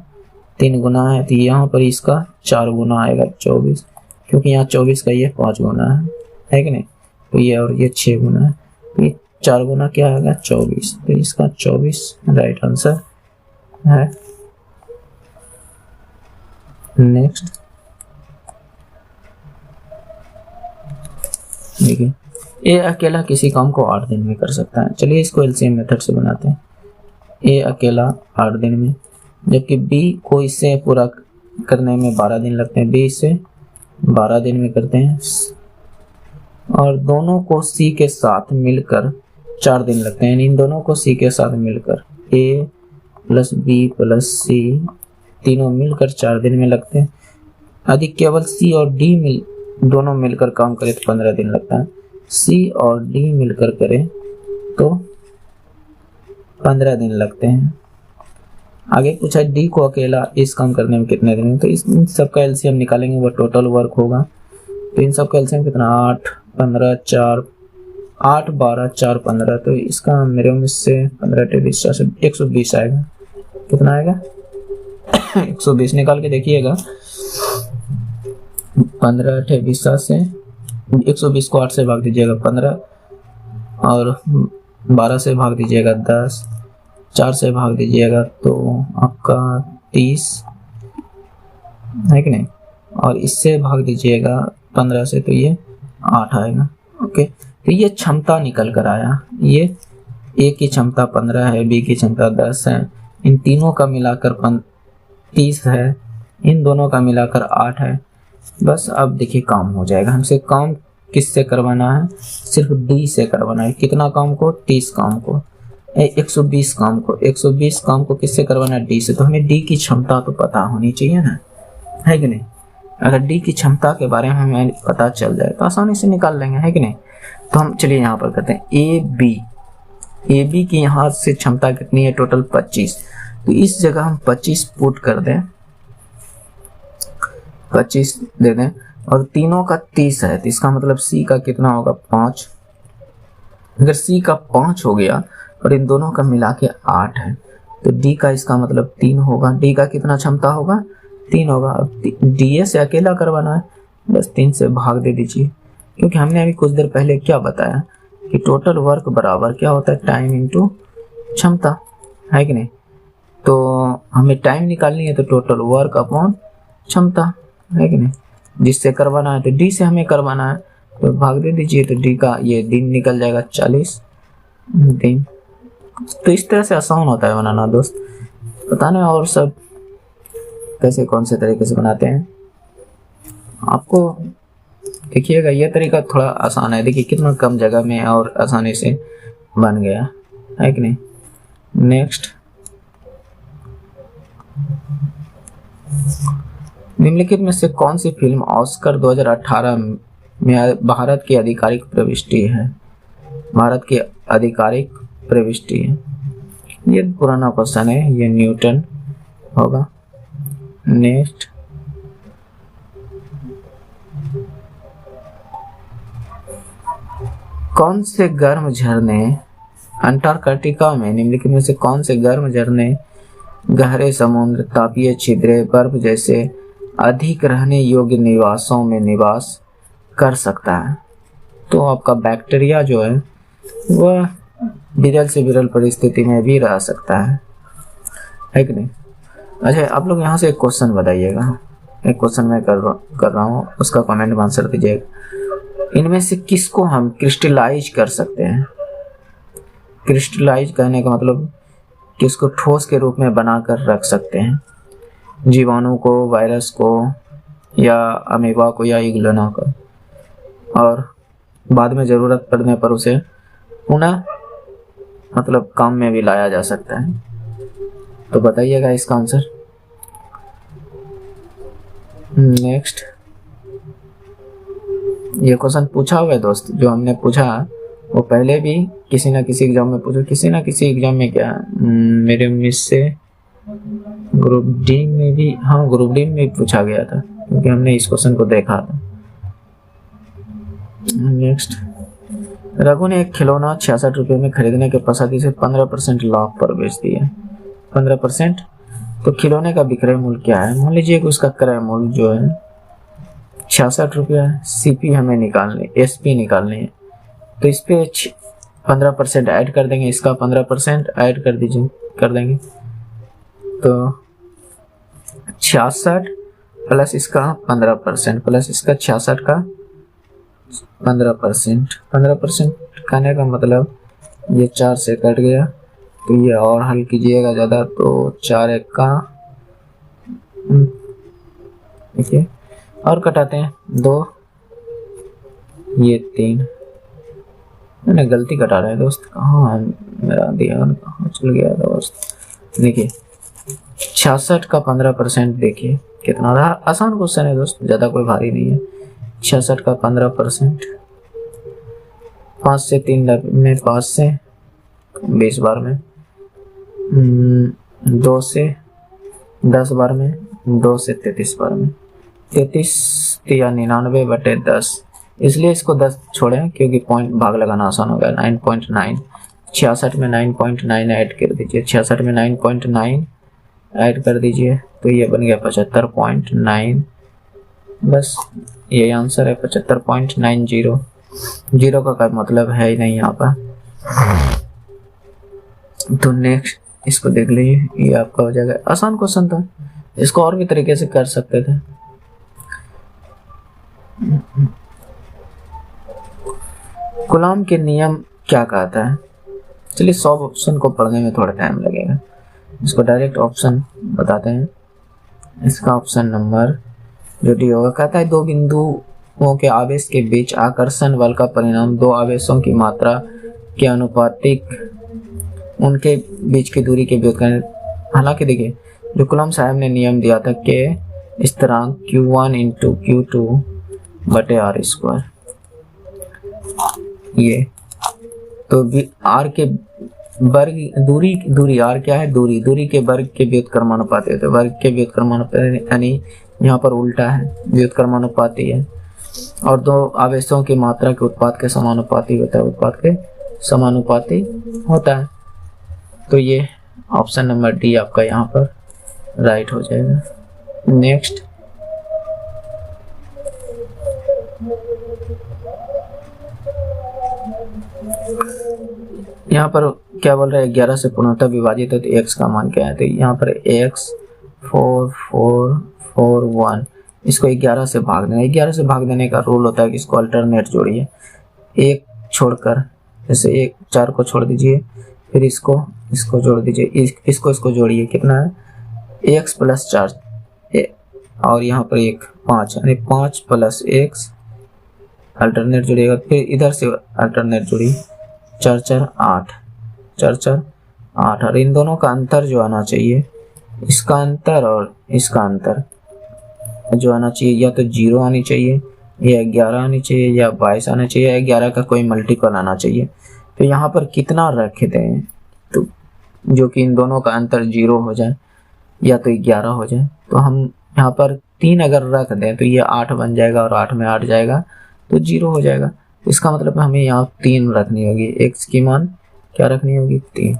Speaker 1: 3 गुना है, तो यहाँ पर इसका 4 गुना आएगा 24, क्योंकि यहाँ 24 का ये 5 गुना है कि नहीं? तो ये और ये 6 गुना है, तो ये 4 गुना क्या आएगा? 24। तो इसका 24 राइट आंसर है। नेक्स्ट देखिए, ए अकेला किसी काम को 8 दिन में कर सकता है। चलिए इसको एलसीएम मेथड से बनाते हैं। ए अकेला 8 दिन में, जबकि बी को इससे पूरा करने में 12 दिन लगते हैं। बी इसे 12 दिन में करते हैं, और दोनों को सी के साथ मिलकर 4 दिन लगते हैं। इन दोनों को सी के साथ मिलकर ए प्लस बी प्लस सी तीनों मिलकर 4 दिन में लगते हैं। यदि केवल सी और डी दोनों मिलकर काम करें तो 15 दिन लगता है। सी और डी मिलकर करें तो 15 दिन लगते हैं। आगे पूछा डी को अकेला इस काम करने में कितने दिन में, तो इस सबका एलसीएम निकालेंगे, वो टोटल वर्क होगा। तो इन सबका एलसीएम कितना, 8 15 4 8 12 4 15, तो इसका मेरे में से 15 20 से 120 आएगा। कितना आएगा 120 निकाल के देखिएगा। 15 20 से 120 को 8 से भाग दीजिएगा 15, और 12 से भाग दीजिएगा 10, 4 से भाग दीजिएगा तो आपका 30 है कि नहीं, और इससे भाग दीजिएगा 15 से तो ये 8 आएगा। ओके, तो ये क्षमता निकल कर आया। ये ए की क्षमता 15 है, बी की क्षमता 10 है, इन तीनों का मिलाकर 30 है, इन दोनों का मिलाकर 8 है। बस अब देखिए काम हो जाएगा। हमसे काम किससे करवाना है, सिर्फ डी से करवाना है। कितना काम को, 30 काम को, 120 काम को, 120 काम को किससे करवाना है, डी से। तो हमें डी की क्षमता तो पता होनी चाहिए ना, है कि नहीं। अगर डी की क्षमता के बारे में हमें पता चल जाए तो आसानी से निकाल लेंगे, है कि नहीं। तो हम चलिए यहाँ पर करते हैं ए बी की यहाँ से क्षमता कितनी है, टोटल 25। तो इस जगह हम 25 पुट कर दें, 25 दे दें, और तीनों का 30 है, तो इसका मतलब सी का कितना होगा, 5। अगर सी का 5 हो गया और इन दोनों का मिला के 8 है, तो डी का इसका मतलब 3 होगा। डी का कितना क्षमता होगा, 3 होगा। अब डी से अकेला करवाना है, बस 3 से भाग दे दीजिए, क्योंकि हमने अभी कुछ देर पहले क्या बताया कि टोटल वर्क बराबर क्या होता है, टाइम इंटू क्षमता, है कि नहीं। तो हमें टाइम निकालनी है तो टोटल वर्क अपॉन क्षमता, है कि नहीं। जिससे करवाना है तो डी से हमें करवाना है, तो भाग दे दीजिए, तो डी का ये दिन निकल जाएगा 40 दिन। तो इस तरह से आसान होता है बनाना दोस्त, पता नहीं और सब कैसे कौन से तरीके से बनाते हैं आपको देखिएगा। यह तरीका थोड़ा आसान है, देखिए कितना कम जगह में और आसानी से बन गया, है कि नहीं। नेक्स्ट, निम्नलिखित में से कौन सी फिल्म ऑस्कर 2018 में भारत की आधिकारिक प्रविष्टि है, भारत की आधिकारिक प्रविष्टि है। ये पुराना क्वेश्चन है, ये न्यूटन होगा। नेक्स्ट, कौन से गर्म झरने अंटार्कटिका में, निम्नलिखित में से कौन से गर्म झरने गहरे समुद्र, तापीय छिद्रे, बर्फ जैसे अधिक रहने योग्य निवासों में निवास कर सकता है। तो आपका बैक्टीरिया जो है वह विरल से विरल परिस्थिति में भी रह सकता है कि नहीं। अच्छा, आप लोग यहाँ से एक क्वेश्चन बताइएगा, एक क्वेश्चन मैं कर रहा हूँ, उसका कमेंट में आंसर दीजिएगा। इनमें से किसको हम क्रिस्टलाइज कर सकते हैं। क्रिस्टलाइज कहने का मतलब किसको ठोस के रूप में बनाकर रख सकते हैं, जीवाणु को, वायरस को, या अमीबा को, या इग्लुना को, और बाद में ज़रूरत पड़ने पर उसे पुनः मतलब काम में भी लाया जा सकता है। तो बताइएगा इसका आंसर। नेक्स्ट, ये क्वेश्चन पूछा हुआ है दोस्त, जो हमने पूछा वो पहले भी किसी ना किसी एग्जाम में पूछा, किसी ना किसी एग्जाम में, क्या मेरे मिस से ग्रुप डी में भी, हाँ ग्रुप डी में पूछा गया था, क्योंकि हमने इस क्वेश्चन को देखा था। नेक्स्ट, रघु ने एक खिलौना 66 रुपये में खरीदने के पश्चात इसे 15% लाभ पर बेच दिया। 15%, तो खिलौने का विक्रय मूल्य क्या है। मान लीजिए कि उसका क्रय मूल्य जो है 66 रुपया है। सीपी हमें निकालनी, एसपी निकालनी है, तो इस पे 15% ऐड कर देंगे, इसका 15% ऐड कर दीजिए, कर देंगे, तो 66 प्लस इसका 15% प्लस इसका 66 का 15%। 15% कहने का मतलब ये 4 से कट गया, तो ये और हल कीजिएगा ज़्यादा, तो 4 एक का, देखिए और कटाते हैं 2, ये 3, मैंने गलती कटा रहा है दोस्त, कहाँ मेरा ध्यान कहाँ चल गया दोस्त। देखिए 66 का 15% देखिए कितना रहा। आसान क्वेश्चन है दोस्त, ज्यादा कोई भारी नहीं है। 66 का 15%, 5 से 3 में, 5 से 20 बार में, 2 से 10 बार में, 2 से 33 बार में, 33 या 99/10, इसलिए इसको 10 छोड़ें क्योंकि पॉइंट भाग लगाना आसान होगा। 9.9, 66 में 9.9 ऐड कर दीजिए, 66 में 9.9 ऐड कर दीजिए तो ये बन गया 75.9। बस ये आंसर है 75.90। जीरो का कोई मतलब है ही नहीं यहाँ पर। तो नेक्स्ट इसको देख लीजिए, ये आपका हो जाएगा। आसान क्वेश्चन था, इसको और भी तरीके से कर सकते थे। कूलॉम के नियम क्या कहता है? चलिए 100 ऑप्शन को पढ़ने में थोड़ा टाइम लगेगा, इसको डायरेक्ट ऑप्शन बताते हैं। इसका ऑप्शन नंबर जो डी होगा, कहता है दो बिंदुओं के आवेश के बीच आकर्षण बल का परिणाम दो आवेशों की मात्रा के अनुपातिक उनके बीच की दूरी के व्युत्क्रम। हालांकि देखिए जो कूलॉम साहब ने नियम दिया था कि स्थिरांक Q1 × Q2/r², ये तो आर के वर्ग दूरी आर क्या है? दूरी के वर्ग के व्युत्क्रमानुपाती होते हैं। वर्ग के व्युत्क्रमानुपाती यानी यहाँ पर उल्टा है, व्युत्क्रमानुपाती है। और दो आवेशों की मात्रा के उत्पाद के समानुपाती होता है, उत्पाद के समानुपाती होता है। तो ये ऑप्शन नंबर डी आपका यहाँ पर राइट हो जाएगा। नेक्स्ट यहाँ पर क्या बोल रहा है? 11 से पूर्णतः विभाजित है तो x का मान क्या है? तो यहाँ पर x 4441, इसको 11 से भाग देना। 11 से भाग देने का रूल होता है कि इसको अल्टरनेट जोड़िए, एक छोड़कर, जैसे एक 4 को छोड़ दीजिए, फिर इसको जोड़ दीजिए, इसको जोड़िए, कितना है? x + 4 और यहाँ पर 1 5, यानी 5 + x अल्टरनेट जोड़िएगा, फिर इधर से अल्टरनेट जोड़िए, 4 4 8, 4 4 8, और इन दोनों का अंतर जो आना चाहिए, इसका अंतर और इसका अंतर जो आना चाहिए, या तो 0 आनी चाहिए, या 11 आनी चाहिए, या 22 आना चाहिए, या 11 का कोई मल्टीपल आना चाहिए। तो यहाँ पर कितना रख दें तो जो कि इन दोनों का अंतर 0 हो जाए या तो 11 हो जाए। तो हम यहाँ पर 3 अगर रख दें तो ये 8 बन जाएगा, और 8 में 8 जाएगा तो 0 हो जाएगा। इसका मतलब हमें यहाँ 3 रखनी होगी, x की मान क्या रखनी होगी? 3।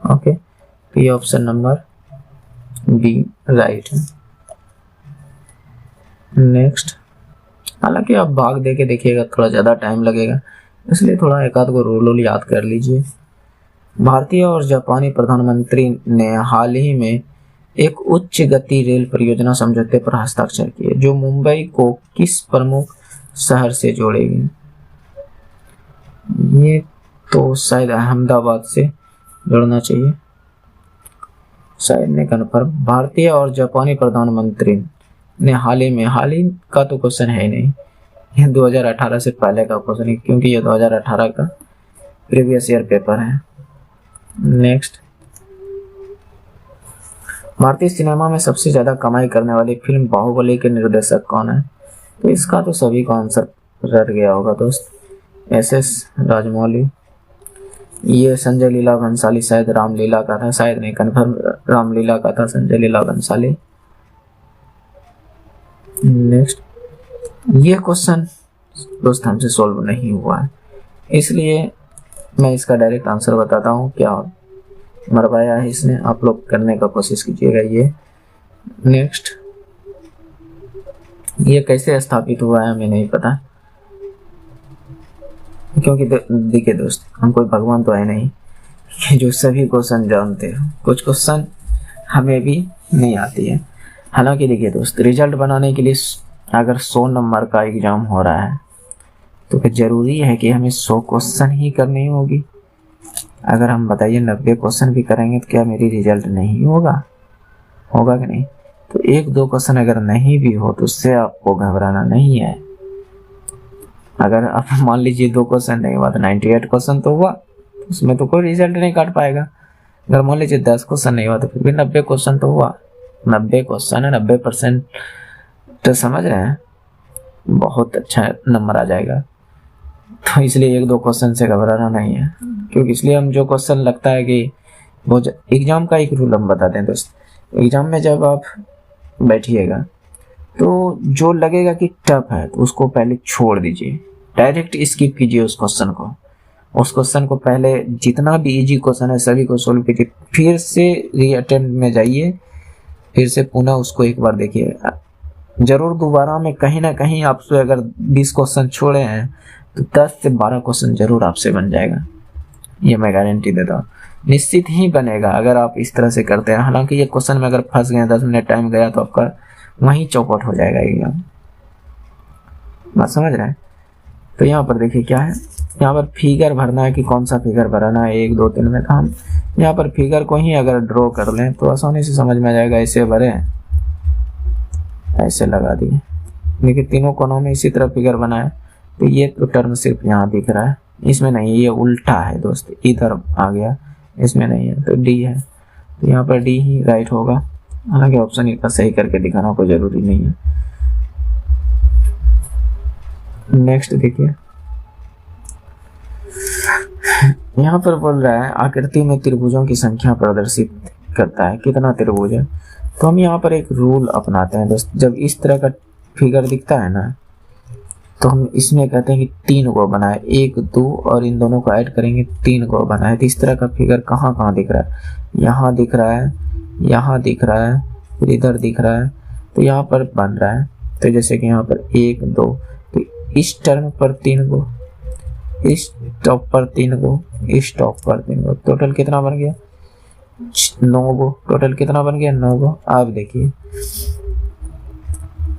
Speaker 1: ओके, तो ये ऑप्शन नंबर बी राइट है। नेक्स्ट, हालांकि आप भाग दे के देखिएगा थोड़ा ज़्यादा टाइम लगेगा, इसलिए थोड़ा एक आध को रूल याद कर लीजिए। भारतीय और जापानी प्रधानमंत्री ने हाल ही में एक उच्च गति रेल परियोजना समझौते पर हस्ताक्षर किए जो मुंबई को किस प्रमुख शहर से जोड़ेगी? ये तो शायद अहमदाबाद से जोड़ना चाहिए, शायद नहीं कन्फर्म। भारतीय और जापानी प्रधानमंत्री ने हाल ही का तो क्वेश्चन है ही नहीं, ये 2018 से पहले का क्वेश्चन है, क्योंकि ये 2018 का प्रीवियस ईयर पेपर है। नेक्स्ट, भारतीय सिनेमा में सबसे ज्यादा कमाई करने वाली फिल्म बाहुबली के निर्देशक कौन है? तो इसका तो सभी को आंसर रट गया होगा दोस्त, SS राजमौली। ये संजय लीला भंसाली शायद रामलीला का था, शायद नहीं कन्फर्म, रामलीला का था संजय लीला भंसाली। नेक्स्ट, ये क्वेश्चन दोस्त हमसे सॉल्व नहीं हुआ है, इसलिए मैं इसका डायरेक्ट आंसर बताता हूँ। क्या मरवाया है इसने, आप लोग करने का कोशिश कीजिएगा ये। नेक्स्ट, ये कैसे स्थापित हुआ है हमें नहीं पता, क्योंकि देखिए दोस्त, हम कोई भगवान तो है नहीं जो सभी क्वेश्चन जानते हो, कुछ क्वेश्चन हमें भी नहीं आती है। हालांकि देखिए दोस्त, रिजल्ट बनाने के लिए अगर 100 नंबर का एग्जाम हो रहा है तो फिर जरूरी है कि हमें 100 क्वेश्चन ही करनी होगी। अगर हम बताइए 90 क्वेश्चन भी करेंगे तो क्या मेरी रिजल्ट नहीं होगा कि नहीं? तो 1-2 क्वेश्चन अगर नहीं भी हो तो उससे आपको घबराना नहीं है। अगर आप मान लीजिए 2 क्वेश्चन नहीं हुआ तो 98 क्वेश्चन तो हुआ, उसमें तो कोई रिजल्ट नहीं काट पाएगा। अगर मान लीजिए 10 क्वेश्चन नहीं हुआ तो फिर भी 90 क्वेश्चन तो हुआ। 90 क्वेश्चन है, 90% तो समझ रहे हैं, बहुत अच्छा नंबर आ जाएगा। तो इसलिए 1-2 क्वेश्चन से घबराना नहीं है, क्योंकि इसलिए हम जो क्वेश्चन लगता है कि वो एग्जाम का एक रूल हम बताते हैं दोस्त। एग्जाम में जब आप बैठिएगा तो जो लगेगा कि टफ है तो उसको पहले छोड़ दीजिए, डायरेक्ट स्किप कीजिए उस क्वेश्चन को पहले जितना भी इजी क्वेश्चन है सभी को सोल्व कीजिए, फिर से रीअटेम्प्ट में जाइए, फिर से पुनः उसको एक बार देखिए। जरूर दोबारा में कहीं ना कहीं आपसे अगर 20 क्वेश्चन छोड़े हैं तो 10 से 12 क्वेश्चन जरूर आपसे बन जाएगा, ये मैं गारंटी देता हूँ, निश्चित ही बनेगा अगर आप इस तरह से करते हैं। हालांकि ये क्वेश्चन में अगर फंस गए 10 मिनट टाइम गया तो आपका वहीं चौपट हो जाएगा एग्जाम, बात समझ रहे हैं। तो यहाँ पर देखिए क्या है, यहाँ पर फिगर भरना है कि कौन सा फिगर भरना है, 1 2 3 में। तो हम यहाँ पर फिगर को ही अगर ड्रॉ कर लें तो आसानी से समझ में आ जाएगा। ऐसे भरे, ऐसे लगा दिए, देखिए तीनों कोनों में इसी तरह फिगर बना है। तो ये तो टर्म सिर्फ यहाँ दिख रहा है, इसमें नहीं है, ये उल्टा है दोस्त, इधर आ गया, इसमें नहीं है, तो डी है। तो यहाँ पर डी ही राइट होगा। हालांकि ऑप्शन इतना सही करके दिखाना कोई जरूरी नहीं है। नेक्स्ट देखिए, यहाँ पर बोल रहा है आकृति में त्रिभुजों की संख्या प्रदर्शित करता है, कितना त्रिभुज है। तो हम यहाँ पर एक रूल अपनाते हैं दोस्त, जब इस तरह का फिगर दिखता है ना तो हम इसमें कहते हैं कि 3 को बनाए, 1 2 और इन दोनों को ऐड करेंगे 3 को बनाए। तो इस तरह का फिगर कहाँ कहाँ दिख रहा है, यहाँ दिख रहा है, यहाँ दिख रहा है, फिर इधर दिख रहा है, तो यहाँ पर बन रहा है। तो जैसे कि यहाँ पर 1 2, तो इस टर्म पर 3 को, इस टॉप पर 3 को, इस टॉप पर 3 को, टोटल कितना बन गया 9 को। टोटल कितना बन गया 9 को। अब देखिए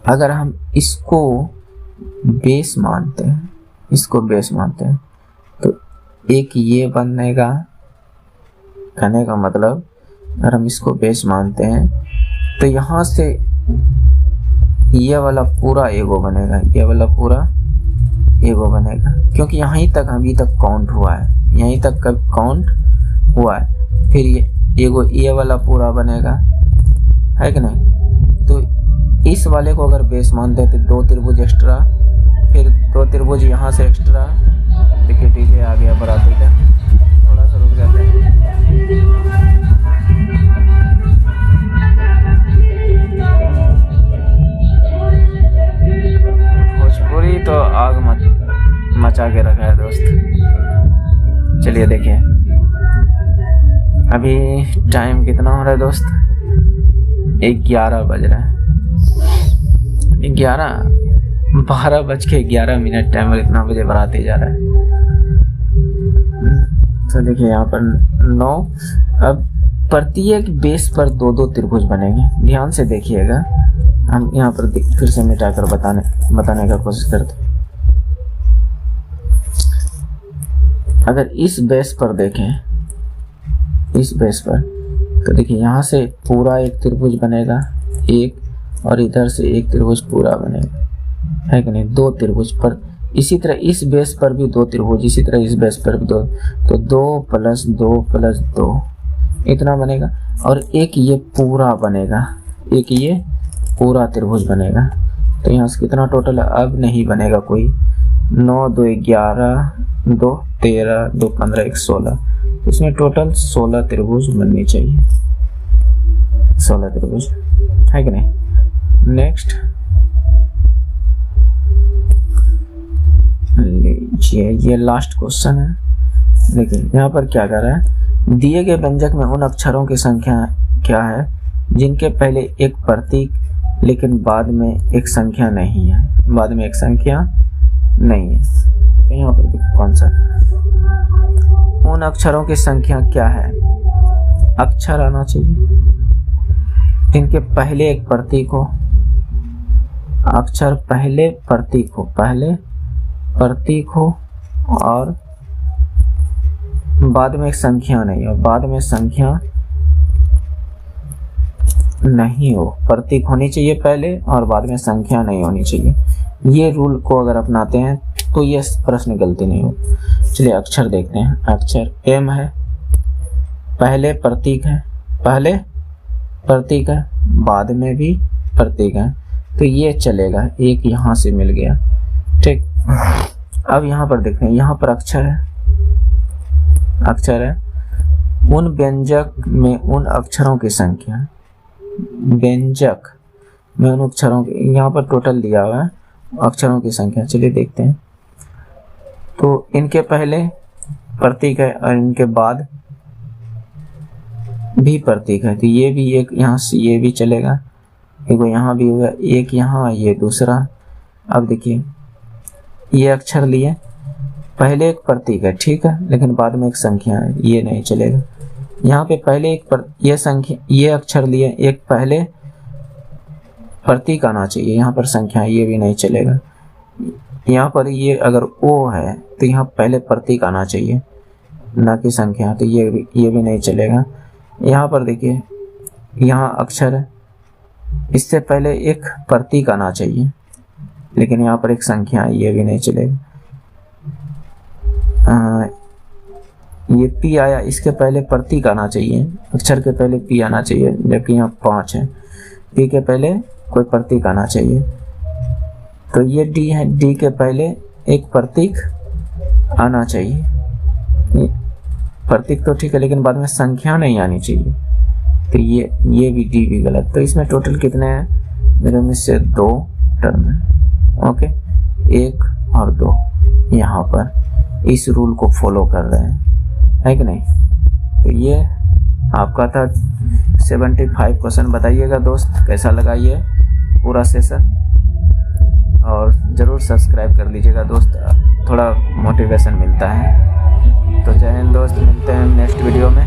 Speaker 1: अगर हम इसको बेस मानते हैं, इसको बेस मानते हैं तो एक ये बनेगा, कहने का मतलब अगर हम इसको बेस मानते हैं तो यहाँ से ये वाला पूरा एगो बनेगा, ये वाला पूरा एगो बनेगा, क्योंकि यहीं तक अभी तक काउंट हुआ है, यहीं तक कब काउंट हुआ है। फिर ये एगो ये वाला पूरा बनेगा, है कि नहीं। तो इस वाले को अगर बेस मानते हैं तो 2 त्रिभुज एक्स्ट्रा, फिर 2 त्रिभुज यहाँ से एक्स्ट्रा। देखिए डीजे आ गया बराती का, थोड़ा सा रुक जाते हैं। भोजपुरी तो आग मचा के रखा है दोस्त। चलिए देखिए अभी टाइम कितना हो रहा है दोस्त, 11 बज रहा है, 12:11 टाइम, और इतना बजे बढ़ाते जा रहा है। तो देखिए यहाँ पर 9। अब प्रत्येक बेस पर 2-2 त्रिभुज बनेंगे, ध्यान से देखिएगा। हम यहाँ पर फिर से मिटाकर बताने का कोशिश करते। अगर इस बेस पर देखें, इस बेस पर, तो देखिए यहाँ से पूरा एक त्रिभुज बनेगा, एक, और इधर से एक त्रिभुज पूरा बनेगा, है कि नहीं, 2 त्रिभुज पर। इसी तरह इस बेस पर भी 2 त्रिभुज, इसी तरह इस बेस पर भी 2, तो 2 + 2 + 2 इतना बनेगा। और एक ये पूरा बनेगा, एक ये पूरा त्रिभुज बनेगा। तो यहाँ से कितना टोटल है, अब नहीं बनेगा कोई। 9 2 11 2 13 2 15 1 16, इसमें टोटल 16 त्रिभुज बननी चाहिए, 16 त्रिभुज, है कि नहीं। नेक्स्ट लीजिए, ये लास्ट क्वेश्चन है। देखिए यहाँ पर क्या कर रहा है, दिए गए व्यंजक में उन अक्षरों की संख्या क्या है जिनके पहले एक प्रतीक लेकिन बाद में एक संख्या नहीं है, बाद में एक संख्या नहीं है। तो यहाँ पर देखिए कौन सा, उन अक्षरों की संख्या क्या है, अक्षर आना चाहिए जिनके पहले एक प्रतीक हो, अक्षर पहले प्रतीक हो, पहले प्रतीक हो, और बाद में एक संख्या नहीं हो, बाद में संख्या नहीं हो, प्रतीक होनी चाहिए पहले और बाद में संख्या नहीं होनी चाहिए। ये रूल को अगर अपनाते हैं तो ये प्रश्न गलती नहीं हो। चलिए अक्षर देखते हैं। अक्षर एम है, पहले प्रतीक है, पहले प्रतीक है, बाद में भी प्रतीक है, तो ये चलेगा, एक यहाँ से मिल गया। ठीक, अब यहाँ पर देखते हैं, यहाँ पर अक्षर है, अक्षर है, उन व्यंजक में उन अक्षरों की संख्या, व्यंजक में उन अक्षरों की, यहाँ पर टोटल दिया हुआ है अक्षरों की संख्या। चलिए देखते हैं। तो इनके पहले प्रतीक है और इनके बाद भी प्रतीक है, तो ये भी एक यहाँ से ये भी चलेगा, एक यहाँ भी होगा, एक यहाँ, ये दूसरा। अब देखिए ये अक्षर लिए, पहले एक प्रतीक है, ठीक है, लेकिन बाद में एक संख्या है, ये नहीं चलेगा। यहाँ पे पहले ये संख्या, ये अक्षर लिए, एक पहले प्रतीक आना चाहिए, यहाँ पर संख्या, ये भी नहीं चलेगा। यहाँ पर ये अगर ओ है तो यहाँ पहले प्रतीक आना चाहिए, ना कि संख्या, तो ये भी नहीं चलेगा। यहाँ पर देखिए, यहाँ अक्षर है, इससे पहले एक प्रतीक आना चाहिए, लेकिन यहाँ पर एक संख्या है, ये भी नहीं चलेगा। ये पी आया, इसके पहले प्रतीक आना चाहिए, अक्षर के पहले पी आना चाहिए, जबकि यहाँ 5 है, पी के पहले कोई प्रतीक आना चाहिए। तो ये डी है, डी के पहले एक प्रतीक आना चाहिए, प्रतीक तो ठीक है, लेकिन बाद में संख्या नहीं आनी चाहिए, तो ये भी डी भी गलत। तो इसमें टोटल कितने हैं मेरे में से 2 टर्म है। ओके, 1 और 2 यहाँ पर इस रूल को फॉलो कर रहे हैं, है कि नहीं। तो ये आपका था 75 क्वेश्चन। बताइएगा दोस्त कैसा लगा ये पूरा सेशन, और ज़रूर सब्सक्राइब कर लीजिएगा दोस्त, थोड़ा मोटिवेशन मिलता है। तो जय हिंद दोस्त, मिलते हैं नेक्स्ट वीडियो में।